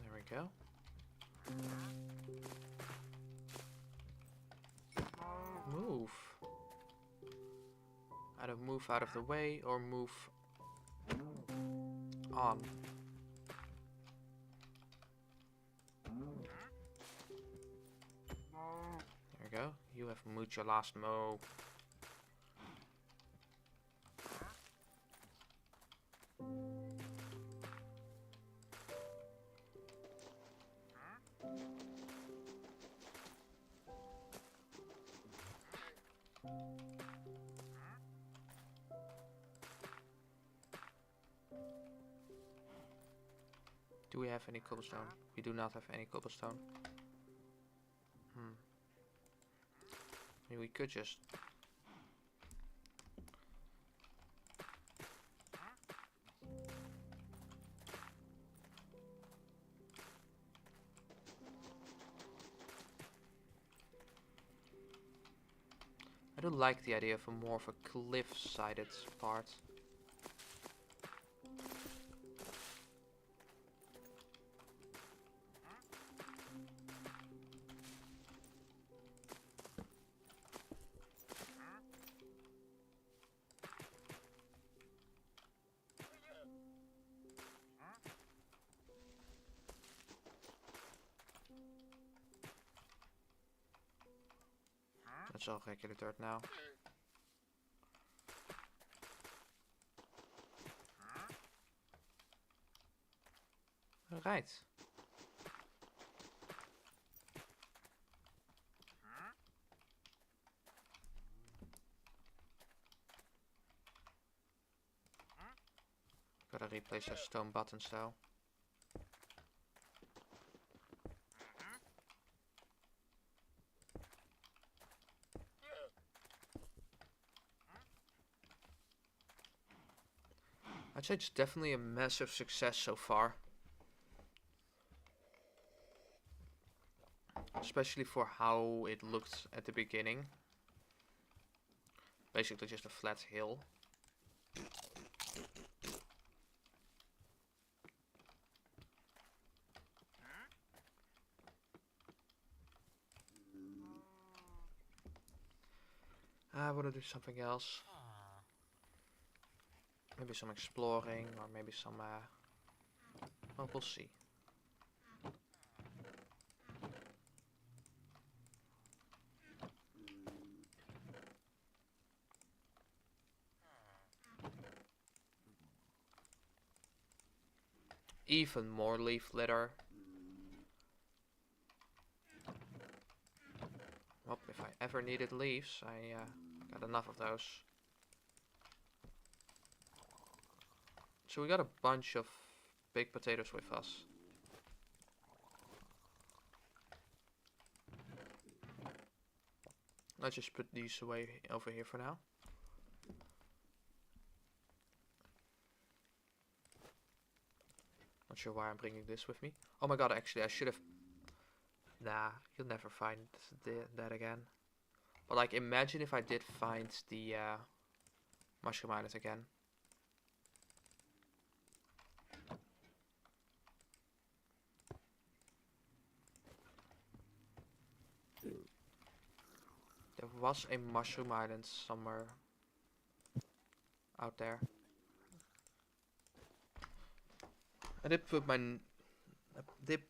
There we go. Move. Either move out of the way or move on. There we go. You have moved your last mo. Do we have any cobblestone? We do not have any cobblestone. I mean, we could just... I do like the idea of a more of a cliff-sided part. That's all regular dirt now. Alright. Gotta replace those stone buttons though. I'd say it's definitely a massive success so far. Especially for how it looked at the beginning. Basically just a flat hill. I want to do something else. Maybe some exploring, or maybe some... well, we'll see. even more leaf litter. Well, if I ever needed leaves, I got enough of those. So we got a bunch of big potatoes with us. Let's just put these away over here for now. Not sure why I'm bringing this with me. Oh my god, actually I should have... Nah, you'll never find that again. But like, imagine if I did find the Mushroom Island again. There was a Mushroom Island somewhere out there. I did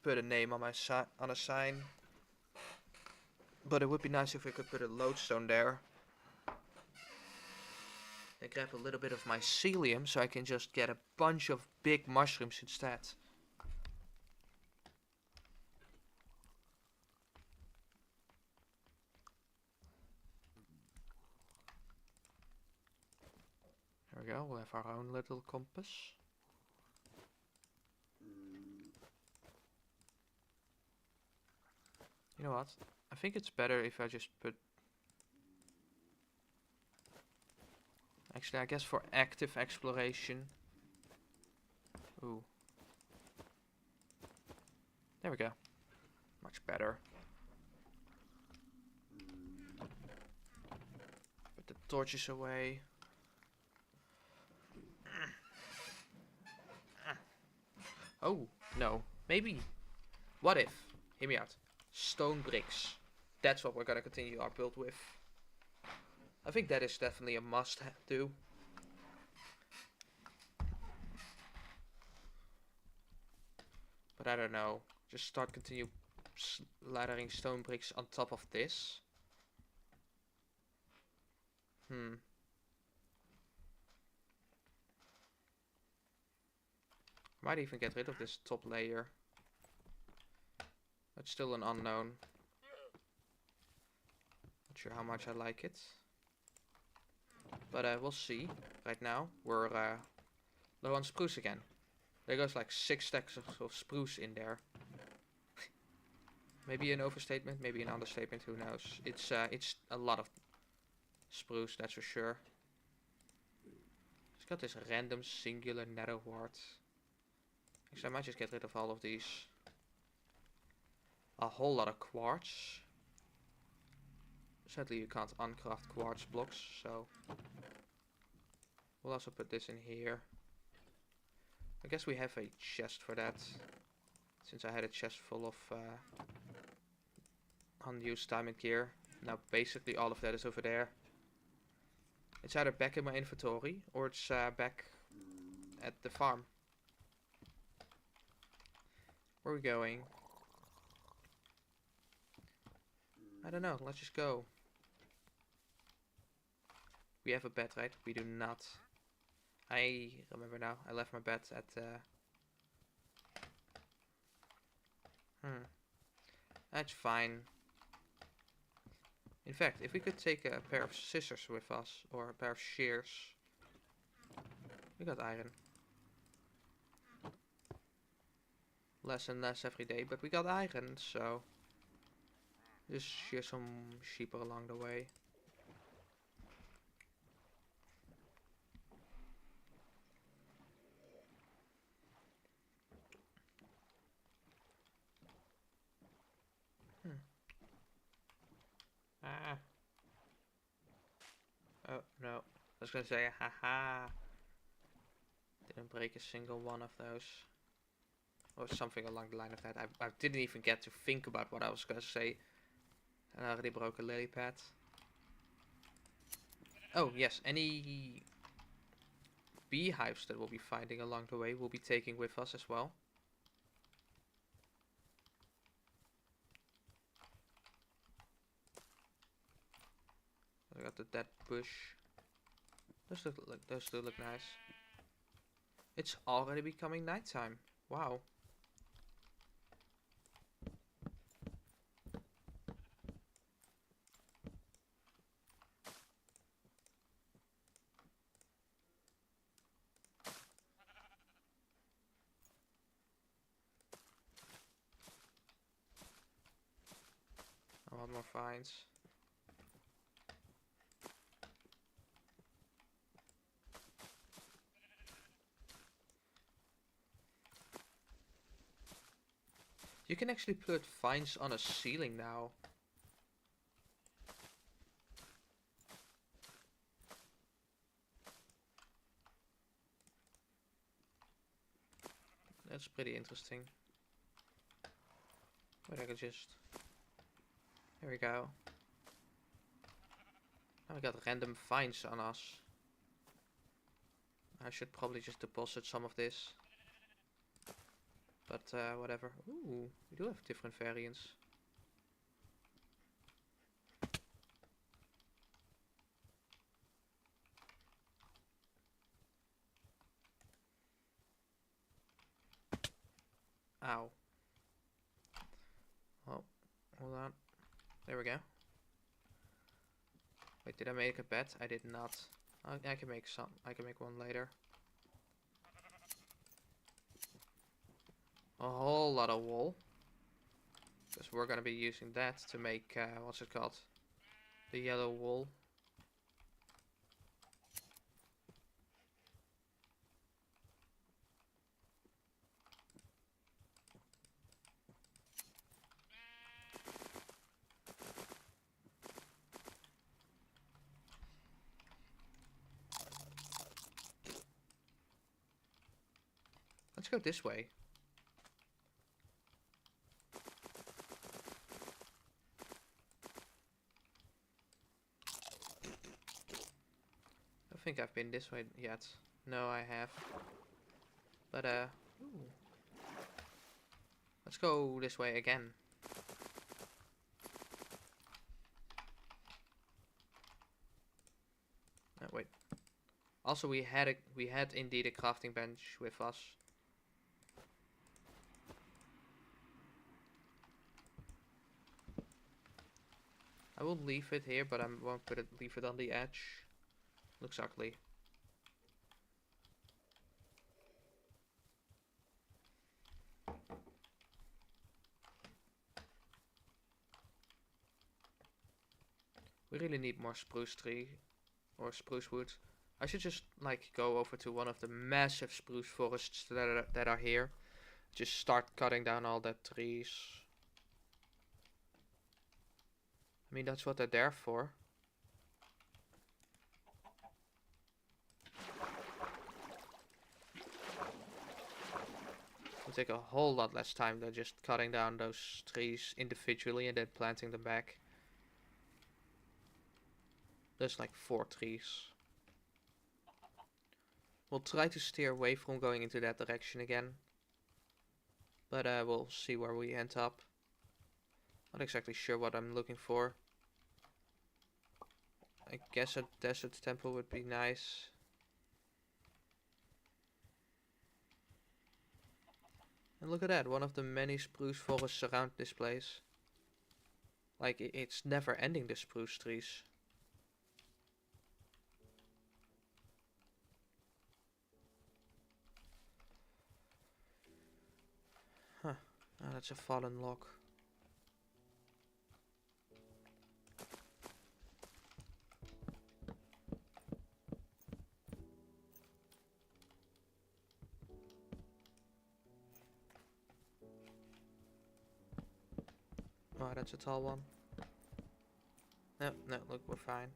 put a name on my on a sign, but it would be nice if we could put a lodestone there. And grab a little bit of mycelium so I can just get a bunch of big mushrooms instead. There we go, we'll have our own little compass. You know what? I think it's better if I just put... Actually, I guess for active exploration. Ooh. There we go. Much better. Put the torches away. Oh, no. Maybe. What if? Hear me out. Stone bricks. That's what we're gonna continue our build with. I think that is definitely a must-do. But I don't know. Just continue laddering stone bricks on top of this. Might even get rid of this top layer. It's still an unknown. Not sure how much I like it. But we'll see. Right now, we're low on spruce again. There goes like 6 stacks of spruce in there. Maybe an overstatement, maybe an understatement, who knows. It's a lot of spruce, that's for sure. It's got this random singular nether wart. Actually, I might just get rid of all of these. A whole lot of quartz. Sadly, you can't uncraft quartz blocks, so we'll also put this in here. I guess we have a chest for that, since I had a chest full of unused diamond gear. Now basically all of that is over there. It's either back in my inventory or it's back at the farm. Where are we going? I don't know, let's just go. We have a bed, right? We do not. I remember now, I left my bed at That's fine. In fact, if we could take a pair of scissors with us, or a pair of shears. We got iron. Less and less every day, but we got iron, so just shear some sheep along the way. Oh no, I was gonna say haha. Didn't break a single one of those. Or something along the line of that. I didn't even get to think about what I was gonna say. And I already broke a lily pad. Oh yes, any beehives that we'll be finding along the way we'll be taking with us as well. I got the dead bush. Those do look nice. It's already becoming nighttime. Wow. A lot more vines. You can actually put vines on a ceiling now. That's pretty interesting. But I could just... There we go. Now we got random vines on us. I should probably just deposit some of this. But whatever. Ooh, we do have different variants. Ow. Oh, hold on. There we go. Wait, did I make a bed? I did not. I can make some. I can make one later. A whole lot of wool. Because we're gonna be using that to make, what's it called? The yellow wool. Let's go this way. I don't think I've been this way yet. No, I have. But, ooh. Let's go this way again. Oh, wait. Also, we had indeed a crafting bench with us. I will leave it here, but I won't leave it on the edge. Looks ugly. We really need more spruce tree or spruce wood. I should just like go over to one of the massive spruce forests that are here. Just start cutting down all the trees. I mean, that's what they're there for. It'll take a whole lot less time than just cutting down those trees individually and then planting them back. There's like 4 trees. We'll try to steer away from going into that direction again. But we'll see where we end up. Not exactly sure what I'm looking for. I guess a desert temple would be nice. And look at that, one of the many spruce forests around this place. Like, it's never ending, the spruce trees. Huh. Oh, that's a fallen log. Oh, that's a tall one. No, no, look, we're fine.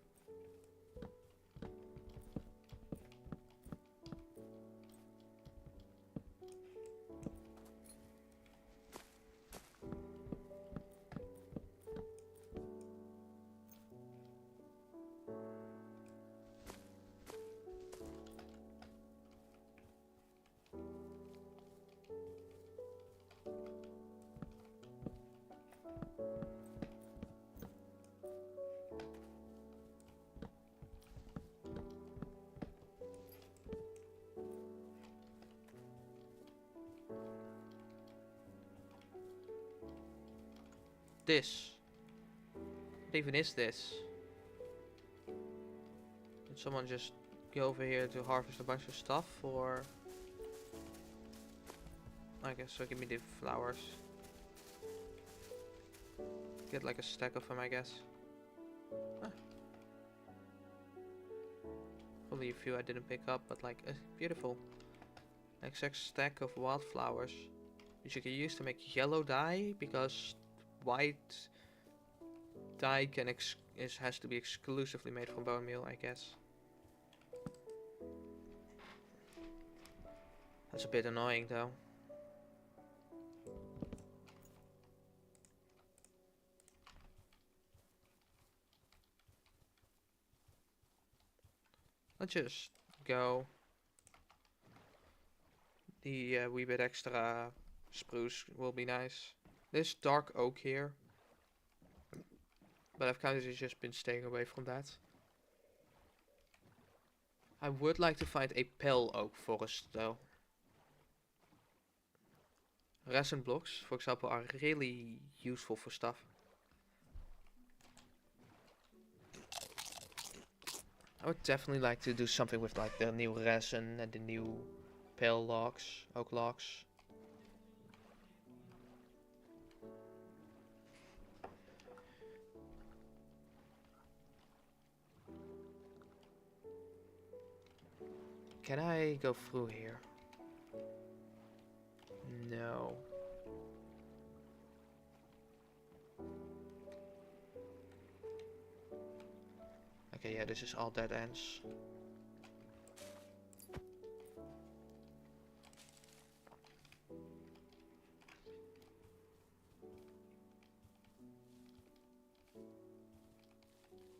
this? What even is this? Did someone just go over here to harvest a bunch of stuff, or... I guess so, give me the flowers. Get like a stack of them, I guess. Huh. Probably a few I didn't pick up, but like, beautiful. Exact stack of wildflowers, which you can use to make yellow dye, because white dye has to be exclusively made from bone meal, I guess. That's a bit annoying though. Let's just go. The wee bit extra spruce will be nice. There's dark oak here, but I've kind of just been staying away from that. I would like to find a pale oak forest though. Resin blocks, for example, are really useful for stuff. I would definitely like to do something with like the new resin and the new pale logs, oak logs. Can I go through here? No. Okay, yeah, this is all dead ends.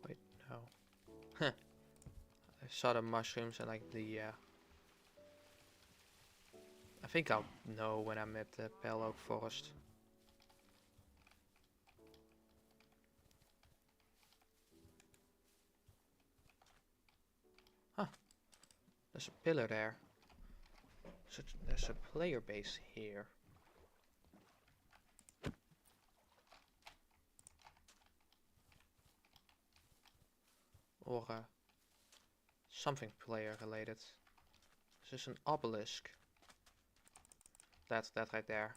Wait, no. Huh. I saw the mushrooms and like the I think I'll know when I'm at the pale oak forest. Huh. There's a pillar there. So there's a player base here. Or something player related. This is an obelisk. That's that right there.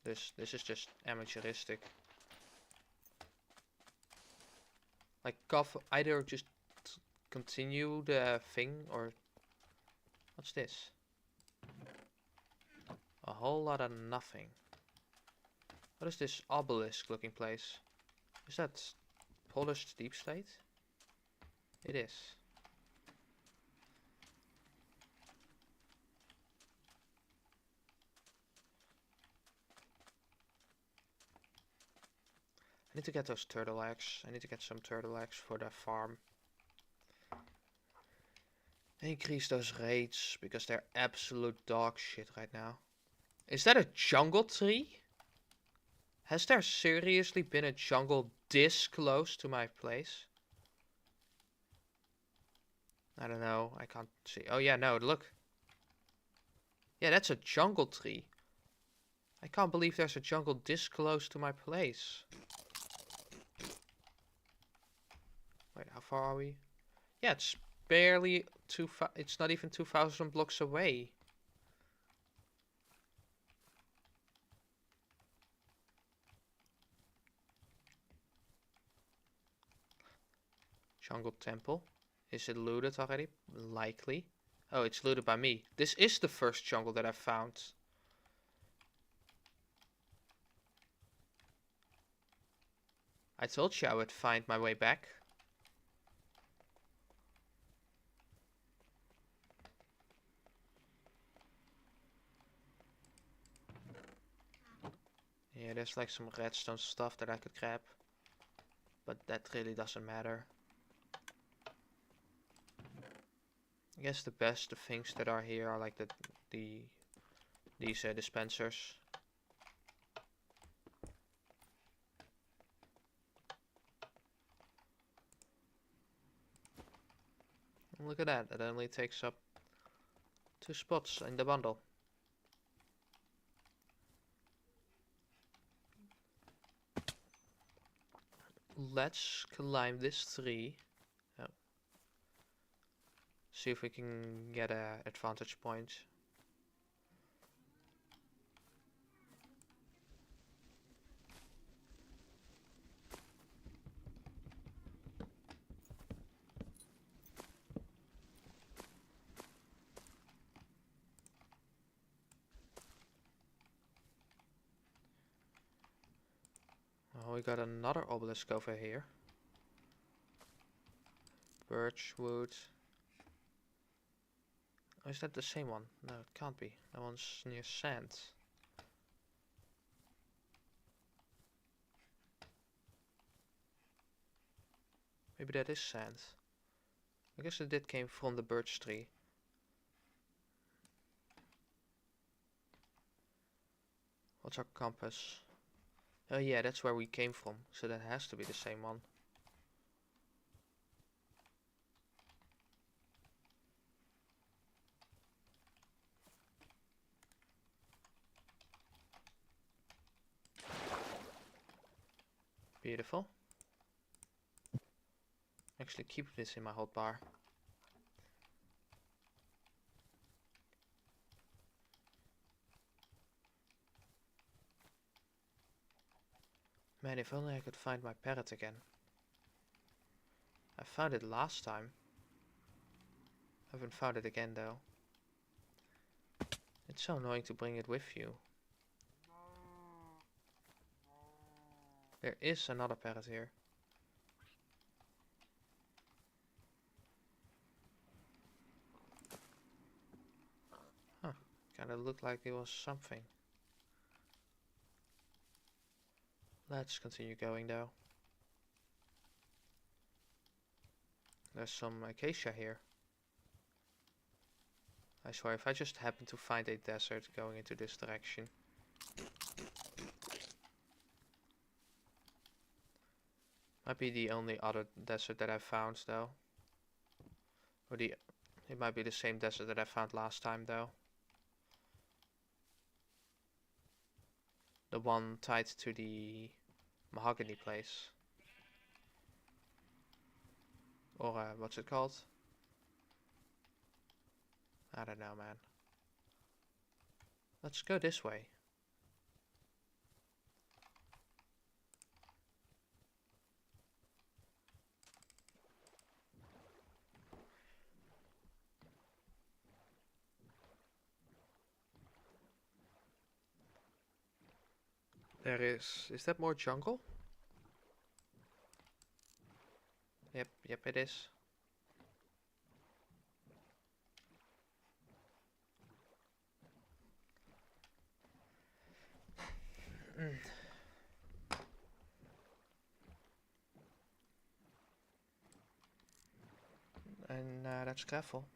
This is just amateuristic. Like either just continue the thing, or what's this? A whole lot of nothing. What is this obelisk looking place? Is that polished deep slate? It is. I need to get those turtle eggs. I need to get some turtle eggs for the farm. Increase those rates, because they're absolute dog shit right now. Is that a jungle tree? Has there seriously been a jungle this close to my place? I don't know. I can't see. Oh yeah, no, look. Yeah, that's a jungle tree. I can't believe there's a jungle this close to my place. Wait, how far are we? Yeah, it's barely it's not even 2,000 blocks away. Jungle temple. Is it looted already? Likely. Oh, it's looted by me. This is the first jungle that I've found. I told you I would find my way back. Yeah, there's like some redstone stuff that I could grab. But that really doesn't matter. I guess the best things that are here are like these dispensers. And look at that, it only takes up 2 spots in the bundle. let's climb this tree. Oh. See if we can get a advantage point. Oh, we got another obelisk over here. Birchwood. Oh, is that the same one? No, it can't be. That one's near sand. Maybe that is sand. I guess it did came from the birch tree. What's our compass? Oh yeah, that's where we came from. So that has to be the same one. Beautiful. Actually keep this in my hotbar. Man, if only I could find my parrot again. I found it last time. I haven't found it again though. It's so annoying to bring it with you. There is another parrot here. Huh, kinda looked like it was something. Let's continue going though. There's some acacia here. I swear, if I just happen to find a desert going into this direction. Might be the only other desert that I found though. Or it might be the same desert that I found last time though. The one tied to the mahogany place. Or what's it called? I don't know, man. Let's go this way. There is that more jungle? Yep, it is. And that's gravel.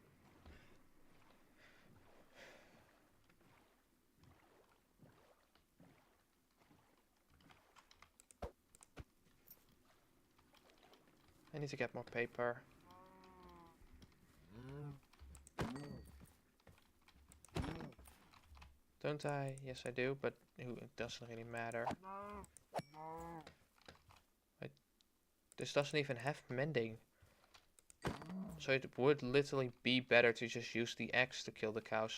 I need to get more paper. Don't I? Yes, I do, but it doesn't really matter. This doesn't even have mending. So it would literally be better to just use the axe to kill the cows.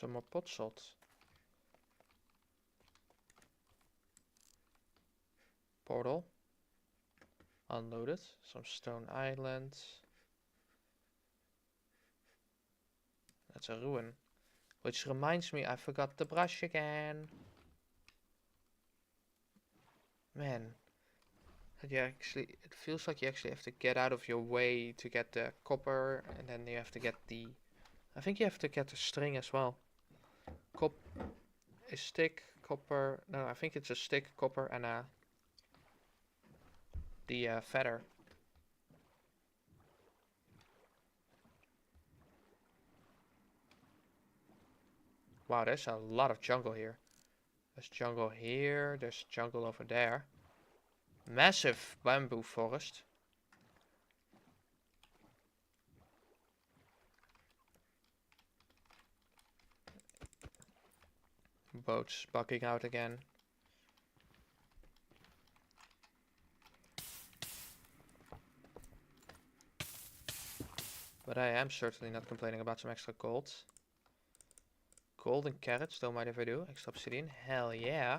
Some more pot salt. Portal. Unloaded. Some stone islands. That's a ruin. Which reminds me, I forgot the brush again. Man. It feels like you actually have to get out of your way to get the copper, and then you have to get the... I think you have to get the string as well. A stick, copper... No, I think it's a stick, copper, and the feather. Wow, there's a lot of jungle here. There's jungle here. There's jungle over there. Massive bamboo forest. Boats bugging out again. But I am certainly not complaining about some extra gold. Golden carrots, don't mind if I do. Extra obsidian, hell yeah.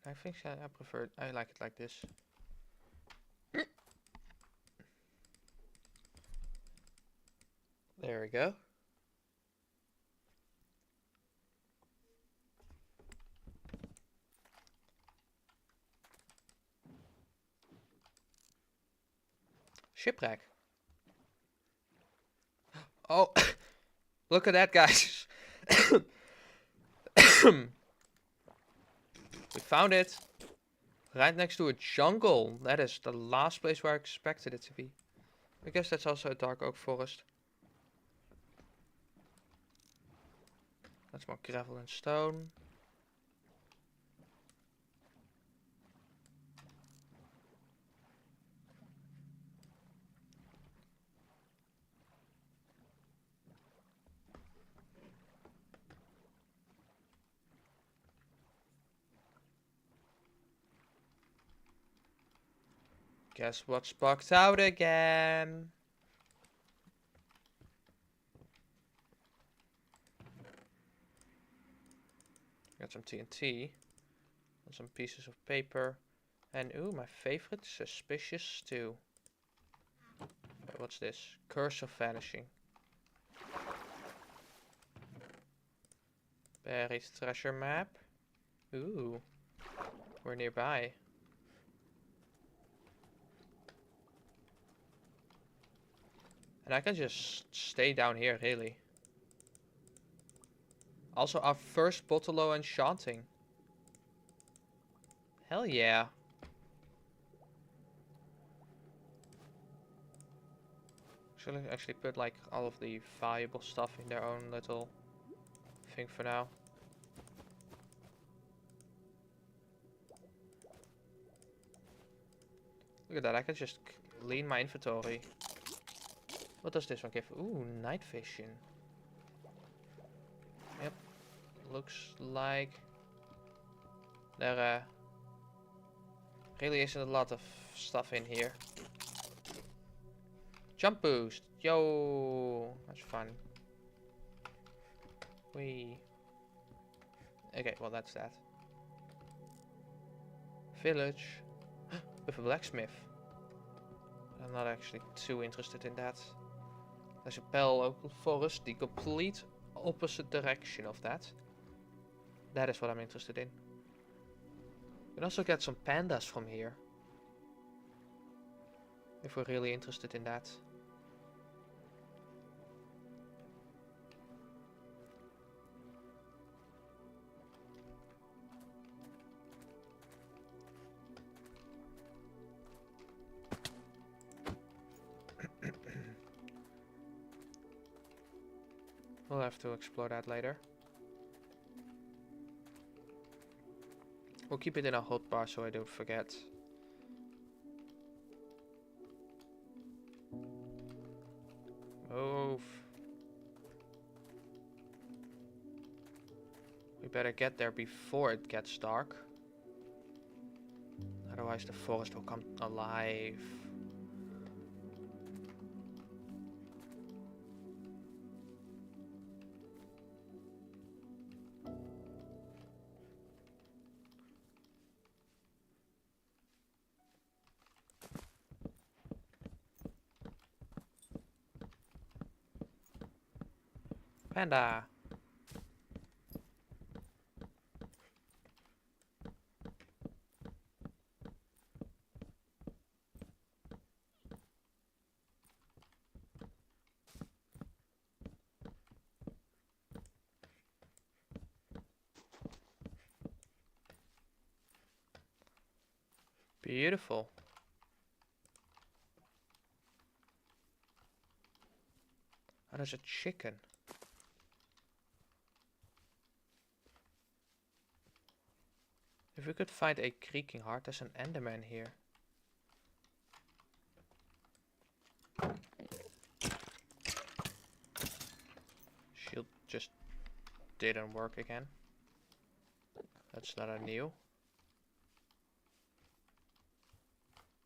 I think I prefer, I like it like this. There we go. Shipwreck. Oh, look at that, guys. We found it. Right next to a jungle. That is the last place where I expected it to be. I guess that's also a dark oak forest. That's more gravel and stone. Guess what's bugged out again? Got some TNT. And some pieces of paper. And ooh, my favorite, suspicious stew. What's this? Curse of Vanishing. Buried treasure map. Ooh. We're nearby. And I can just stay down here, really. Also, our first Botolo enchanting. Hell yeah. Should I actually put like all of the valuable stuff in their own little thing for now? Look at that, I can just clean my inventory. What does this one give? Ooh, night vision. Yep. Looks like there really isn't a lot of stuff in here. Jump boost. Yo, that's fun. Wee. Okay, well that's that. Village with a blacksmith. I'm not actually too interested in that. There's a pale local forest, the complete opposite direction of that. That is what I'm interested in. You can also get some pandas from here. If we're really interested in that. We'll have to explore that later. We'll keep it in a hotbar so I don't forget. Move. We better get there before it gets dark. Otherwise the forest will come alive. Panda. Beautiful. Oh, there's a chicken. If we could find a creaking heart, there's an enderman here. Shield just didn't work again. That's not a new.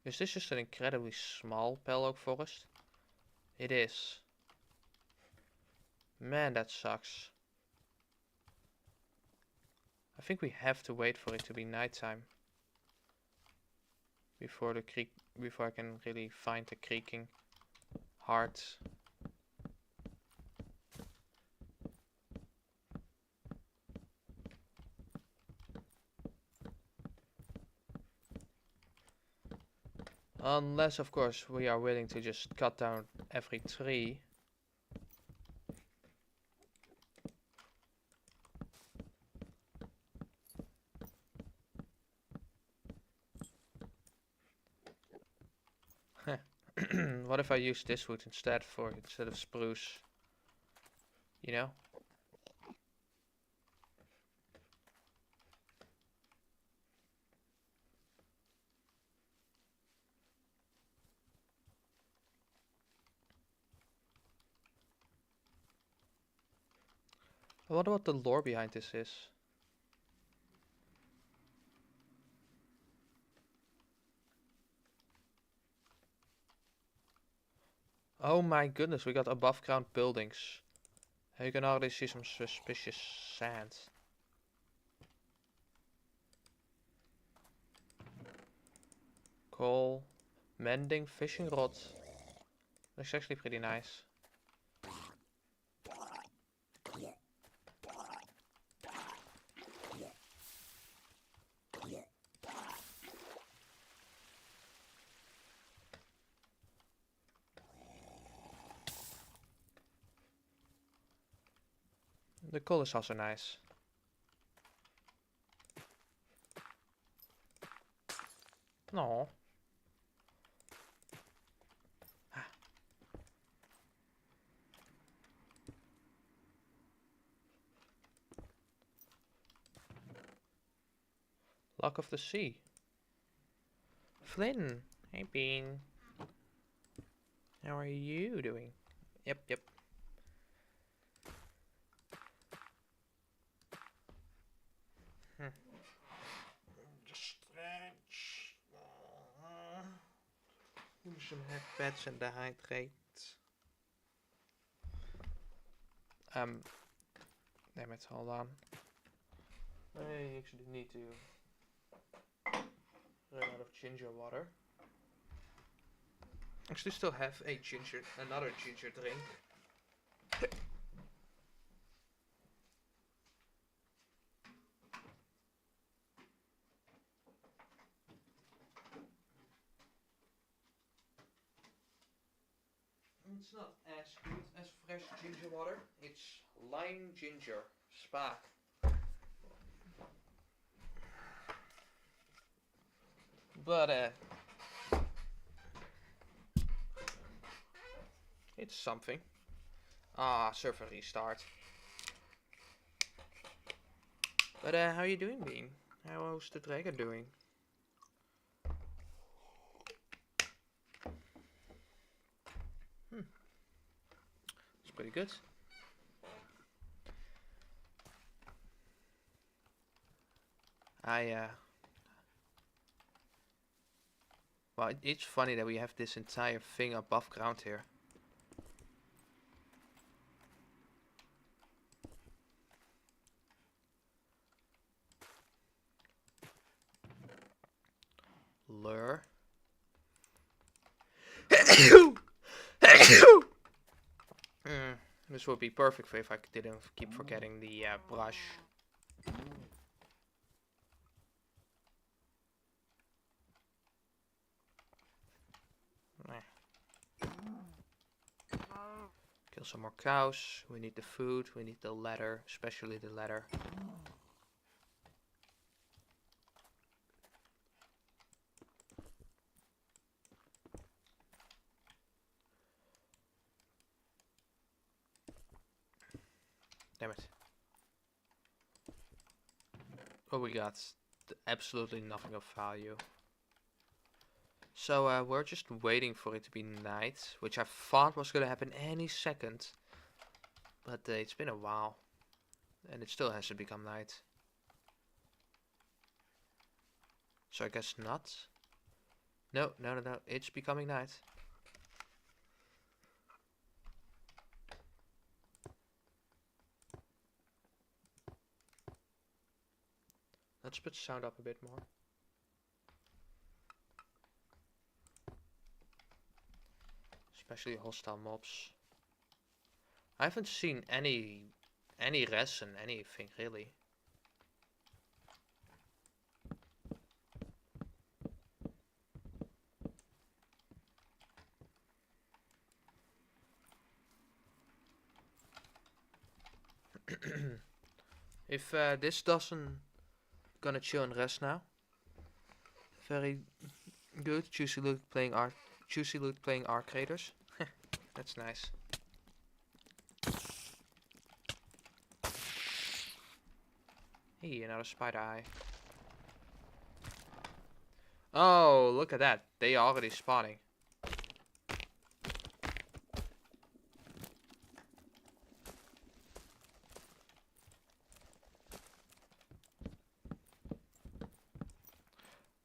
Is this just an incredibly small pale oak forest? It is. Man, that sucks. I think we have to wait for it to be nighttime before I can really find the creaking heart. Unless, of course, we are willing to just cut down every tree. What if I use this wood instead of spruce? You know? I wonder what the lore behind this is. Oh my goodness, we got above ground buildings. You can already see some suspicious sand. Coal, mending, fishing rod. That's actually pretty nice. The coal is also nice. No. Luck of the sea. Flynn. Hey Bean. How are you doing? Yep. Just stretch. Doe some head pats and dehydrate. Damn it, hold on. I actually need to run out of ginger water. Actually still have another ginger drink. It's not as good as fresh ginger water. It's lime ginger spa. But it's something. Server restart. But how you doing, Bean? How's the dragon doing? It's pretty good. Well, it's funny that we have this entire thing above ground here. Lure. This would be perfect if I didn't keep forgetting the brush. Kill some more cows. We need the food. We need the leather, especially the leather. Damn it. What we got? Absolutely nothing of value. So we're just waiting for it to be night, which I thought was gonna happen any second. But it's been a while. And it still hasn't become night. So I guess not. No, it's becoming night. Let's put sound up a bit more. Especially hostile mobs. I haven't seen any res in anything really. If this doesn't gonna chill and rest now. Very good. Juicy Loot playing Arc Raiders. That's nice. Hey, another spider eye. Oh, look at that. They are already spawning.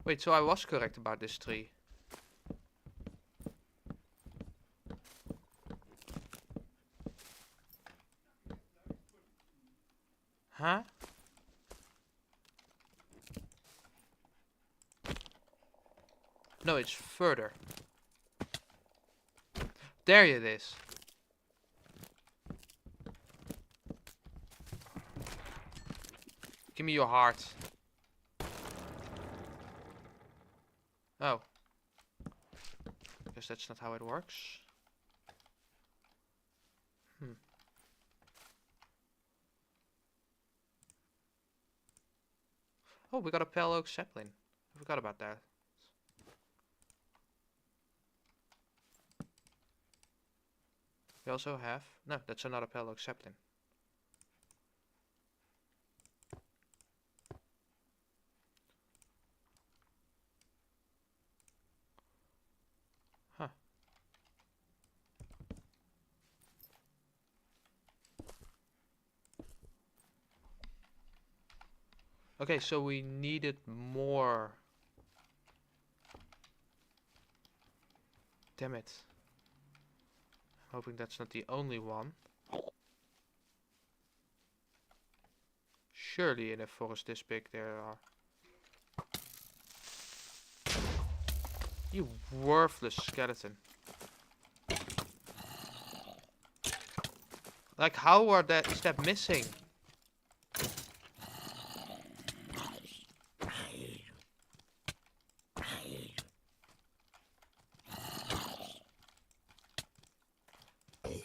Wait, so I was correct about this tree. Huh? No, it's further. There it is. Give me your heart. Oh. Guess that's not how it works. Oh, we got a pale oak sapling. I forgot about that. We also have... No, that's another pale oak sapling. Huh. Okay, so we needed more. Damn it. Hoping that's not the only one. Surely in a forest this big there are. You worthless skeleton. Like how are that is that missing?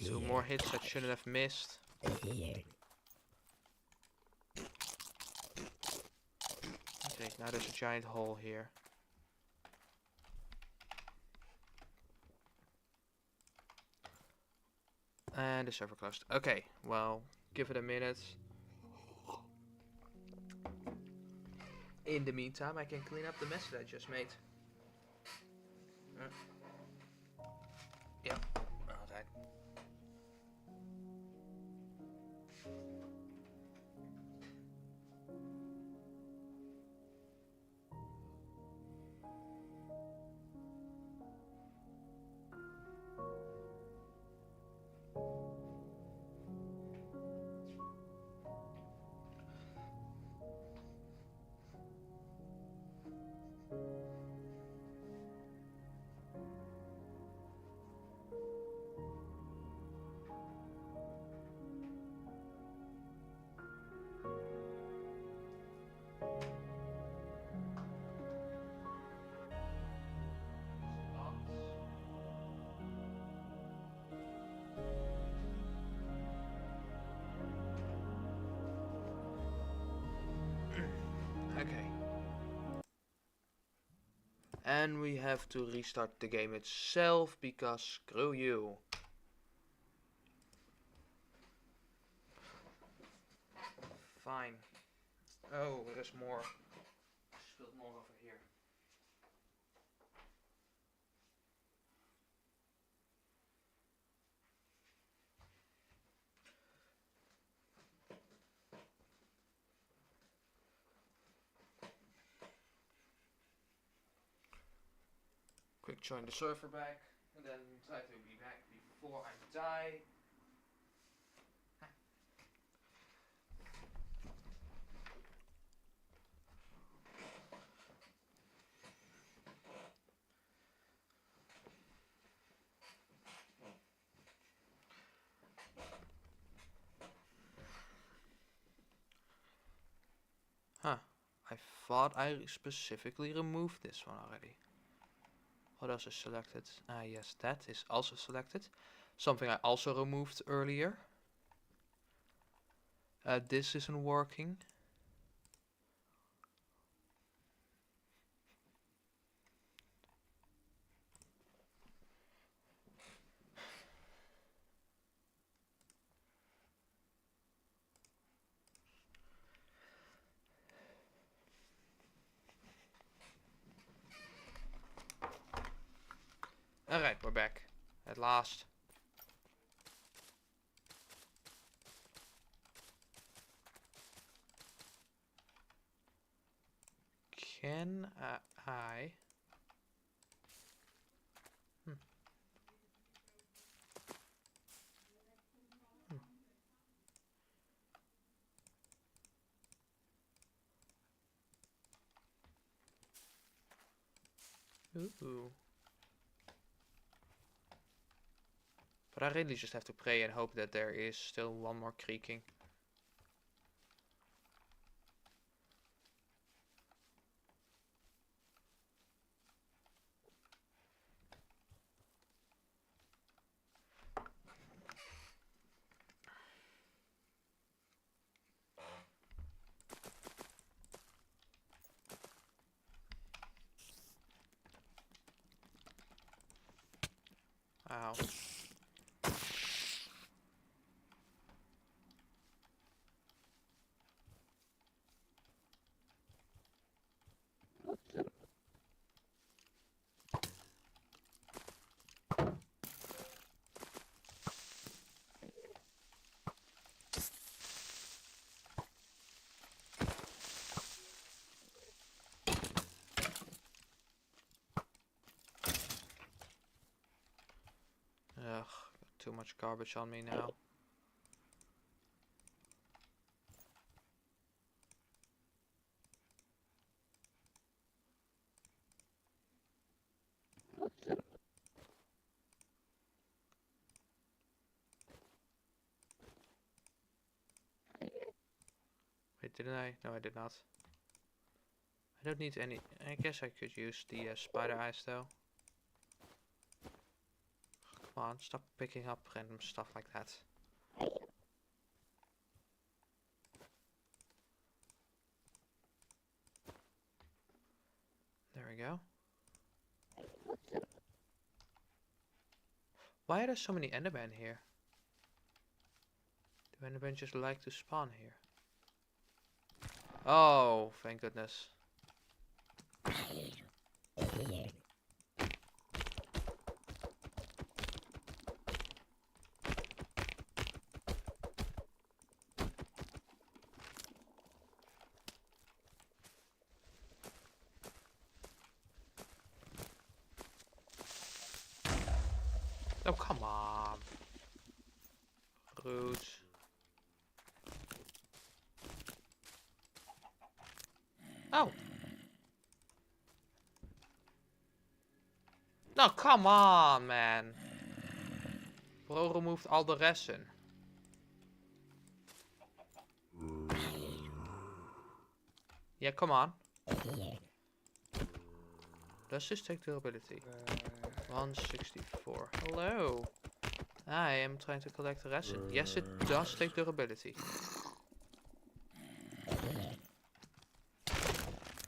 Two more hits I shouldn't have missed. Okay, now there's a giant hole here. And the server closed. Okay, well, give it a minute. In the meantime, I can clean up the mess that I just made. Yeah, alright. Okay. And we have to restart the game itself because screw you. fine. Oh, there's more. Spilled more over here. Quick join the server back, and then try to be back before I die. Huh. I thought I specifically removed this one already. What else is selected? Ah, yes, that is also selected. Something I also removed earlier. This isn't working. Alright, we're back. At last. Can I... Ooh. But I really just have to pray and hope that there is still one more creaking. Ow. Ugh, got too much garbage on me now. Wait, didn't I? No, I did not. I don't need any... I guess I could use the spider eyes though. Come on, stop picking up random stuff like that. There we go. Why are there so many Endermen here? Do Endermen just like to spawn here? Oh, thank goodness. Oh, come on. Rude. Oh. No, come on, man. Bro removed all the resin. Yeah, come on. Does this take durability? 164. Hello. I am trying to collect the resin. Yes, it does take durability.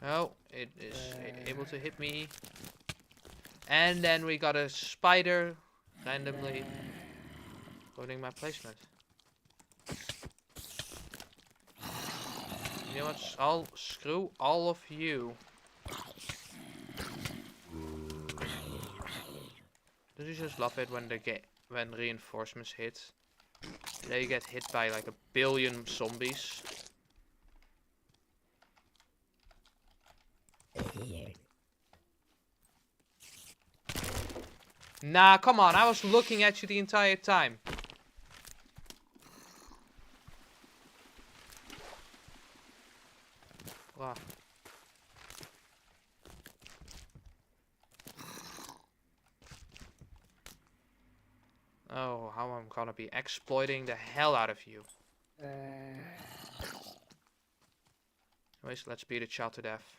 Oh, it is able to hit me. And then we got a spider randomly ruining my placement. You know what? I'll screw all of you. Don't you just love it when when reinforcements hit? They get hit by like a billion zombies. Nah, come on. I was looking at you the entire time. Wow. Oh, how I'm gonna be exploiting the hell out of you. Anyways, let's beat a child to death.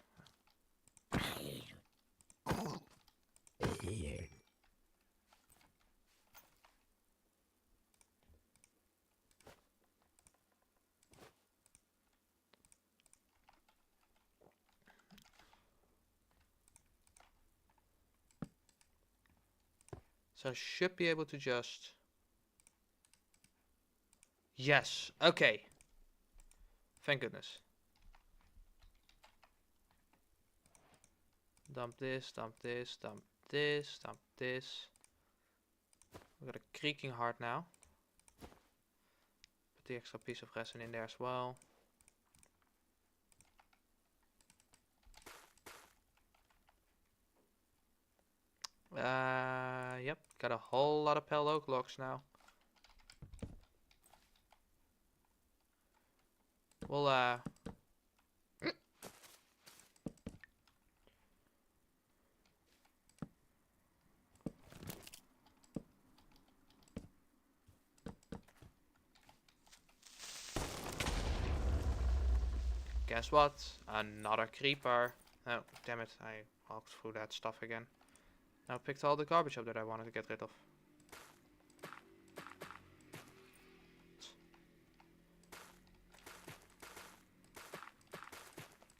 So I should be able to just... Yes, okay. Thank goodness. Dump this, dump this, dump this, dump this. We got a creaking heart now. Put the extra piece of resin in there as well. Yep, got a whole lot of pale oak logs now. We'll, guess what? Another creeper. Oh, damn it, I walked through that stuff again. Now picked all the garbage up that I wanted to get rid of.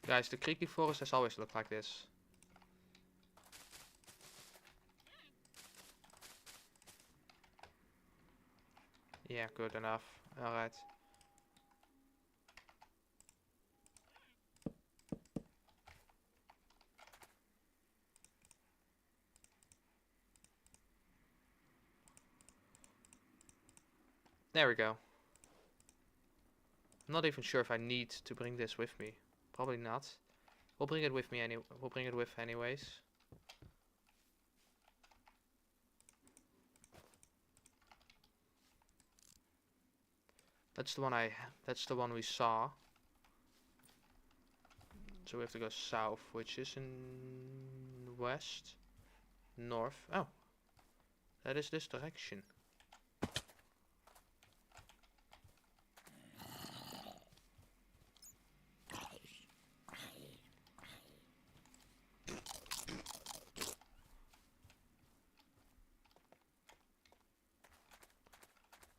Guys, the creepy forest has always looked like this. Yeah, good enough. Alright. There we go. I'm not even sure if I need to bring this with me. Probably not. We'll bring it with me we'll bring it with anyways. That's the one we saw. So we have to go south, which is in west, north. Oh, that is this direction.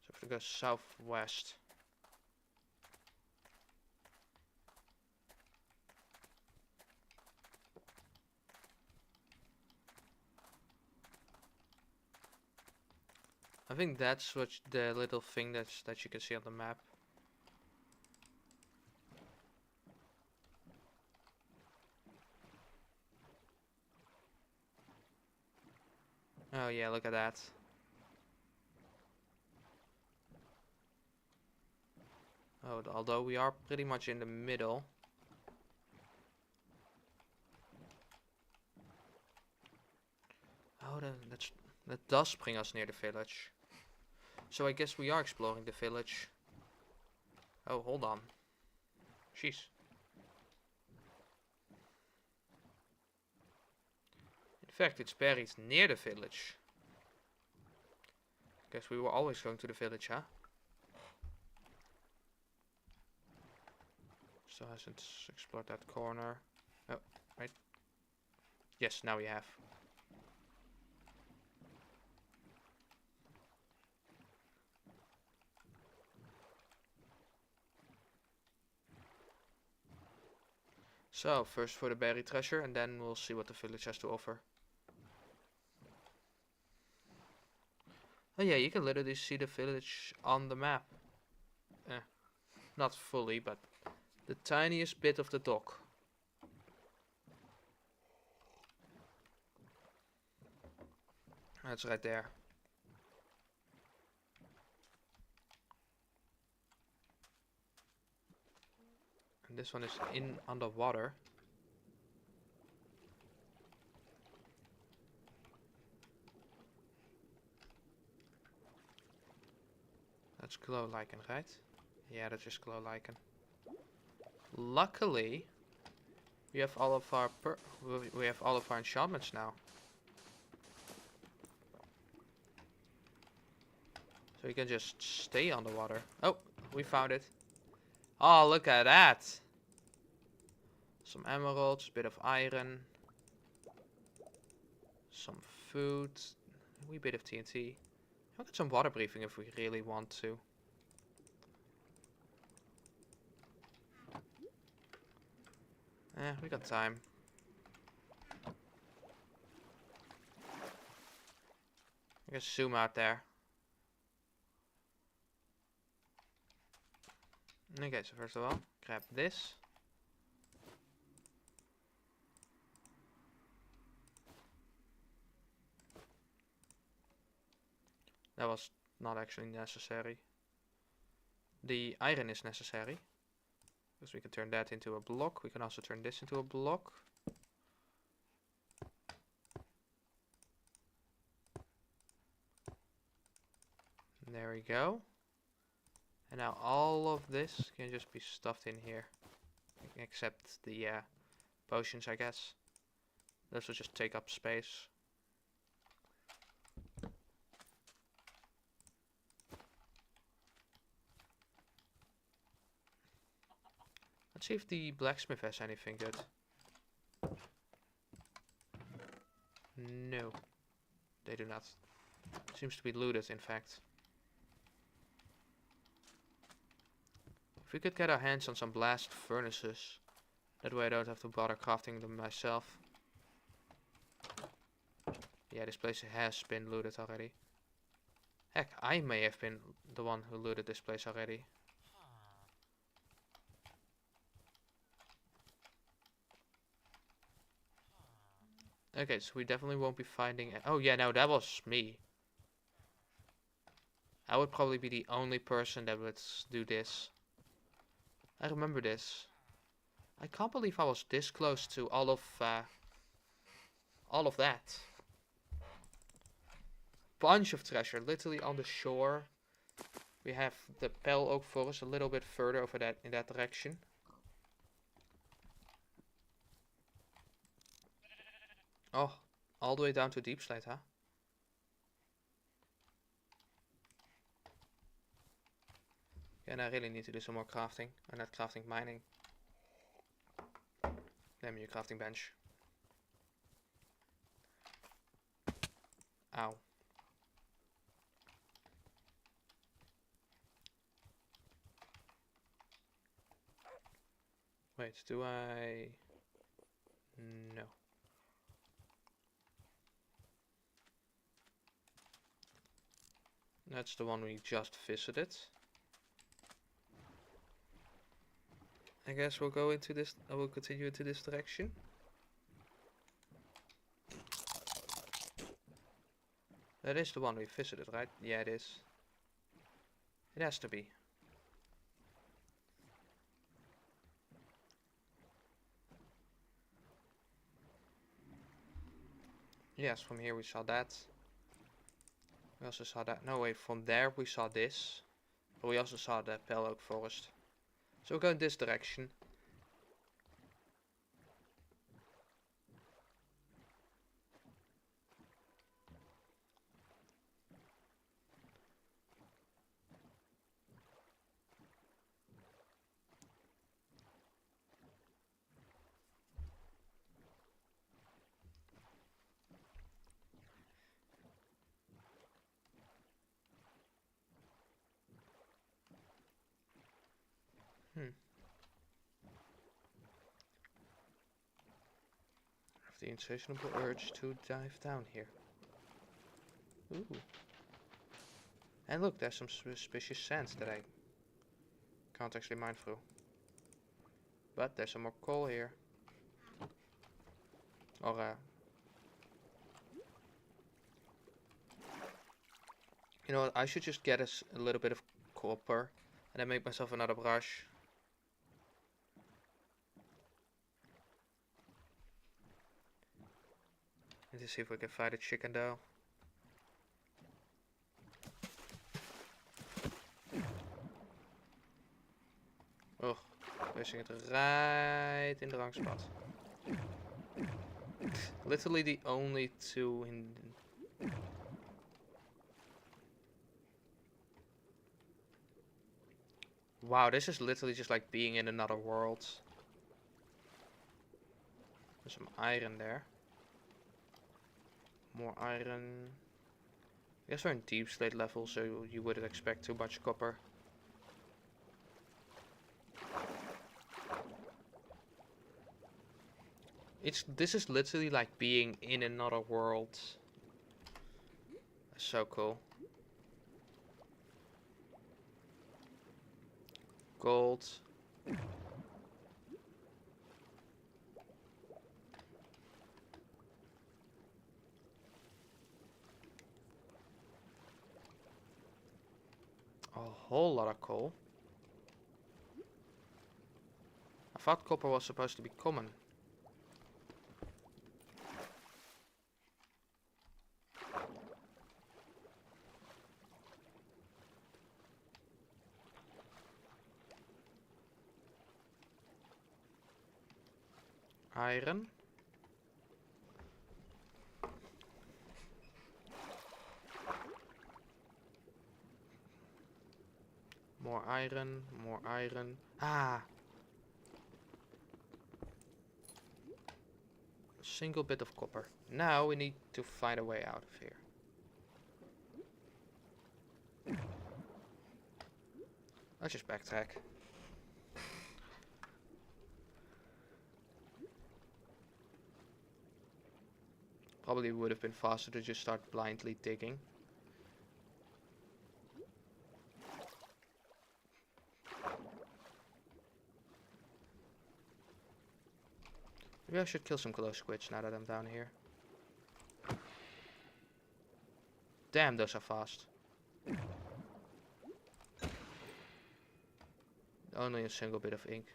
So we have to go southwest. I think that's what the little thing that you can see on the map. Oh yeah, look at that. Oh, although we are pretty much in the middle. Oh, that does bring us near the village. So I guess we are exploring the village. Oh, hold on. Jeez. In fact, it's buried near the village. Guess we were always going to the village, huh? Still hasn't explored that corner. Oh, right. Yes, now we have. So, first for the buried treasure, and then we'll see what the village has to offer. Oh yeah, you can literally see the village on the map. Not fully, but The tiniest bit of the dock. That's right there. And this one is in underwater. That's glow lichen, right? Yeah, that's just glow lichen. Luckily, we have all of our enchantments now. So we can just stay underwater. Oh, we found it. Oh, look at that. Some emeralds, bit of iron. Some food. A wee bit of TNT. I'll get some water breathing if we really want to. We got time. I can zoom out there. Okay, so first of all, grab this. That was not actually necessary. The iron is necessary. Because we can turn that into a block. We can also turn this into a block. There we go. And now all of this can just be stuffed in here. Except the potions, I guess. This will just take up space. Let's see if the blacksmith has anything good. No. They do not. Seems to be looted, in fact. If we could get our hands on some blast furnaces, that way I don't have to bother crafting them myself. Yeah, this place has been looted already. Heck, I may have been the one who looted this place already. Okay, so we definitely won't be finding... Oh yeah, no, that was me. I would probably be the only person that would do this. I remember this. I can't believe I was this close to all of that. Bunch of treasure, literally on the shore. We have the Pale Oak Forest a little bit further over that in that direction. Oh, all the way down to Deepslate, huh? Yeah, and I really need to do some more crafting. Or not crafting, mining. Damn you, crafting bench. Ow. Wait, do I... No. That's the one we just visited. I guess we'll go into this, I will continue into this direction. That is the one we visited, right? Yeah, it is. It has to be. Yes, from here we saw that. We also saw that. No, wait, from there we saw this. But we also saw the Pale Oak Forest. So we'll go in this direction. The insatiable urge to dive down here. Ooh. And look, there's some suspicious sands that I can't actually mine through. But there's some more coal here. Or you know what, I should just get us a little bit of copper and then make myself another brush. Let's see if we can find a chicken though. Oh, placing it right in the wrong spot. Literally the only two in... Wow, this is literally just like being in another world. There's some iron there. More iron. I guess we're in deep slate level, so you wouldn't expect too much copper. This is literally like being in another world. That's so cool. Gold. A whole lot of coal. I thought copper was supposed to be common. Iron. More iron, more iron. Ah! A single bit of copper. Now we need to find a way out of here. Let's just backtrack. Probably would have been faster to just start blindly digging. Maybe I should kill some glow squids now that I'm down here. Damn, those are fast. Only a single bit of ink.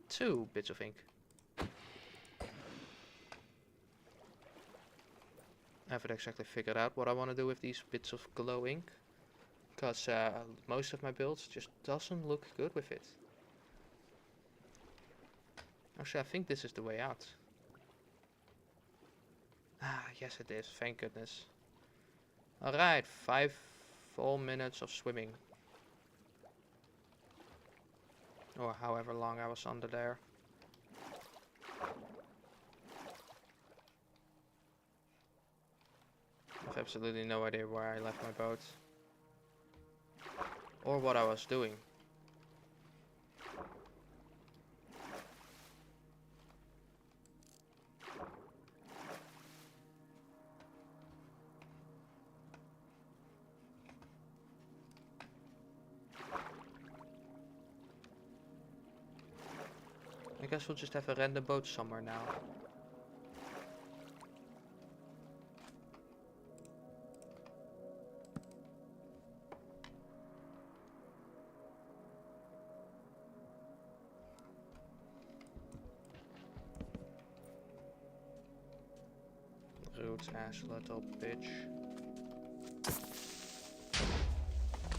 Two bits of ink. I haven't exactly figured out what I want to do with these bits of glow ink. Because most of my builds just doesn't look good with it. Actually, I think this is the way out. Ah, yes it is. Thank goodness. Alright, 5 full minutes of swimming. Or however long I was under there. I have absolutely no idea where I left my boat. Or what I was doing. I guess we'll just have a random boat somewhere now. Rude ass little bitch.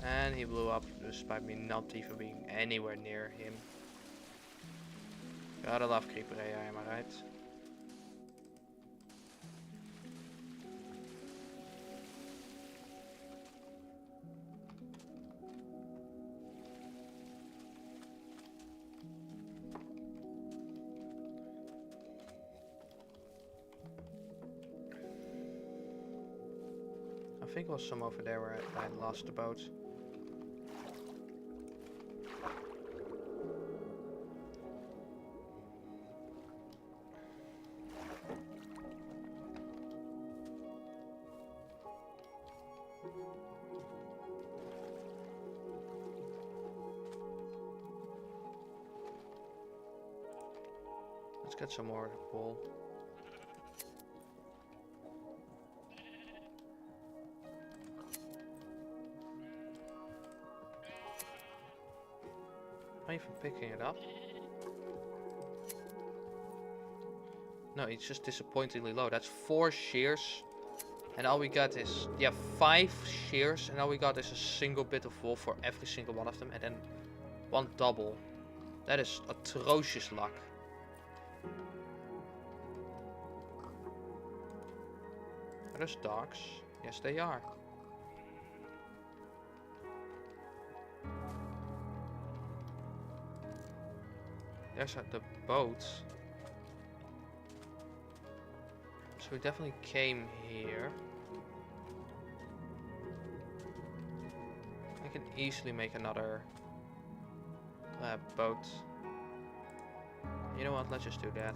And he blew up despite me not even being anywhere near him. Gotta love Creeper AI, am I right? I think it was some over there where I lost the boat. Let's get some more wool. Am I even picking it up? No, it's just disappointingly low. That's 4 shears. And all we got is, yeah, 5 shears. And all we got is a single bit of wool for every single one of them. And then 1 double. That is atrocious luck. Are those dogs? Yes, they are. There's the boat. So we definitely came here. I can easily make another boat. You know what? Let's just do that.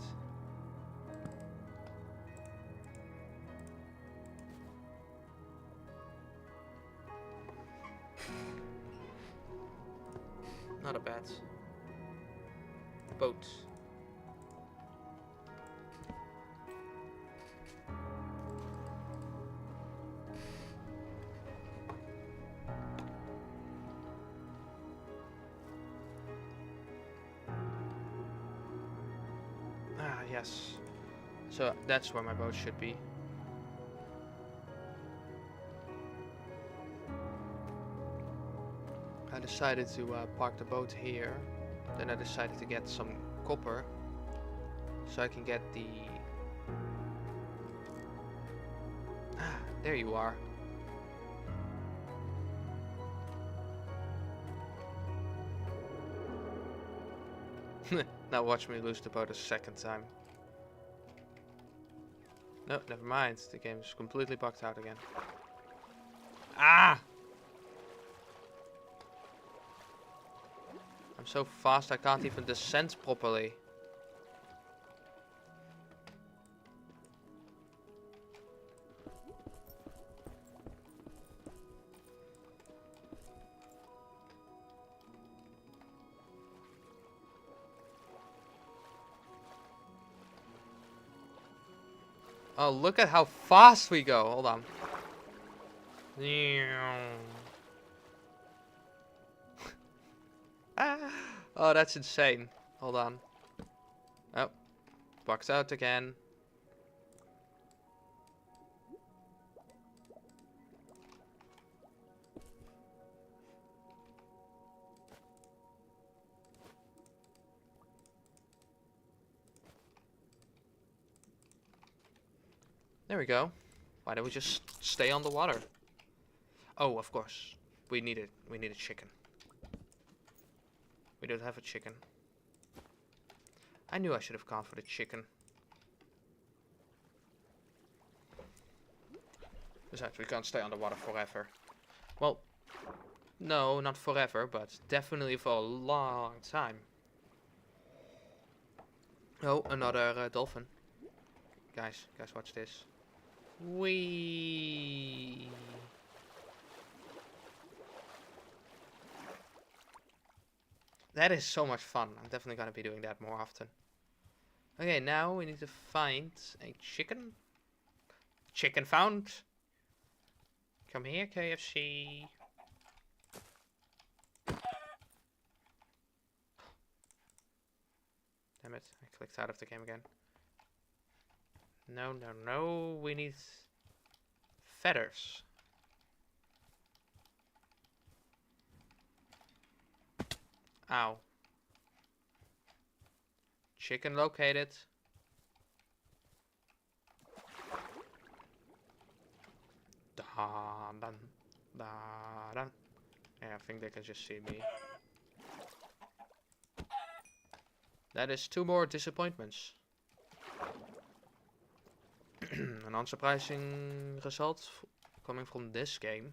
Not a bad boat. Ah, yes. So that's where my boat should be. I decided to park the boat here. Then I decided to get some copper so I can get the... Ah, there you are. Now watch me lose the boat a second time. No, never mind. The game is completely bugged out again. Ah! I'm so fast I can't even descend properly. Oh, look at how fast we go. Hold on. Oh, that's insane. Hold on. Oh, bugs out again. There we go. Why don't we just stay on the water? Oh, of course. We need it. We need a chicken. We don't have a chicken. I knew I should have gone for the chicken. Besides, we can't stay underwater forever. Well, no, not forever, but definitely for a long time. Oh, another dolphin. Guys, watch this. Whee! That is so much fun. I'm definitely gonna be doing that more often. Okay, now we need to find a chicken. Chicken found. Come here, KFC. Damn it, I clicked out of the game again. No, no, no, we need feathers. Ow. Chicken located. Da-dun, da-dun. Yeah, I think they can just see me. That is 2 more disappointments. An unsurprising result coming from this game.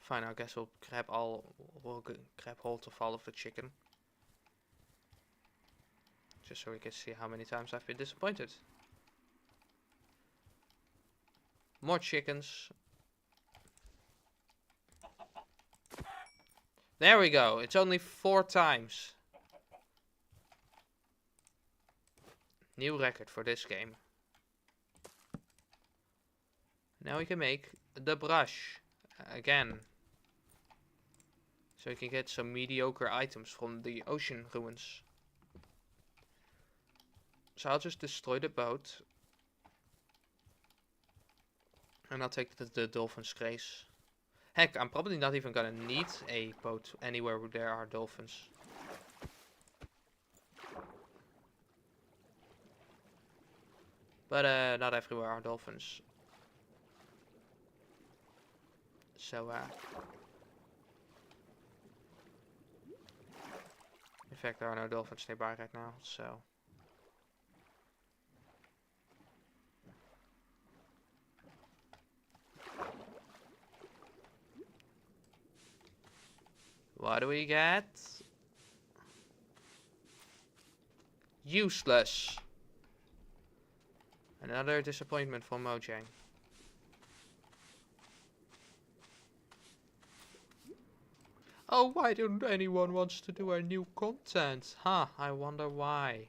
Fine, I guess we'll grab hold of all of the chicken. Just so we can see how many times I've been disappointed. More chickens. There we go. It's only 4 times. New record for this game. Now we can make the brush again. So you can get some mediocre items from the ocean ruins. So I'll just destroy the boat. And I'll take the dolphin's grace. Heck, I'm probably not even gonna need a boat anywhere where there are dolphins. But not everywhere are dolphins. So in fact there are no dolphins nearby right now, so what do we get? Useless. Another disappointment for Mojang. Oh, why don't anyone wants to do our new content? Huh, I wonder why.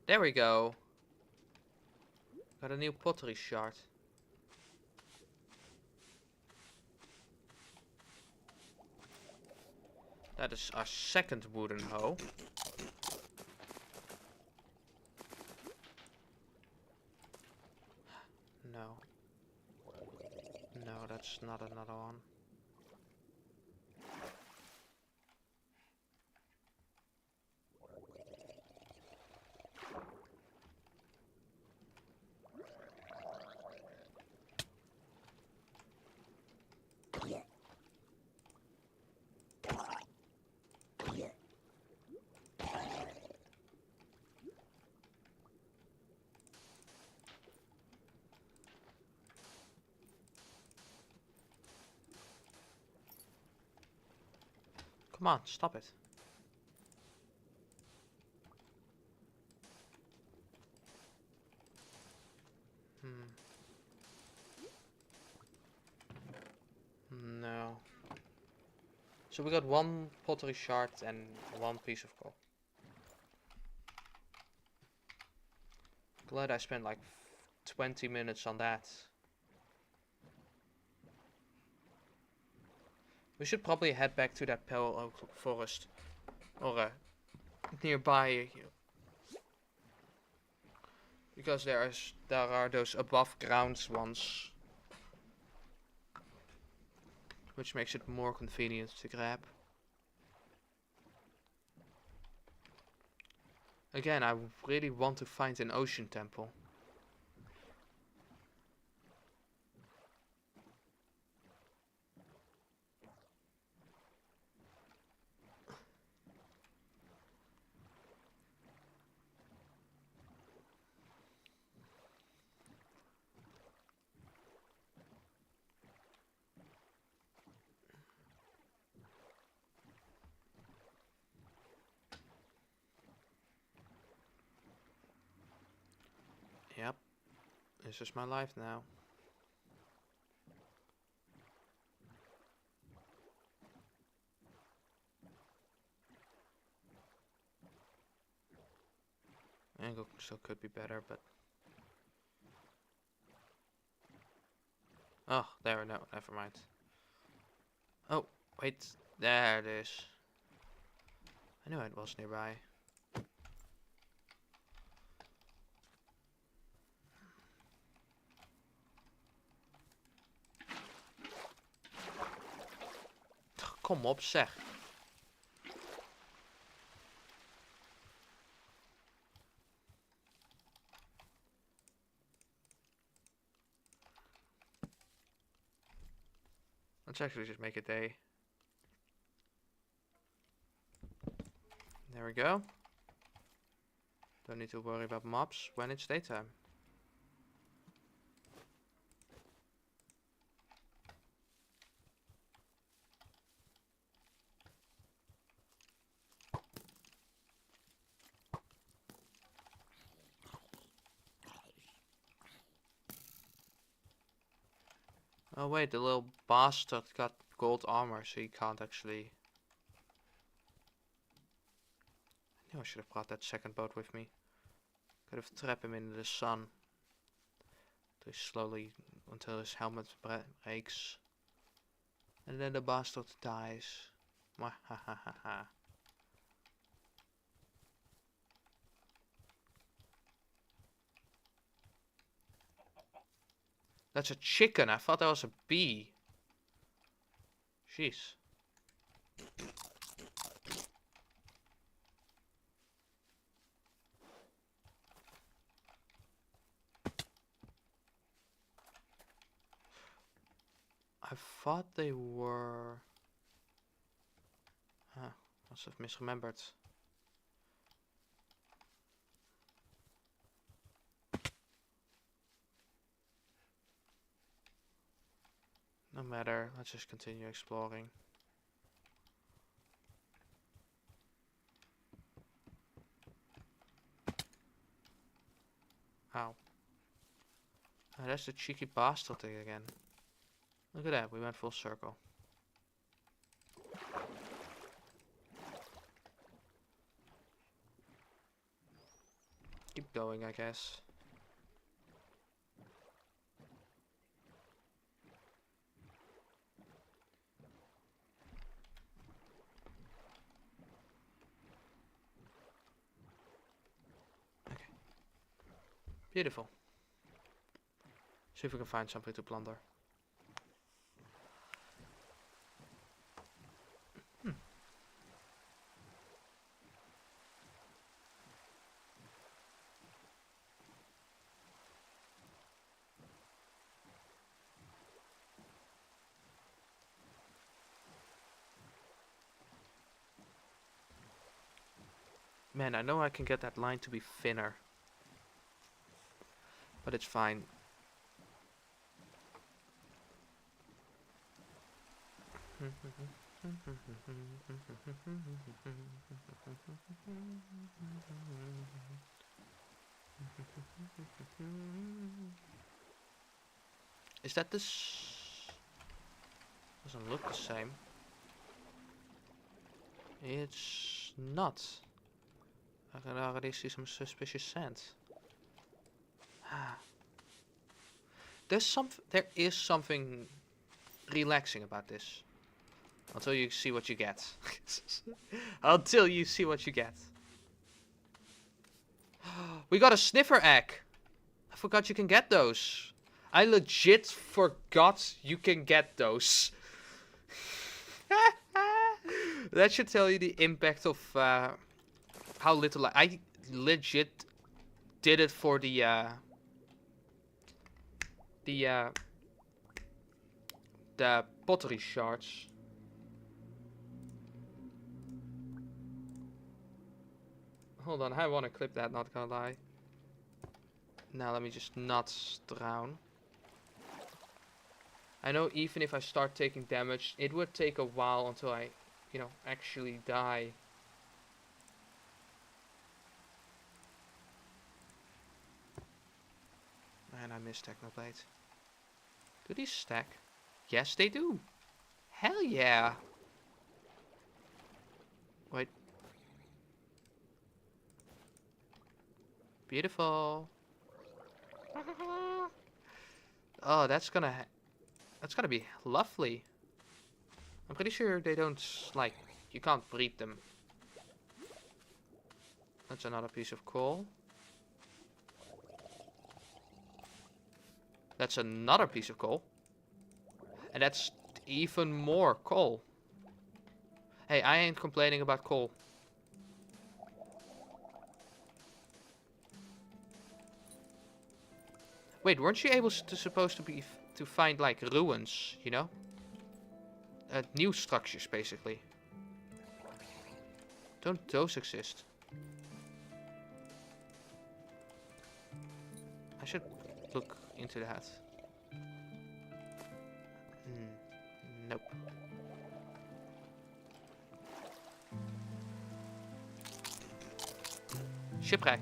There we go. Got a new pottery shard. That is our second wooden hoe. No. No, that's not another one. Come on, stop it. No. So we got 1 pottery shard and 1 piece of coal. Glad I spent like 20 minutes on that. We should probably head back to that pale oak forest. Or nearby. Because there are those above ground ones. Which makes it more convenient to grab. Again, I really want to find an ocean temple. Yep, this is my life now. Angle still could be better, but... Oh, there, no, never mind. Oh, wait, there it is. I knew it was nearby. Kom op, zeg. Let's actually just make a day. There we go. Don't need to worry about mobs when it's daytime. Oh wait, the little bastard got gold armor, so he can't actually... I knew I should have brought that second boat with me. Could have trapped him in the sun. To slowly, until his helmet breaks. And then the bastard dies. Mwahahaha. That's a chicken. I thought that was a bee. Jeez. I thought they were... must have misremembered. No matter, let's just continue exploring. Ow. Oh, that's the cheeky bastard thing again. Look at that, we went full circle. Keep going, I guess. Okay. Beautiful. See if we can find something to plunder. Man, I know I can get that line to be thinner. But it's fine. Is that this? Doesn't look the same. It's not. I can already see some suspicious sand. There is something relaxing about this. Until you see what you get. Until you see what you get. We got a sniffer egg. I forgot you can get those. I legit forgot you can get those. That should tell you the impact of how little I legit did it for the pottery shards. Hold on, I want to clip that, not gonna lie. Now let me just not drown. I know even if I start taking damage, it would take a while until I, you know, actually die. Man, I miss Technoblade. Do these stack? Yes, they do. Hell yeah. Wait. Beautiful. Oh, that's gonna be lovely. I'm pretty sure they don't, like, you can't breed them. That's another piece of coal. That's another piece of coal. And that's even more coal. Hey, I ain't complaining about coal. Wait, weren't you able to supposed to find like ruins, you know? New structures, basically. Don't those exist? I should look into that. Nope. Shipwreck.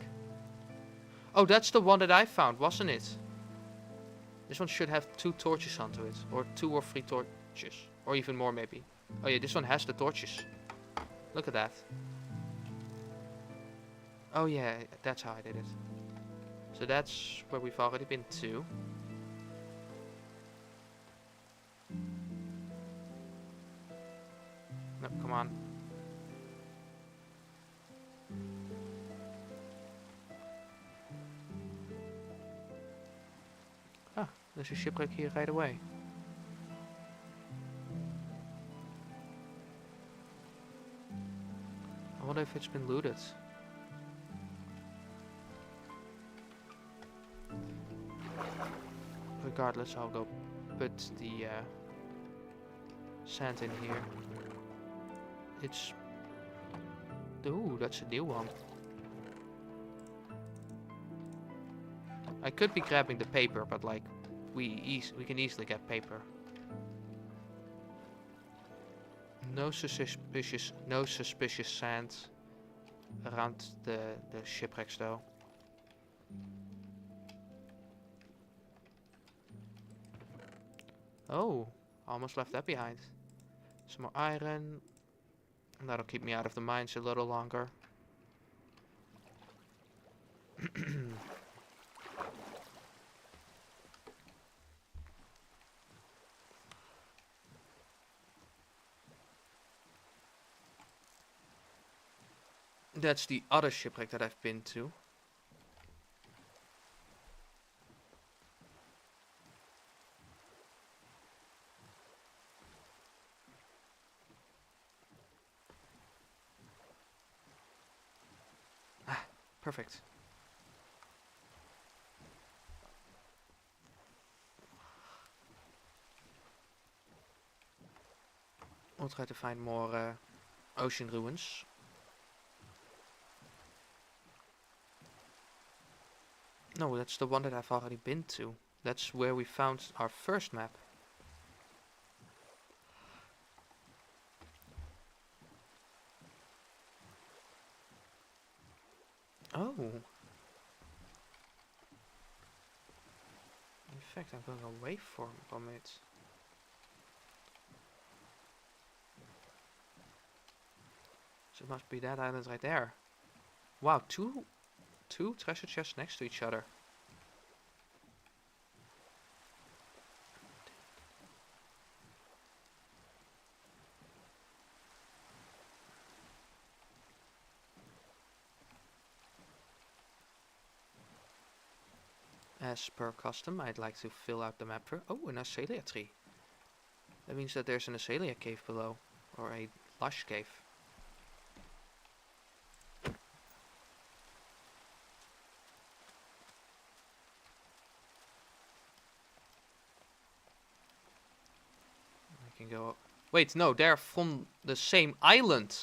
Oh, that's the one that I found, wasn't it? This one should have 2 torches onto it. Or 2 or 3 torches. Or even more maybe. Oh yeah, this one has the torches. Look at that. Oh yeah, that's how I did it. So that's where we've already been to. No, come on. Ah, there's a shipwreck here right away. I wonder if it's been looted. Regardless, I'll go put the sand in here. It's... Ooh, that's a new one. I could be grabbing the paper, but like, we can easily get paper. No suspicious sand around the shipwrecks though. Oh, almost left that behind. Some more iron. That'll keep me out of the mines a little longer. That's the other shipwreck that I've been to. Ah, perfect. We'll try to find more ocean ruins. No, that's the one that I've already been to. That's where we found our first map. Oh. In fact, I'm going away from it. So it must be that island right there. Wow, two treasure chests next to each other. As per custom, I'd like to fill out the map for... Oh, an Azalea tree. That means that there's an Azalea cave below. Or a lush cave. I can go... Wait, no, they're from the same island.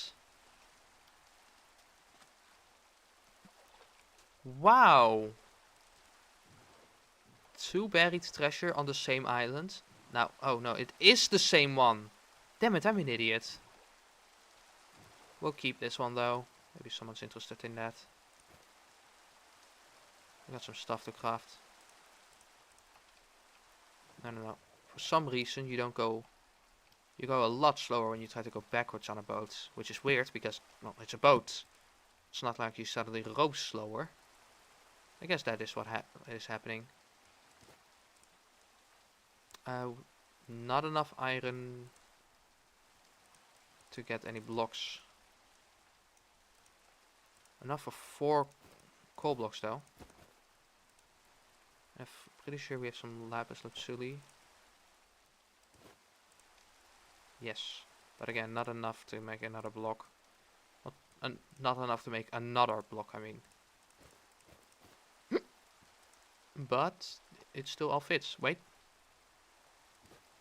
Wow. 2 buried treasure on the same island. Now, oh no, it is the same one. Damn it, I'm an idiot. We'll keep this one though. Maybe someone's interested in that. I got some stuff to craft. No. For some reason you don't go... You go a lot slower when you try to go backwards on a boat. Which is weird because, well, it's a boat. It's not like you suddenly row slower. I guess that is what is happening. Not enough iron to get any blocks. Enough for 4 coal blocks though. I'm pretty sure we have some lapis lazuli. Yes, but again, not enough to make another block. Not enough to make another block, I mean. But it still all fits. Wait.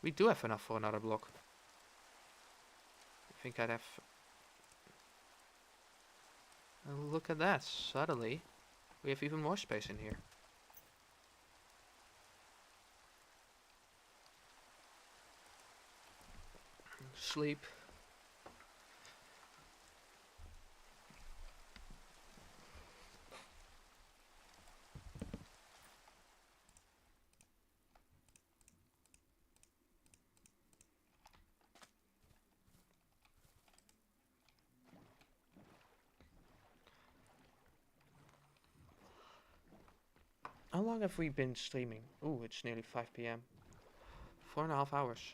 We do have enough for another block. I think I'd have... Look at that. Suddenly, we have even more space in here. Sleep. How long have we been streaming? Ooh, it's nearly 5 p.m. 4.5 hours.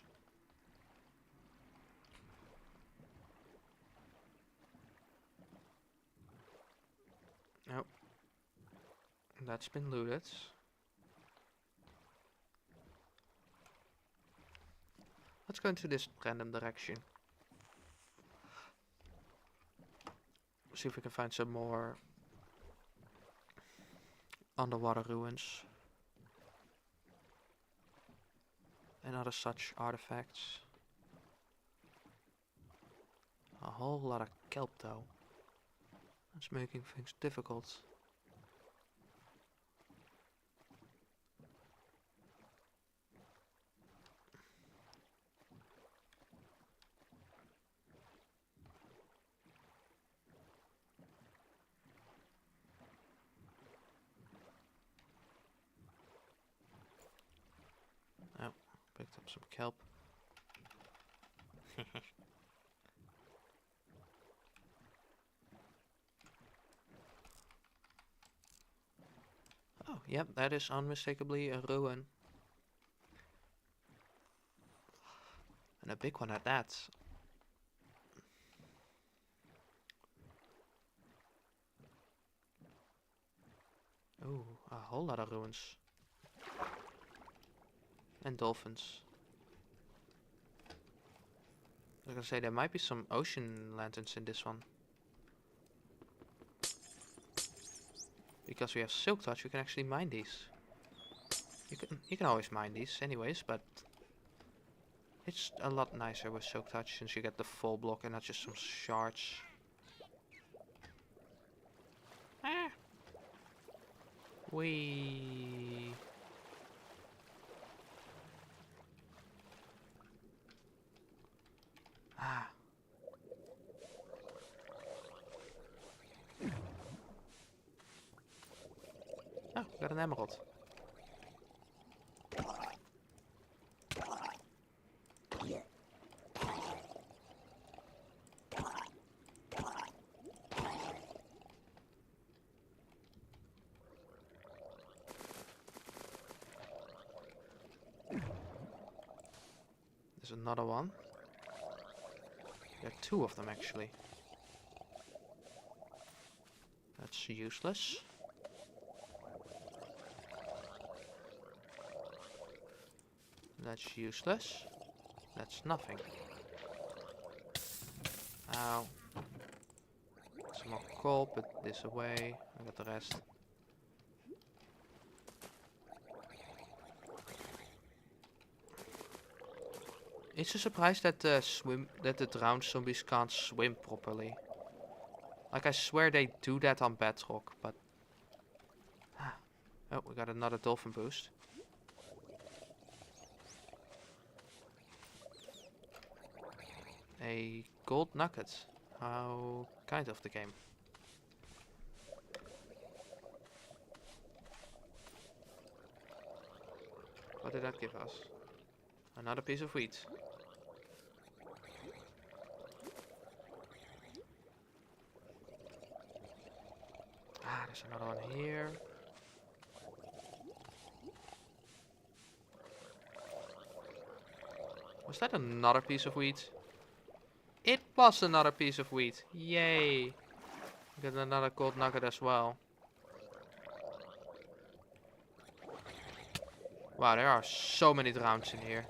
Oh. That's been looted. Let's go into this random direction. See if we can find some more underwater ruins and other such artifacts. A whole lot of kelp though. That's making things difficult. Oh, picked up some kelp. Oh, yep, that is unmistakably a ruin. And a big one at that. Ooh, a whole lot of ruins. And dolphins. I was gonna say, there might be some ocean lanterns in this one. Because we have Silk Touch, we can actually mine these. You can always mine these anyways, but it's a lot nicer with Silk Touch since you get the full block and not just some shards. Ah. Wee. Ah. Oh, we got an emerald. There's another one. There are two of them actually. That's useless. That's useless. That's nothing. Ow. Some more coal, put this away. I got the rest. It's a surprise that the drowned zombies can't swim properly. Like I swear they do that on Bedrock, but oh, we got another dolphin boost. A gold nugget. How kind of the game. What did that give us? Another piece of wheat. Ah, there's another one here. Was that another piece of wheat? It was another piece of wheat. Yay. Got another gold nugget as well. Wow, there are so many drowns in here.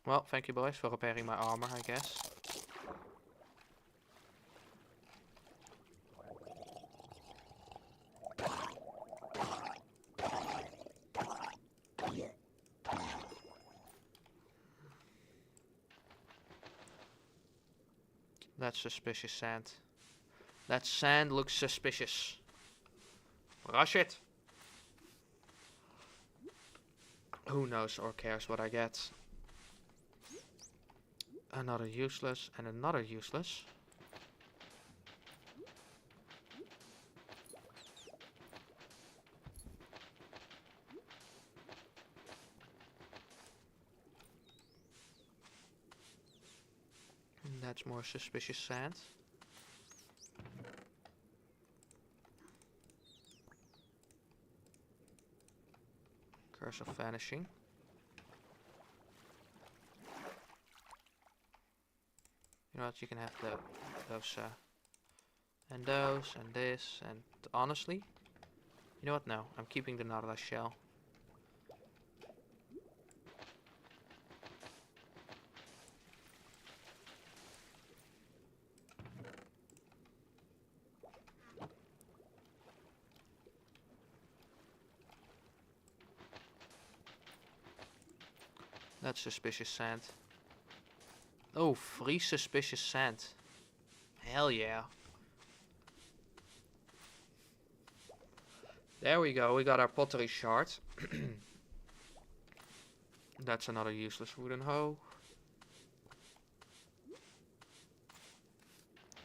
Well, thank you boys for repairing my armor, I guess. That's suspicious sand. That sand looks suspicious. Rush it! Who knows or cares what I get? Another useless and another useless. And that's more suspicious sand. Curse of Vanishing. You know what, you can have those and those and this, and honestly, you know what, no, I'm keeping the Nautilus shell. That's suspicious sand. Oh, free suspicious sand. Hell yeah. There we go, we got our pottery shard. That's another useless wooden hoe.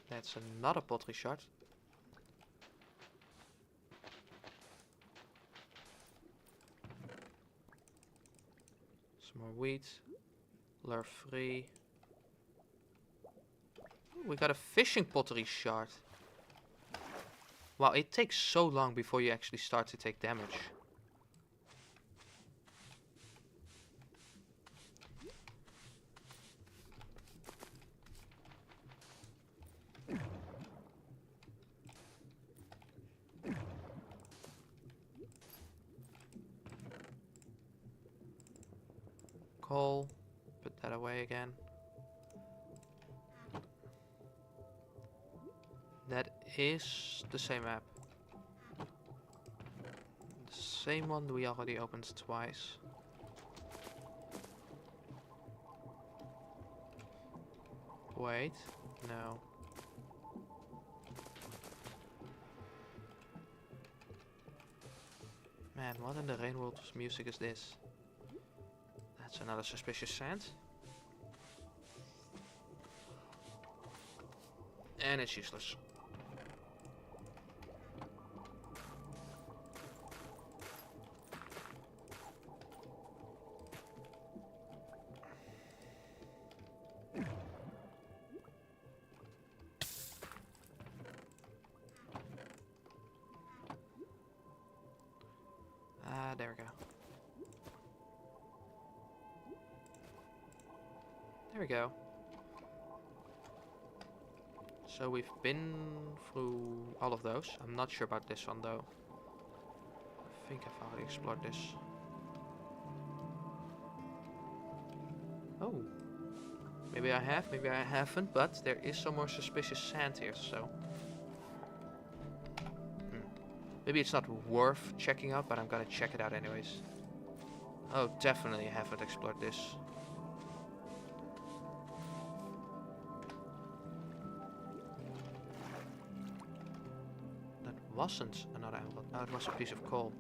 That's another pottery shard. Some more wheat. Lure free. Ooh, we got a fishing pottery shard. Wow, it takes so long before you actually start to take damage. Coal. Put that away again. That is the same map. The same one we already opened twice. Wait, no. Man, what in the Rainworld's music is this? That's another suspicious sand. And it's useless. There we go. There we go. So we've been through all of those. I'm not sure about this one though. I think I've already explored this. Oh. Maybe I have, maybe I haven't, but there is some more suspicious sand here, so... Maybe it's not worth checking out, but I'm gonna check it out anyways. Oh, definitely haven't explored this. That wasn't another emerald. No, it was a piece of coal.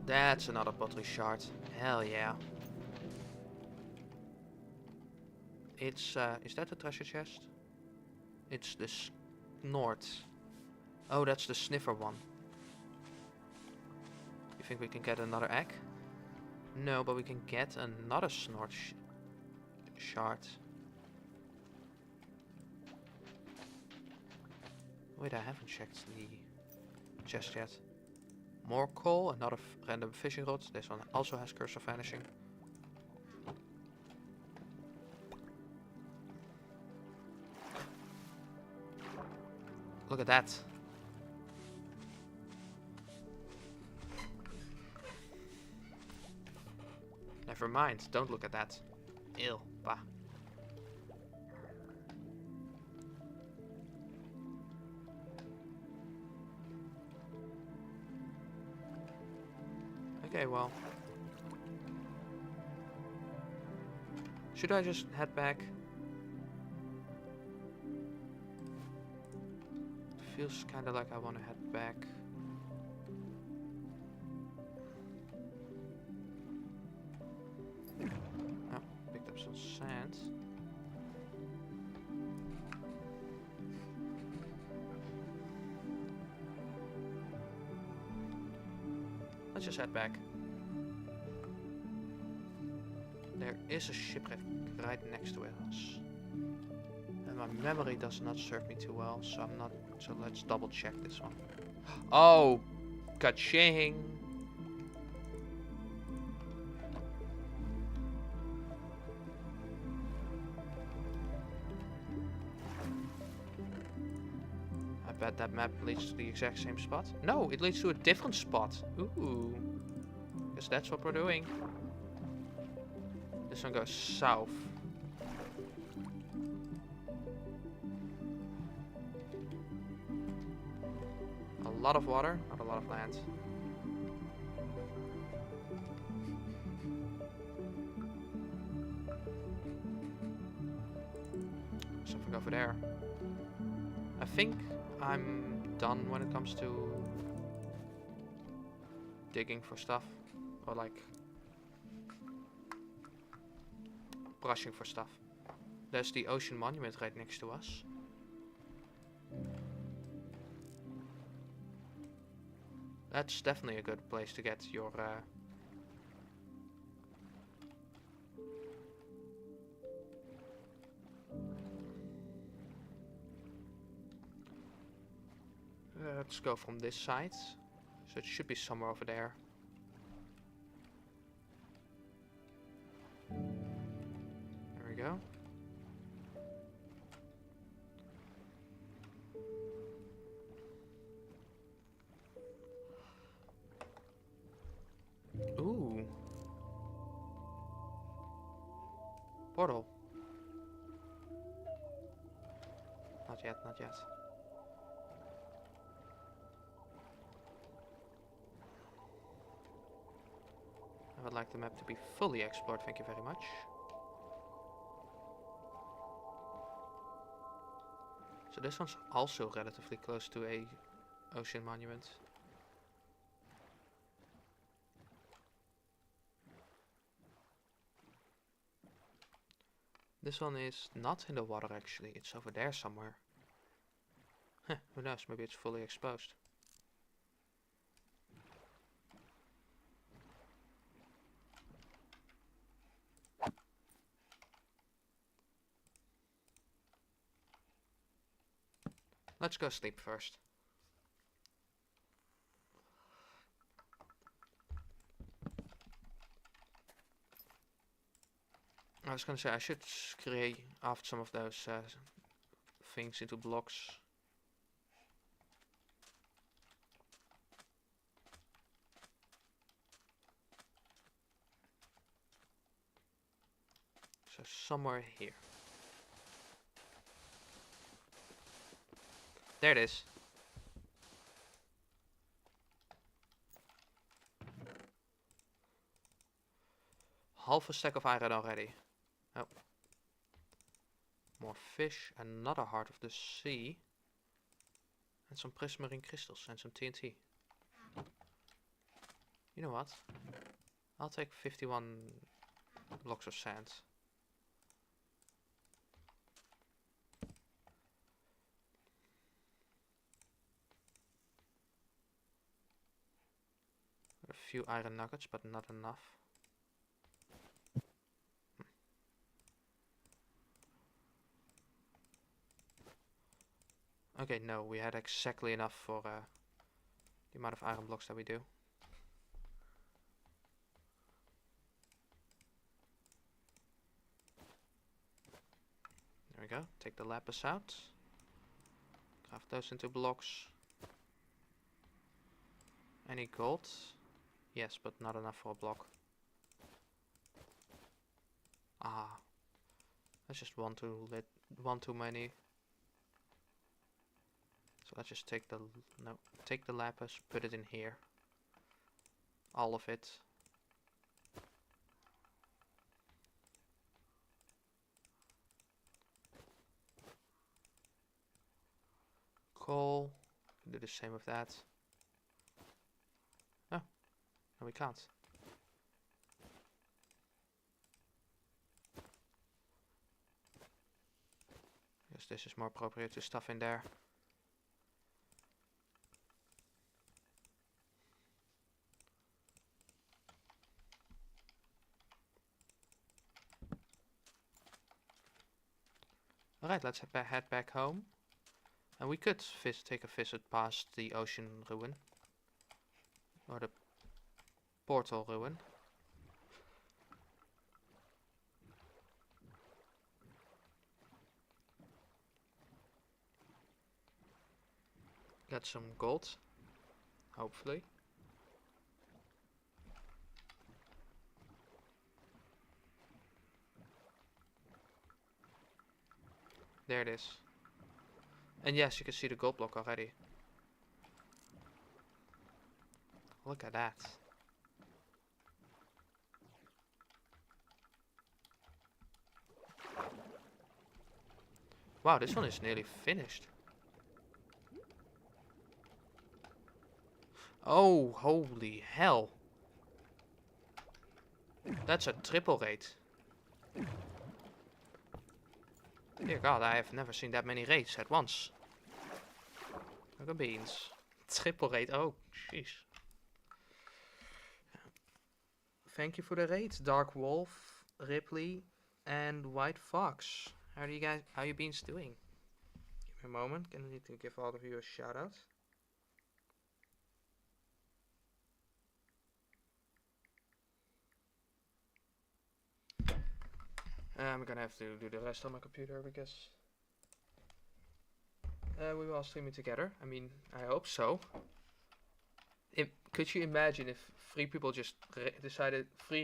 That's another pottery shard. Hell yeah. It's, is that the treasure chest? It's the snort. Oh, that's the sniffer one. You think we can get another egg? No, but we can get another snort shard. Wait, I haven't checked the chest yet. More coal, another random fishing rod. This one also has Curse of Vanishing. Look at that. Never mind, don't look at that. Ew, bah. Okay, well. Should I just head back? Feels kind of like I want to head back. Oh, picked up some sand. Let's just head back. There is a shipwreck right next to us. And my memory does not serve me too well, so I'm not. So let's double check this one. Oh, ka-ching! I bet that map leads to the exact same spot. No, it leads to a different spot. Ooh. Guess that's what we're doing. This one goes south. A lot of water, not a lot of land. Something over there. I think I'm done when it comes to digging for stuff. Or like brushing for stuff. There's the ocean monument right next to us. That's definitely a good place to get your let's go from this side. So it should be somewhere over there. There we go. Ooh. Portal. Not yet, not yet. I would like the map to be fully explored, thank you very much. So this one's also relatively close to a ocean monument. This one is not in the water actually, it's over there somewhere. Heh, who knows, maybe it's fully exposed. Let's go sleep first. I was gonna say I should create after some of those things into blocks. So somewhere here. There it is. Half a stack of iron already. Oh. More fish, another heart of the sea. And some prismarine crystals and some TNT. You know what? I'll take 51 blocks of sand. A few iron nuggets, but not enough. Okay, no, we had exactly enough for the amount of iron blocks that we do. There we go, take the lapis out. Craft those into blocks. Any gold? Yes, but not enough for a block. Ah, that's just one too many. So let's just take the lapis, put it in here. All of it. coal. Can do the same with that. Oh, no we can't. Guess this is more appropriate to stuff in there. Alright, let's head back home. And we could take a visit past the ocean ruin. Or the portal ruin. Get some gold. Hopefully. There it is. And yes, you can see the gold block already. Look at that. Wow, this one is nearly finished. Oh, holy hell. That's a triple rate. Dear God, I have never seen that many raids at once. Look at beans. Triple raid. Oh, jeez. Thank you for the raids, Dark Wolf, Ripley, and White Fox. How you beans doing? Give me a moment. I need to give all of you a shout out. I'm gonna have to do the rest on my computer because we will all stream it together. I mean, I hope so. Could you imagine if three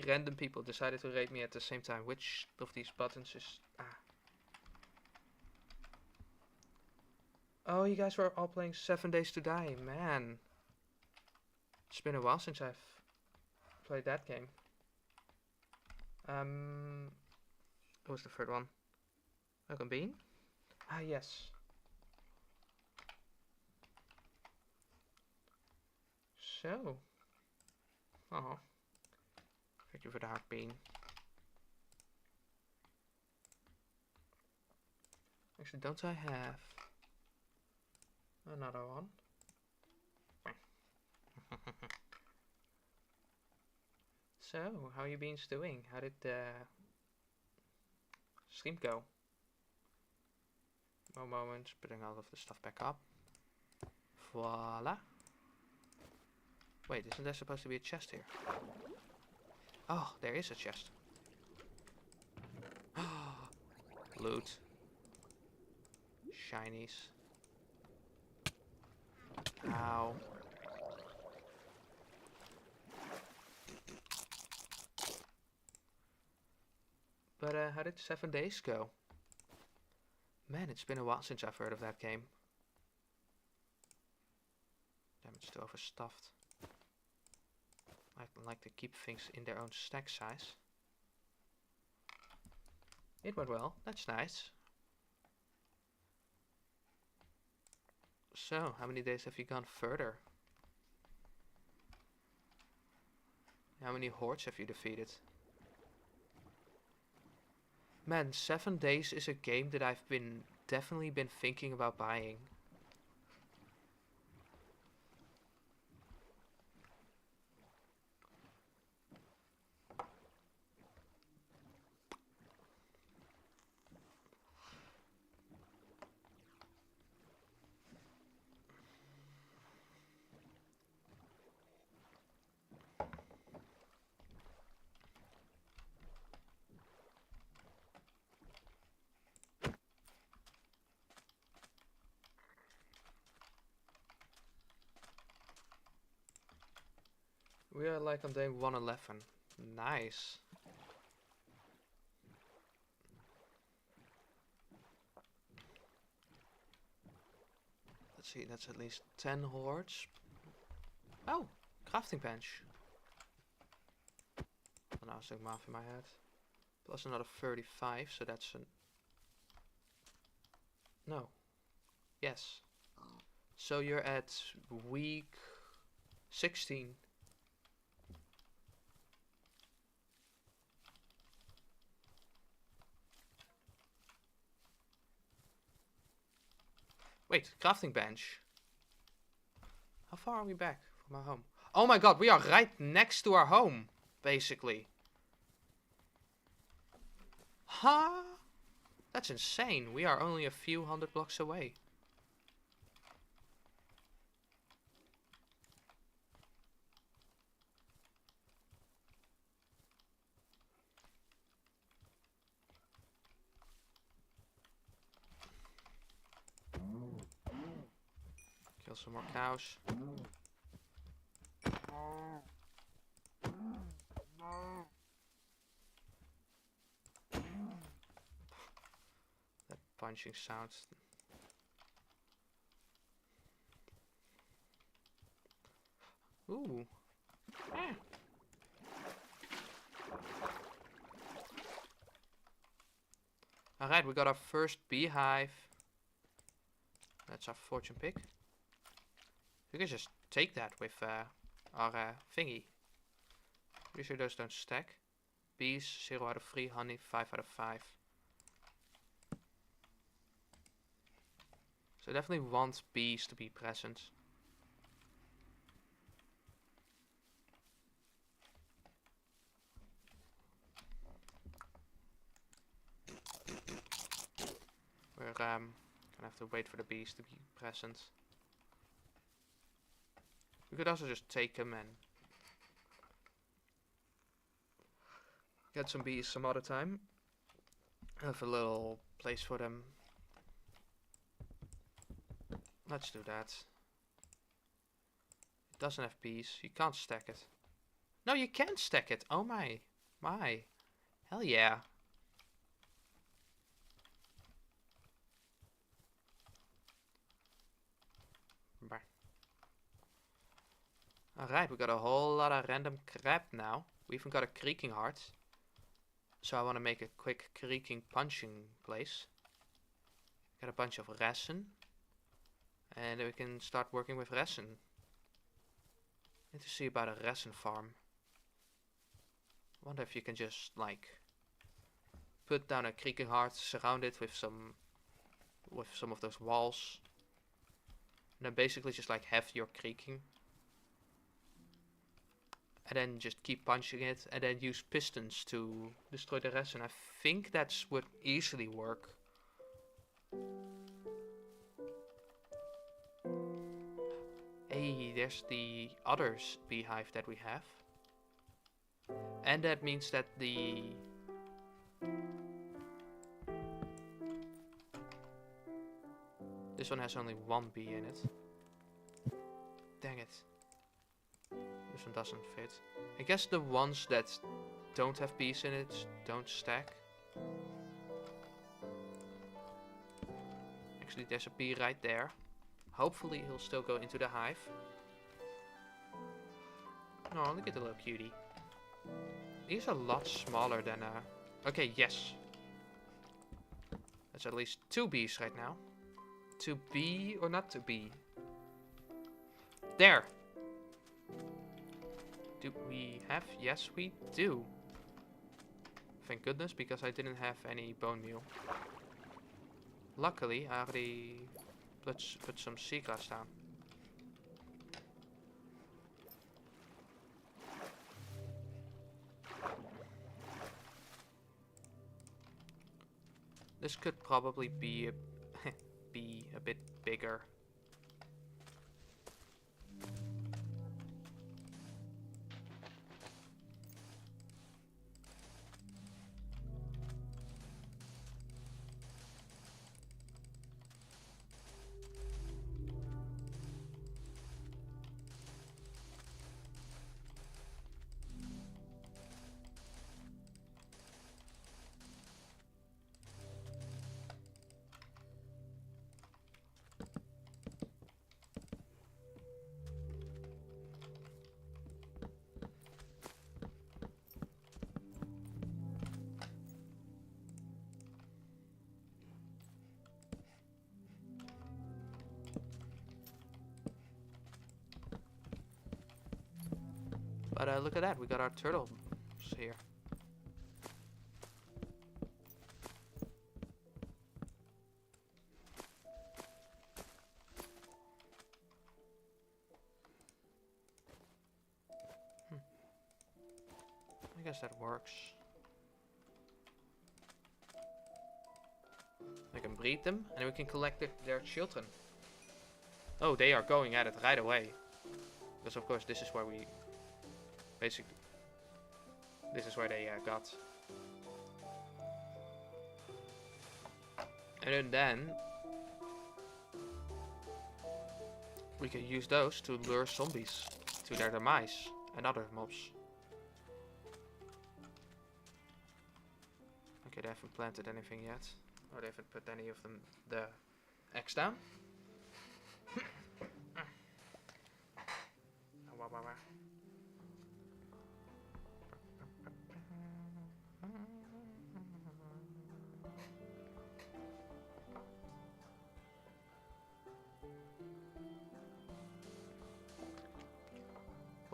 random people decided to raid me at the same time? Which of these buttons is... Oh, you guys were all playing 7 Days to Die. Man. It's been a while since I've played that game. What was the third one? Welcome Bean? Ah, yes. So. Oh. Thank you for the heart bean. Actually, don't I have another one? So, how you beans doing? How did the stream go? One moment, putting all of the stuff back up. Voila. Wait, isn't there supposed to be a chest here? Oh, there is a chest. Loot. Shinies. Ow. But how did 7 days go? Man, it's been a while since I've heard of that game. Damn, it's still overstuffed. I like to keep things in their own stack size. It went well, that's nice. So, how many days have you gone further? How many hordes have you defeated? Man, 7 days is a game that I've definitely been thinking about buying. We are like on day 111. Nice. Let's see, that's at least 10 hordes. Oh, crafting bench. Oh, now I was doing math in my head. Plus another 35, so that's an... No. Yes. So you're at week 16. Wait, crafting bench. How far are we back from our home? Oh my god, we are right next to our home, basically. Huh? That's insane. We are only a few hundred blocks away. Kill some more cows. That punching sounds. Ooh. Eh. Alright, we got our first beehive. That's our fortune pick. We can just take that with our thingy. Pretty sure those don't stack. Bees, 0 out of 3. Honey, 5 out of 5. So definitely want bees to be present. We're gonna have to wait for the bees to be present. We could also just take them and get some bees some other time. Have a little place for them. Let's do that. It doesn't have bees. You can't stack it. No, you can stack it. Oh my. My. Hell yeah. Alright, we got a whole lot of random crap now. We even got a creaking heart. So I want to make a quick creaking punching place. Get a bunch of resin. And then we can start working with resin. Need to see about a resin farm. Wonder if you can just like put down a creaking heart, surround it with some of those walls. And then basically just like have your creaking. And then just keep punching it and then use pistons to destroy the resin. I think that would easily work. Hey, there's the other beehive that we have. And that means that this one has only one bee in it. Dang it. This one doesn't fit. I guess the ones that don't have bees in it don't stack. Actually, there's a bee right there. Hopefully he'll still go into the hive. Oh, look at the little cutie. He's a lot smaller than okay, yes. That's at least 2 bees right now. To be or not to be? There! Do we have? Yes, we do. Thank goodness, because I didn't have any bone meal. Luckily, I already put some seagrass down. This could probably be a bit bigger. look at that. We got our turtles here. I guess that works. We can breed them and we can collect their children. Oh, they are going at it right away. Because of course this is where we basically, this is where they got. And then we can use those to lure zombies to their demise and other mobs. Okay, they haven't planted anything yet. Or they haven't put any of them the X down.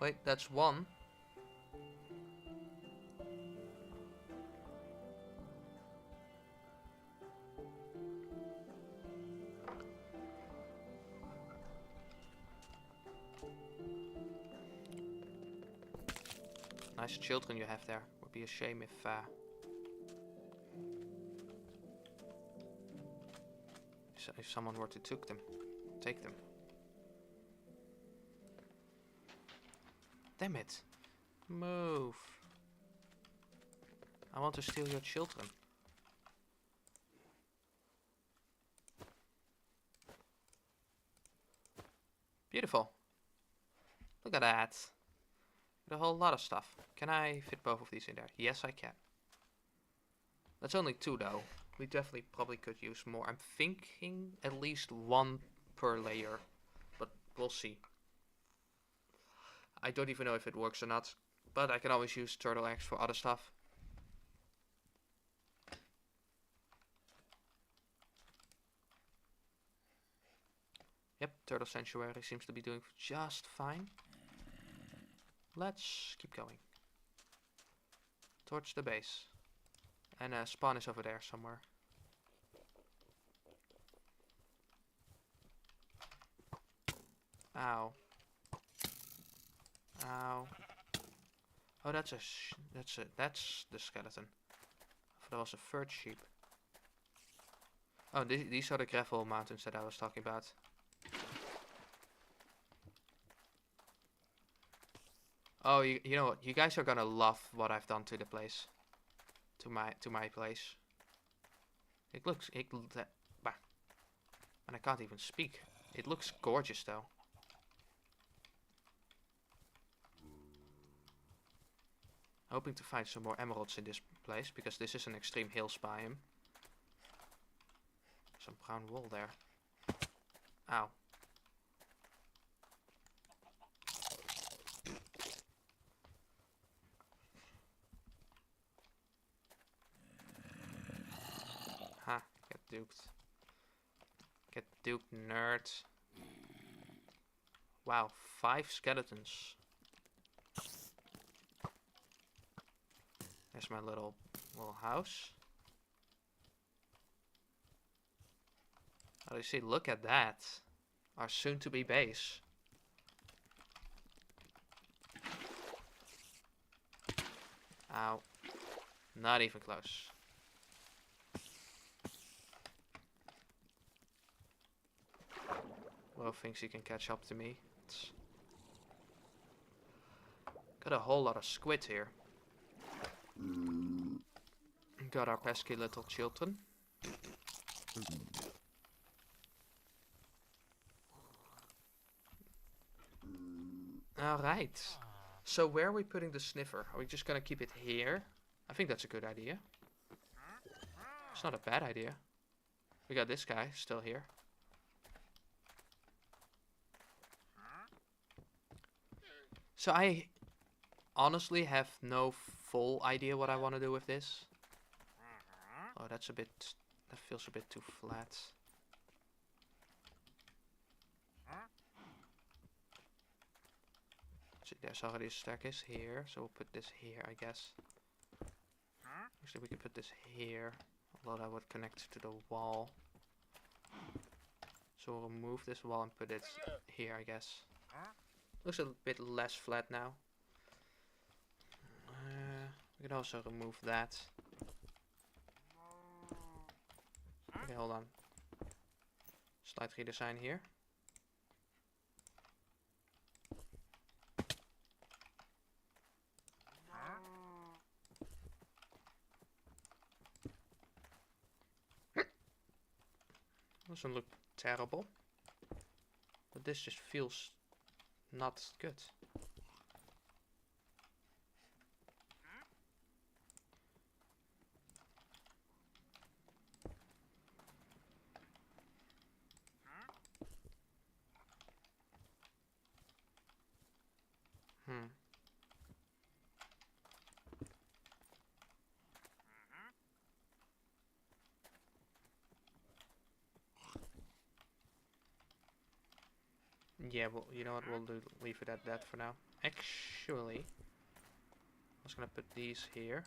Wait, that's one. Nice children you have there. Would be a shame if someone were to take them. Damn it. Move. I want to steal your children. Beautiful. Look at that. A whole lot of stuff. Can I fit both of these in there? Yes, I can. That's only 2 though. We definitely probably could use more. I'm thinking at least 1 per layer. But we'll see. I don't even know if it works or not. But I can always use turtle eggs for other stuff. Yep, Turtle Sanctuary seems to be doing just fine. Let's keep going. Towards the base. And spawn is over there somewhere. Ow. Ow. Oh, that's the skeleton. I thought that was a third sheep. Oh, these are the gravel mountains that I was talking about. Oh, you know what? You guys are gonna love what I've done to the place. To my place. It looks bah. And I can't even speak. It looks gorgeous though. Hoping to find some more emeralds in this place because this is an extreme hills biome. Some brown wool there. Ow. Ha, get duped. Get duped, nerd. Wow, 5 skeletons. There's my little house. Oh, you see, look at that. Our soon-to-be base. Ow. Not even close. Well, thinks he can catch up to me. Got a whole lot of squid here. Got our pesky little children. Alright. So where are we putting the sniffer? Are we just gonna keep it here? I think that's a good idea. It's not a bad idea. We got this guy still here. So I honestly have no full idea what I want to do with this. Oh, that feels a bit too flat. there's already a staircase here, so we'll put this here, I guess. Actually, we could put this here, although that would connect to the wall. So we'll remove this wall and put it here, I guess. Looks a bit less flat now. We can also remove that. Okay, hold on. Slight redesign here. Doesn't look terrible, but this just feels not good. Yeah, well, you know what, we'll leave it at that for now. Actually, I was gonna put these here.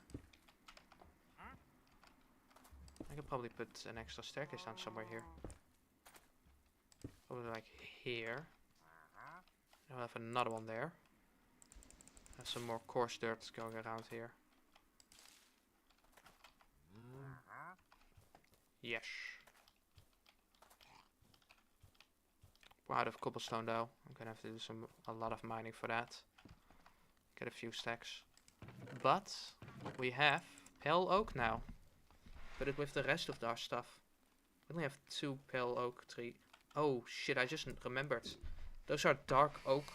I could probably put an extra staircase down somewhere here. Probably like here. I'll have another one there. Have some more coarse dirt going around here. Yes. We're out of cobblestone though. I'm gonna have to do a lot of mining for that. Get a few stacks. But we have pale oak now. Put it with the rest of our stuff. We only have 2 pale oak tree. Oh shit, I just remembered. Those are dark oak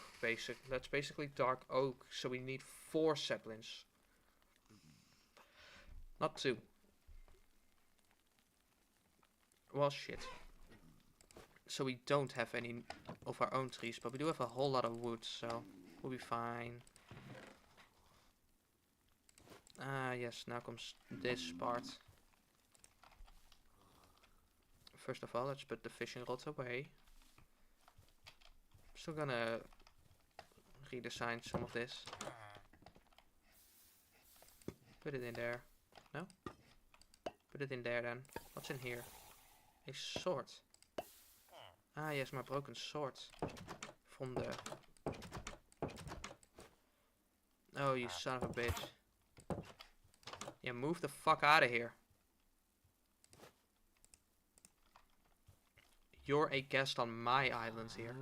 that's basically dark oak, so we need 4 saplings. Not 2. Well shit. So we don't have any of our own trees, but we do have a whole lot of wood, so we'll be fine. Ah yes, now comes this part. First of all, let's put the fishing rod away. Still gonna redesign some of this. Put it in there. No? Put it in there then. What's in here? A sword. Ah yes, my broken sword. From the... Oh, you son of a bitch. Yeah, move the fuck out of here. You're a guest on my island here.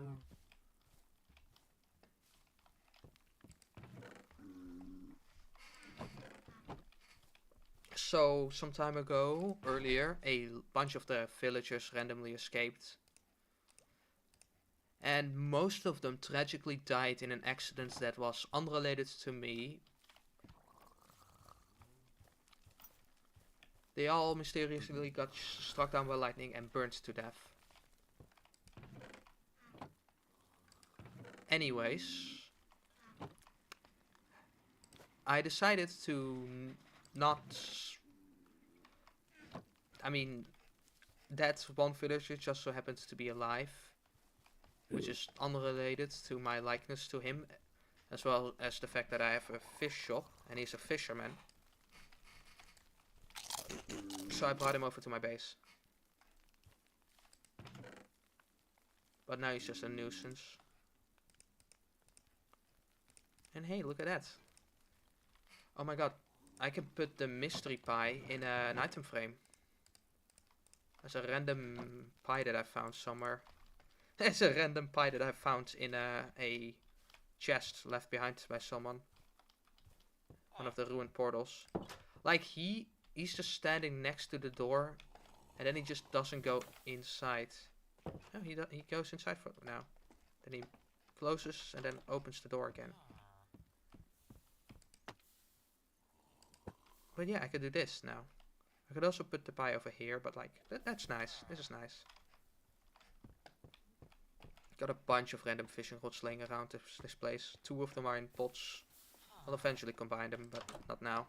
So, some time ago, earlier, a bunch of the villagers randomly escaped. And most of them tragically died in an accident that was unrelated to me. They all mysteriously got struck down by lightning and burned to death. Anyways, I decided to not... I mean, that one villager just so happens to be alive. Which is unrelated to my likeness to him, as well as the fact that I have a fish shop and he's a fisherman. So I brought him over to my base. But now he's just a nuisance. And hey, look at that. Oh my god, I can put the mystery pie in an item frame. There's a random pie that I found somewhere. There's a random pie that I found in a chest left behind by someone. One of the ruined portals. Like he's just standing next to the door, and then he just doesn't go inside. Oh, he goes inside for now. Then he closes and then opens the door again. But yeah, I could do this now. I could also put the pie over here, but like that's nice. This is nice. Got a bunch of random fishing rods laying around this place. 2 of them are in pots. I'll eventually combine them, but not now.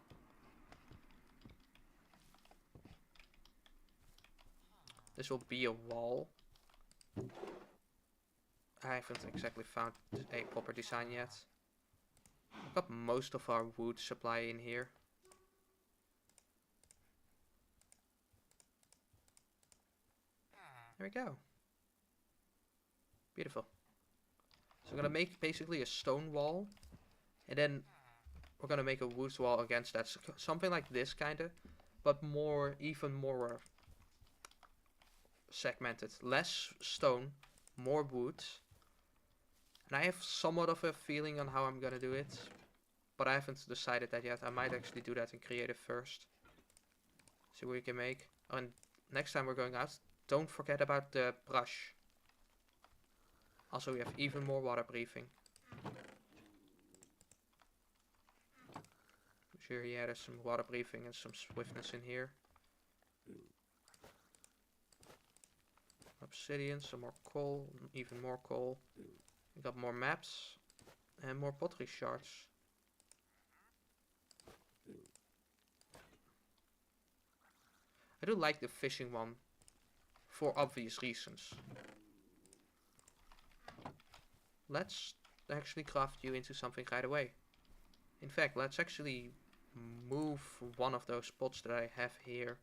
This will be a wall. I haven't exactly found a proper design yet. I've got most of our wood supply in here. There we go. Beautiful. So I'm gonna make basically a stone wall, and then we're gonna make a wood wall against that. So something like this kinda, but more, even more segmented. Less stone, more wood. And I have somewhat of a feeling on how I'm gonna do it, but I haven't decided that yet. I might actually do that in creative first. See what we can make. Oh, and next time we're going out, don't forget about the brush. Also, we have even more water breathing. Sure, yeah, there's some water breathing and some swiftness in here. Obsidian, some more coal, even more coal. We got more maps and more pottery shards. I do like the fishing one for obvious reasons. Let's actually craft you into something right away. In fact, let's actually move one of those pots that I have here.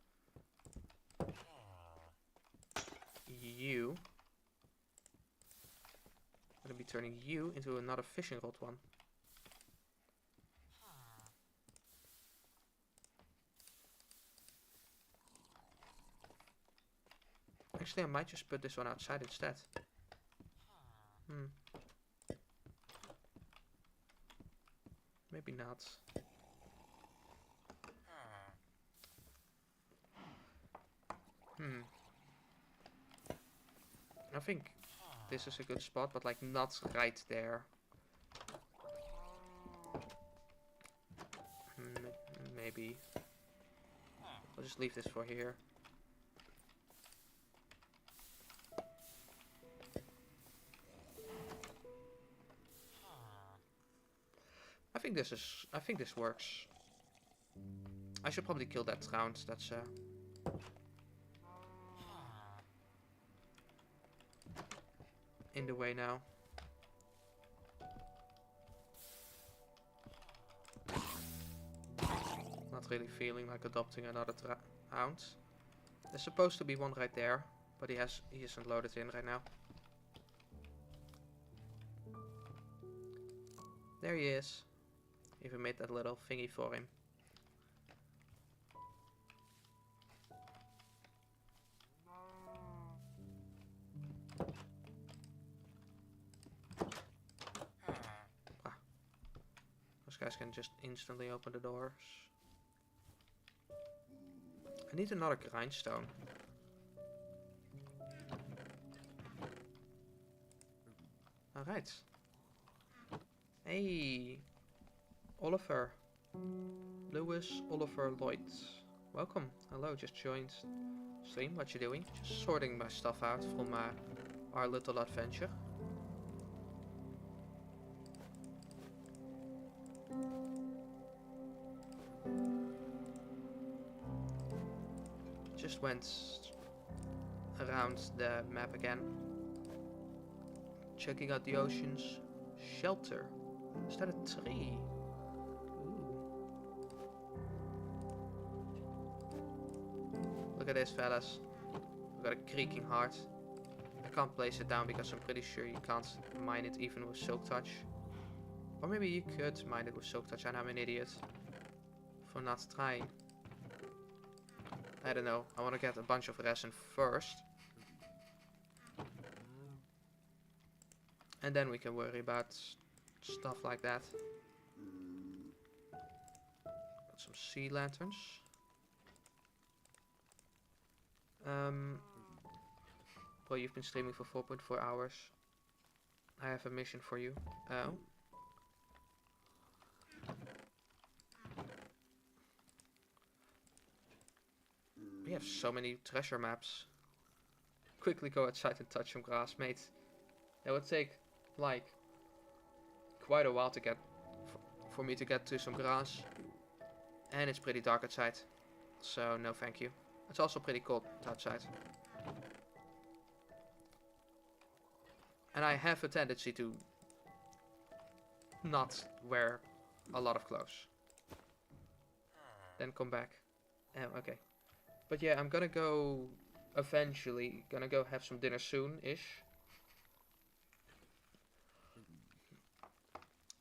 You. I'm gonna be turning you into another fishing rod one. Actually, I might just put this one outside instead. Maybe not. I think this is a good spot, but like not right there. Maybe. I'll just leave this for here. I think this works. I should probably kill that trout. That's in the way now. Not really feeling like adopting another hound. There's supposed to be one right there, but he isn't loaded in right now. There he is. Even made that little thingy for him. Those guys can just instantly open the doors. I need another grindstone. Alright. Hey, Oliver. Lewis Oliver Lloyd. Welcome. Hello, just joined stream. What you doing? Just sorting my stuff out from our little adventure. Just went around the map again. Checking out the oceans. Shelter. Is that a tree? Look at this, fellas. We've got a creaking heart. I can't place it down because I'm pretty sure you can't mine it even with Silk Touch. Or maybe you could mine it with Silk Touch and I'm an idiot for not trying. I don't know. I want to get a bunch of resin first. And then we can worry about stuff like that. Got some sea lanterns. Well, you've been streaming for 4.4 hours. I have a mission for you. Oh. We have so many treasure maps. Quickly go outside and touch some grass, mate. It would take, like, quite a while to get, for me to get to some grass. And it's pretty dark outside. So, no thank you. It's also pretty cold outside. And I have a tendency to not wear a lot of clothes. Then come back. Okay. But yeah, I'm gonna go eventually. Gonna go have some dinner soon-ish.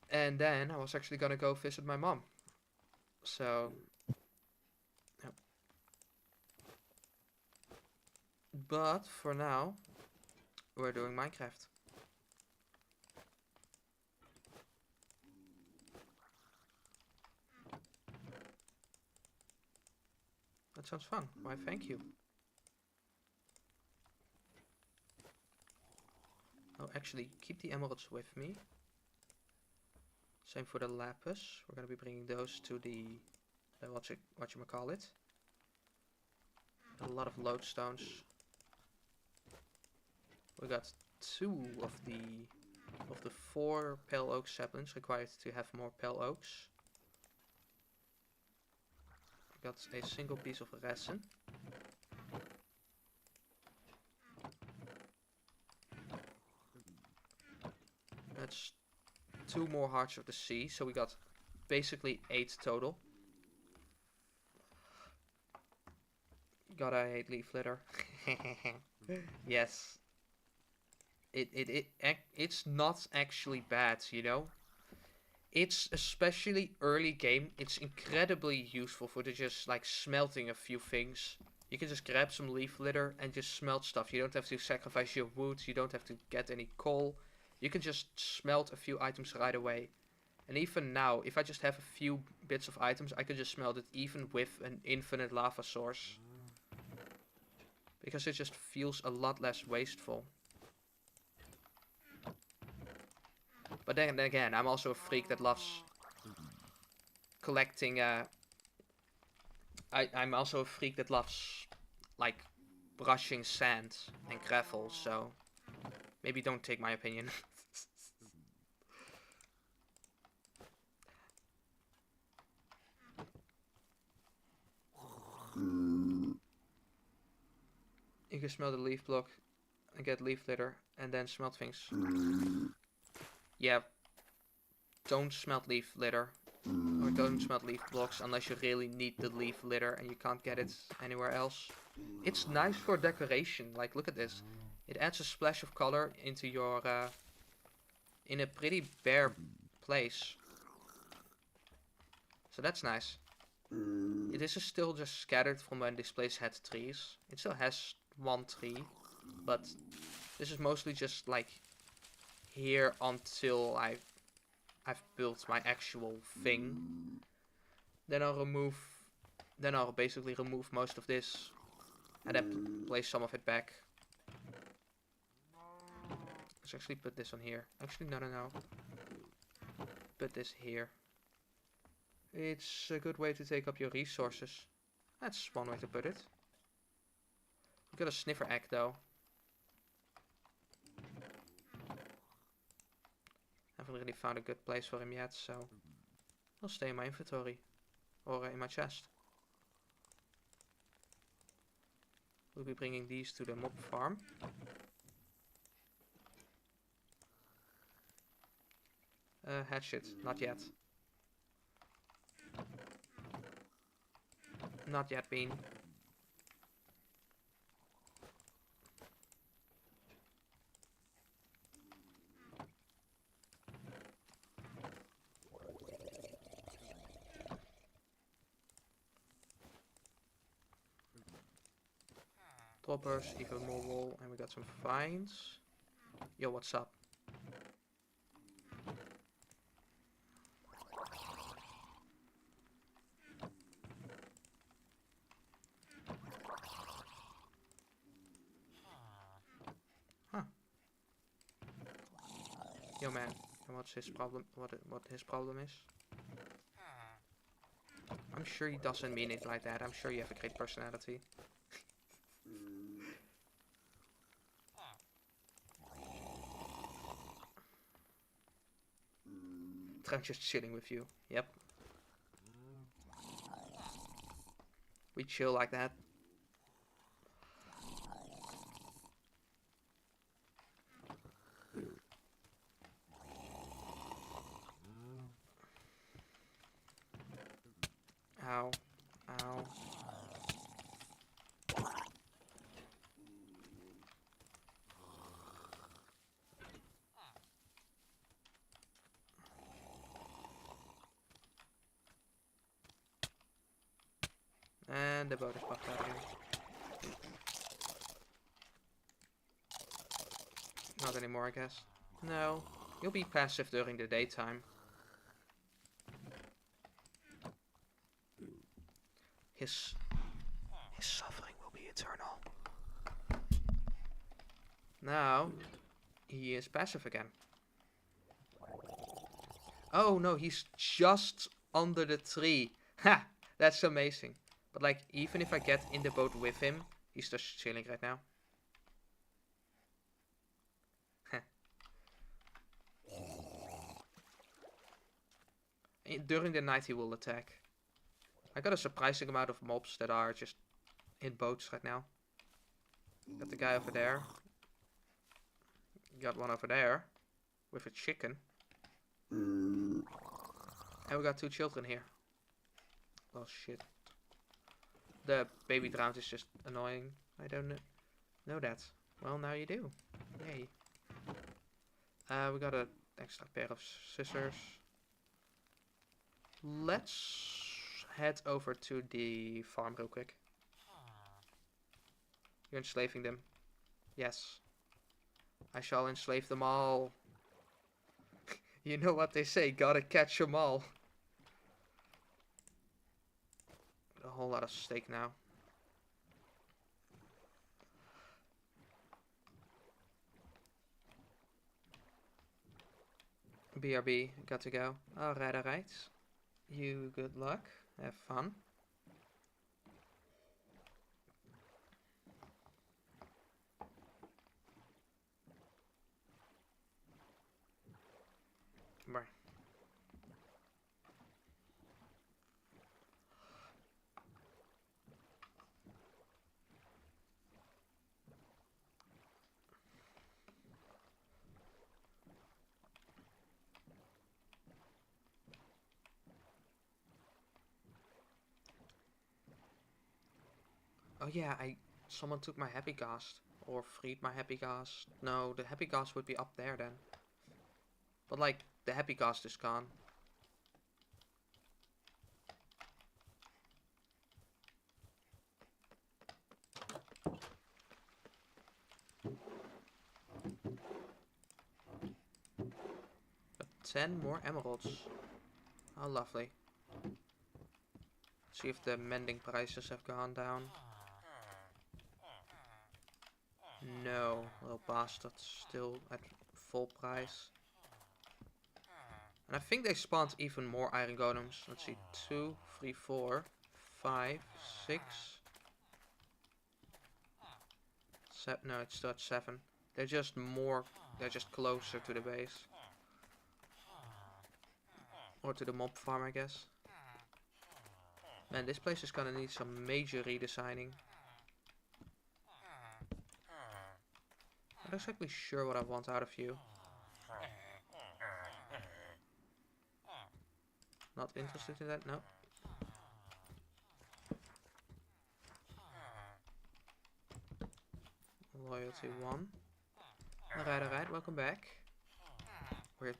And then I was actually gonna go visit my mom. So, yeah. But for now, we're doing Minecraft. That sounds fun. Why, thank you. Oh, actually, keep the emeralds with me. Same for the lapis. We're gonna be bringing those to the whatchamacallit. A lot of lodestones. We got 2 of the 4 pale oak saplings required to have more pale oaks. We got a single piece of resin. That's 2 more hearts of the sea, so we got basically 8 total. God, I hate leaf litter. Yes. It's not actually bad, you know? It's especially early game, it's incredibly useful for just like smelting a few things. You can just grab some leaf litter and just smelt stuff. You don't have to sacrifice your wood, you don't have to get any coal. You can just smelt a few items right away. And even now, if I just have a few bits of items, I can just smelt it even with an infinite lava source. Because it just feels a lot less wasteful. But then again, I'm also a freak that loves collecting. I'm also a freak that loves like brushing sand and gravel. So maybe don't take my opinion. You can smelt a leaf block and get leaf litter and then smelt things. Yeah, don't smelt leaf litter. Or don't smelt leaf blocks unless you really need the leaf litter and you can't get it anywhere else. It's nice for decoration. Like, look at this. It adds a splash of color into your, in a pretty bare place. So that's nice. This is still just scattered from when this place had trees. It still has 1 tree, but this is mostly just like here until I've built my actual thing. Then I'll basically remove most of this and then place some of it back. Let's actually put this on here. Actually, no. Put this here. It's a good way to take up your resources. That's one way to put it. We got a sniffer egg though. Haven't really found a good place for him yet, so he'll stay in my inventory. Or in my chest. We'll be bringing these to the mob farm. Hatchet, not yet. Not yet, Bean. Droppers, even more wool, and we got some vines. Yo, what's up? Huh. Yo, man. And what's his problem? What his problem is? I'm sure he doesn't mean it like that. I'm sure you have a great personality. I'm just chilling with you. Yep. We chill like that. Ow. Ow. And the boat is bugged out again. Not anymore, I guess. No. You'll be passive during the daytime. His suffering will be eternal. Now, he is passive again. Oh no, he's just under the tree. Ha! That's amazing. But like, even if I get in the boat with him, he's just chilling right now. During the night he will attack. I got a surprising amount of mobs that are just in boats right now. Got the guy over there. Got one over there. With a chicken. And we got 2 children here. Oh shit. The baby drowned is just annoying. I don't know that. Well, now you do. Yay. We got an extra pair of scissors. Let's head over to the farm real quick. You're enslaving them. Yes. I shall enslave them all. You know what they say, gotta catch them all. A whole lot of steak now. BRB, got to go. Alright, alright. You good luck. Have fun. Right. Oh yeah, someone took my happy ghast. Or freed my happy ghast. No, the happy ghast would be up there then. But like, the happy ghast is gone. But 10 more emeralds. How lovely. See if the mending prices have gone down. No, little bastards, still at full price. And I think they spawned even more iron golems. Let's see, 2, 3, 4, 5, 6. No, it's still at 7. They're just closer to the base. Or to the mob farm, I guess. Man, this place is gonna need some major redesigning. Not exactly sure what I want out of you. Not interested in that? No. Loyalty 1. Alright, alright, welcome back. We're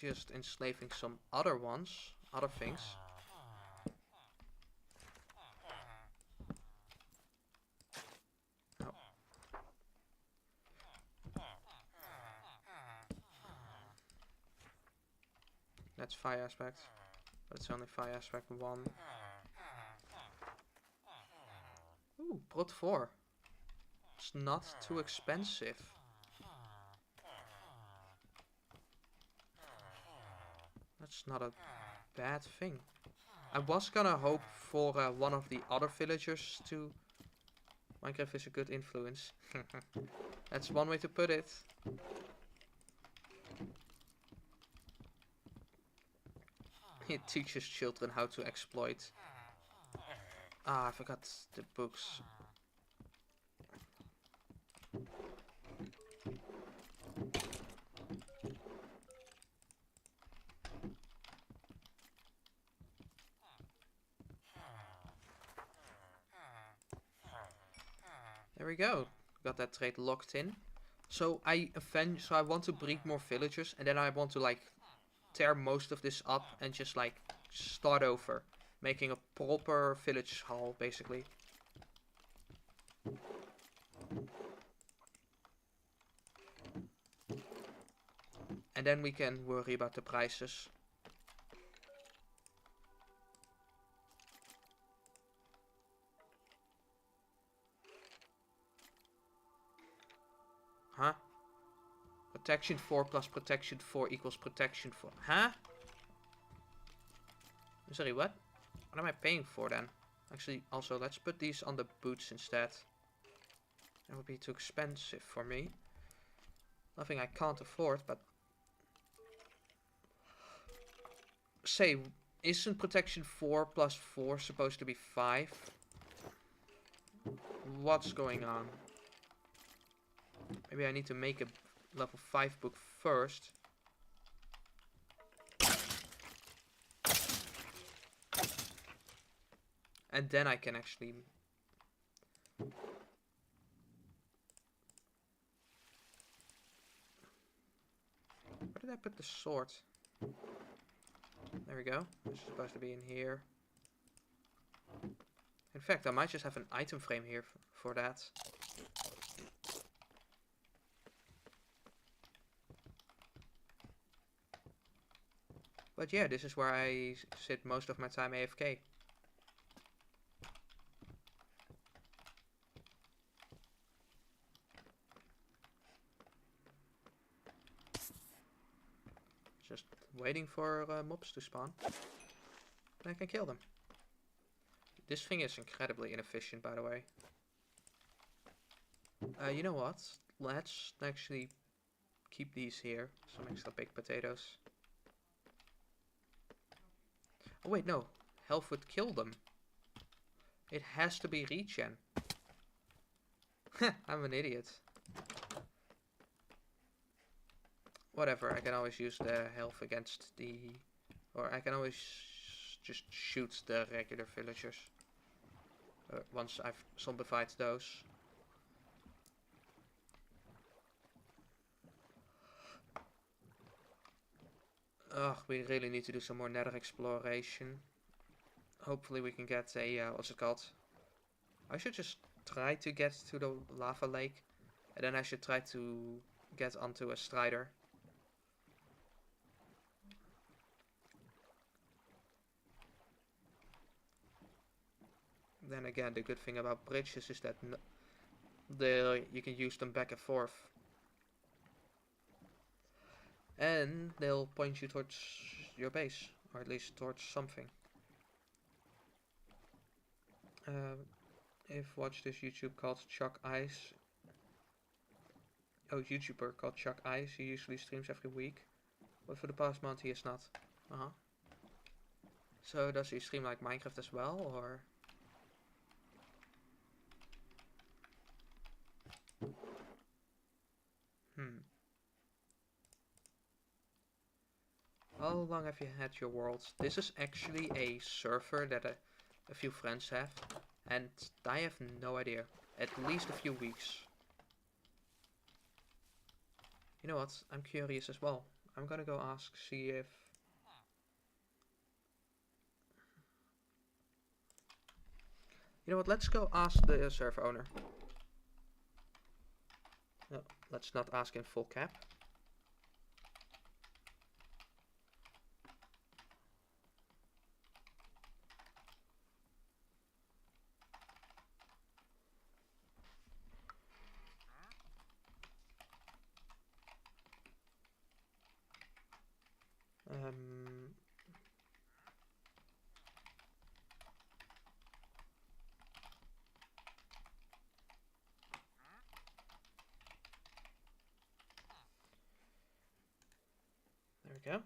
just enslaving some other ones, other things. Oh. That's fire aspect, but it's only fire aspect 1. Ooh, prot 4. It's not too expensive. That's not a bad thing. I was gonna hope for one of the other villagers to... Minecraft is a good influence. That's one way to put it. It teaches children how to exploit. Ah, I forgot the books. we go. Got that trade locked in. So I want to breed more villagers, and then I want to like tear most of this up and just like start over, making a proper village hall basically. And then we can worry about the prices. Huh? Protection 4 plus protection 4 equals protection 4. Huh? Sorry, what? What am I paying for then? Actually, also, let's put these on the boots instead. That would be too expensive for me. Nothing I can't afford, but... Say, isn't protection 4 plus 4 supposed to be 5? What's going on? Maybe I need to make a level 5 book first. And then I can actually... Where did I put the sword? There we go. It's supposed to be in here. In fact, I might just have an item frame here for that. But yeah, this is where I sit most of my time AFK. Just waiting for mobs to spawn. And I can kill them. This thing is incredibly inefficient, by the way. You know what? Let's actually keep these here. Some extra baked potatoes. Oh wait, no. Health would kill them. It has to be regen. I'm an idiot. Whatever, I can always use the health against the... Or I can always just shoot the regular villagers. Once I've zombified those. Ugh, we really need to do some more nether exploration. Hopefully we can get a, what's it called? I should just try to get to the lava lake. And then I should try to get onto a strider. Then again, the good thing about bridges is that you can use them back and forth. And they'll point you towards your base, or at least towards something. I've watched this YouTube called Chuck Ice. Oh, YouTuber called Chuck Ice. He usually streams every week, but for the past month he is not. So does he stream like Minecraft as well, or? How long have you had your world? This is actually a server that a few friends have, and I have no idea. At least a few weeks. You know what? I'm curious as well. I'm gonna go ask, see if... You know what? Let's go ask the server owner. No, let's not ask in full cap. There we go.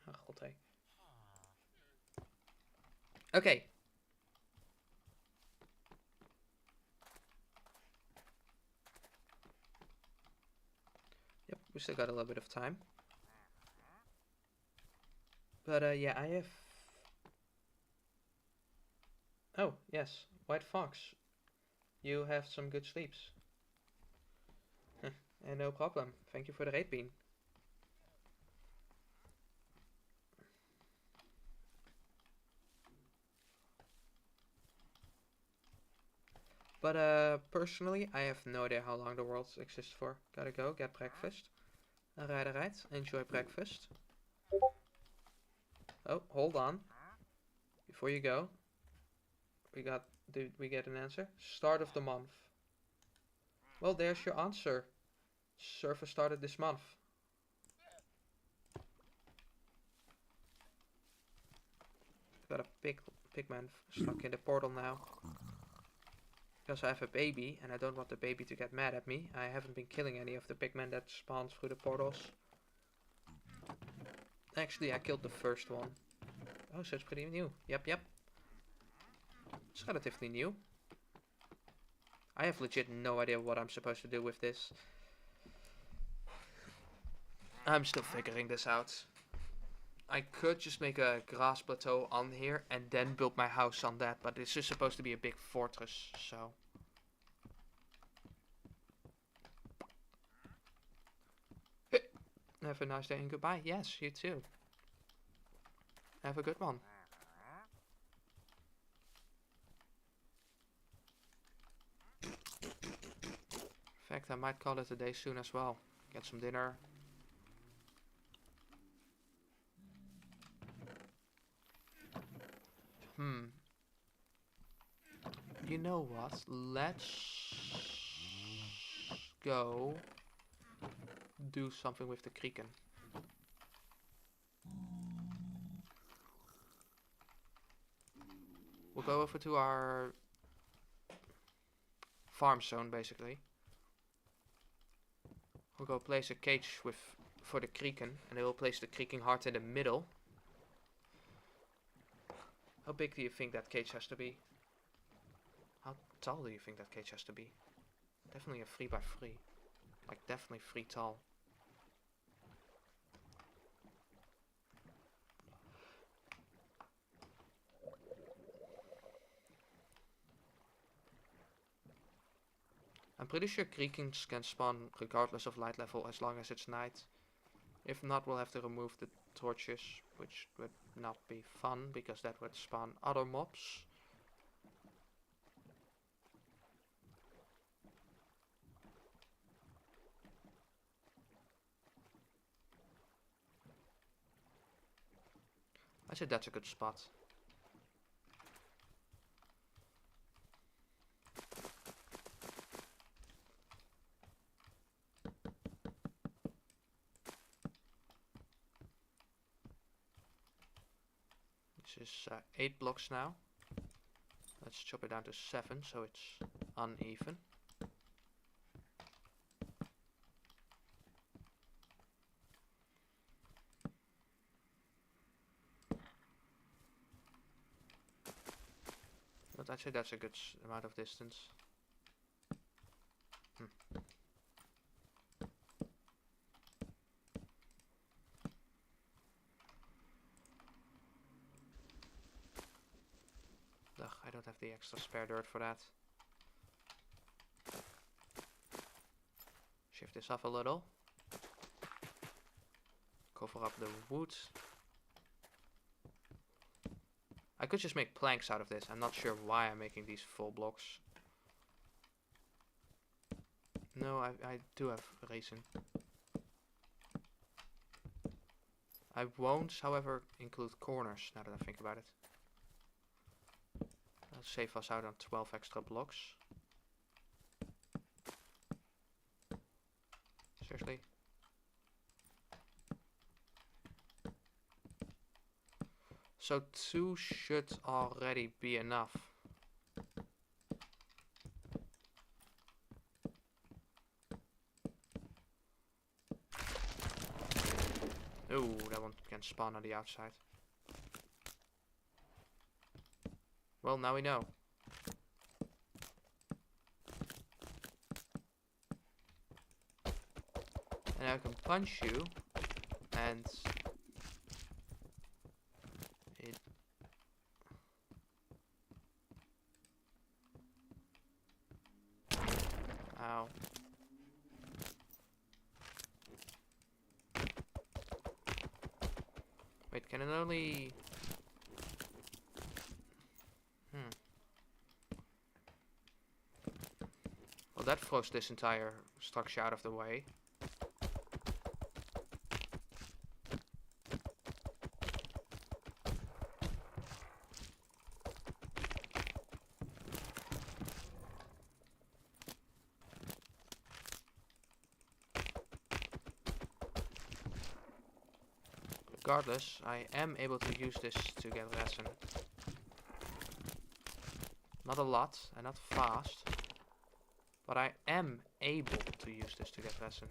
Oh, god, hey. Okay. Yep, we still got a little bit of time. But yeah, I have... Oh, yes. White Fox, you have some good sleeps. And no problem. Thank you for the raid bean. But personally, I have no idea how long the world exists for. Gotta go, get breakfast. Alright. Enjoy breakfast. Oh, hold on. Before you go, did we get an answer? Start of the month. Well, there's your answer. Server started this month. Got a pigman stuck in the portal now. Because I have a baby and I don't want the baby to get mad at me. I haven't been killing any of the pigmen that spawn through the portals. Actually, I killed the first one. Oh, so it's pretty new. Yep. It's relatively new. I have legit no idea what I'm supposed to do with this. I'm still figuring this out. I could just make a grass plateau on here and then build my house on that, but this is supposed to be a big fortress, so. Have a nice day and goodbye. Yes, you too. Have a good one. In fact, I might call it a day soon as well. Get some dinner. You know what? Let's go do something with the Krieken. We'll go over to our farm zone, basically. We'll go place a cage for the Krieken, and we'll place the Krieken heart in the middle. How big do you think that cage has to be? How tall do you think that cage has to be? Definitely a 3x3. Like, definitely 3 tall. I'm pretty sure Kriekens can spawn regardless of light level as long as it's night. If not, we'll have to remove the torches, which would not be fun because that would spawn other mobs. I said that's a good spot. This is 8 blocks now. Let's chop it down to 7 so it's uneven. But I'd say that's a good amount of distance. Ugh, I don't have the extra spare dirt for that. Shift this up a little. Cover up the wood. I could just make planks out of this. I'm not sure why I'm making these full blocks. No, I do have a reason. I won't, however, include corners now that I think about it. That'll save us out on 12 extra blocks. Seriously? So 2 should already be enough. Ooh, that one can spawn on the outside. Well, now we know. And I can punch you, and it Ow. Wait, can it only... Well, that throws this entire structure out of the way. Regardless, I am able to use this to get resin. Not a lot and not fast, but I am able to use this to get resin.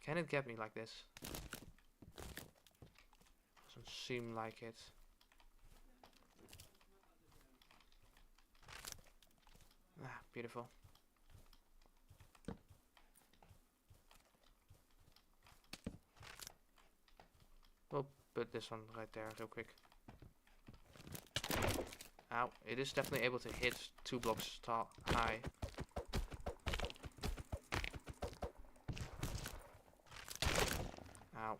Can it get me like this? Doesn't seem like it. Ah, beautiful. We'll put this one right there real quick. Ow, it is definitely able to hit 2 blocks tall high. Ow.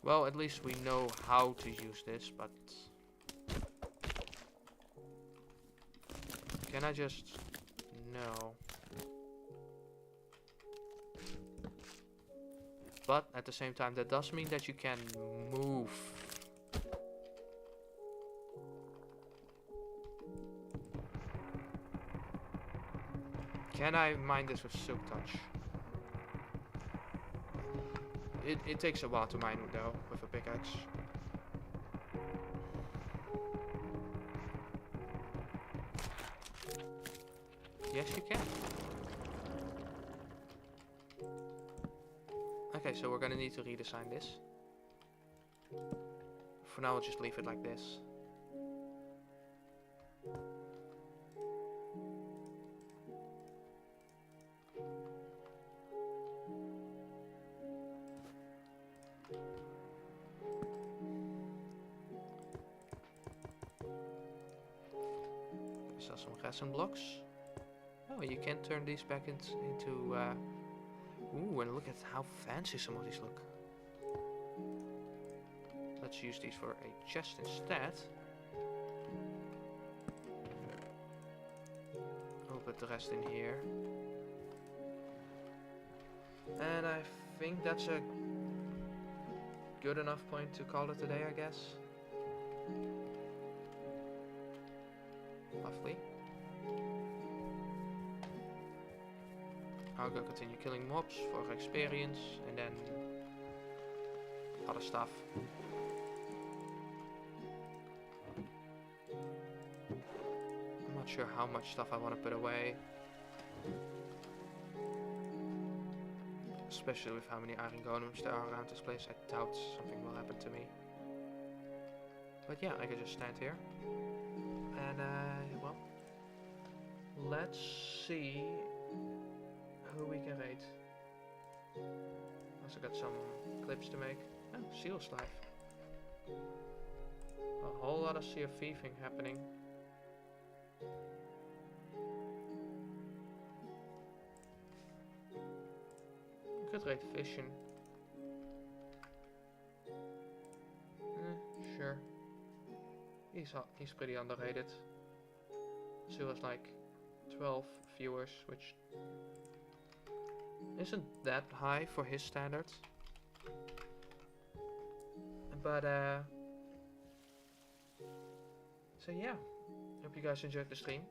Well, at least we know how to use this, but... Can I just... No. But at the same time, that does mean that you can move. Can I mine this with Silk Touch? It takes a while to mine though, with a pickaxe. Yes, you can. Okay, so we're gonna need to redesign this. For now, I'll just leave it like this. Sell some resin blocks. Oh, you can turn these back into ooh, and look at how fancy some of these look. Let's use these for a chest instead. I'll put the rest in here. And I think that's a good enough point to call it a day, I guess. Lovely. I'll go continue killing mobs for experience and then other stuff. I'm not sure how much stuff I want to put away. Especially with how many iron golems there are around this place, I doubt something will happen to me. But yeah, I can just stand here. And well, let's see who we can raid. Also got some clips to make. Oh, Seal's life. A whole lot of Sea of Thieving happening. Could raid Vision. Sure. He's pretty underrated. Seal has like 12 viewers, which isn't that high for his standards. But so yeah, hope you guys enjoyed the stream.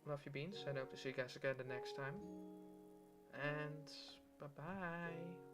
Love you beans, and hope to see you guys again the next time. And bye bye.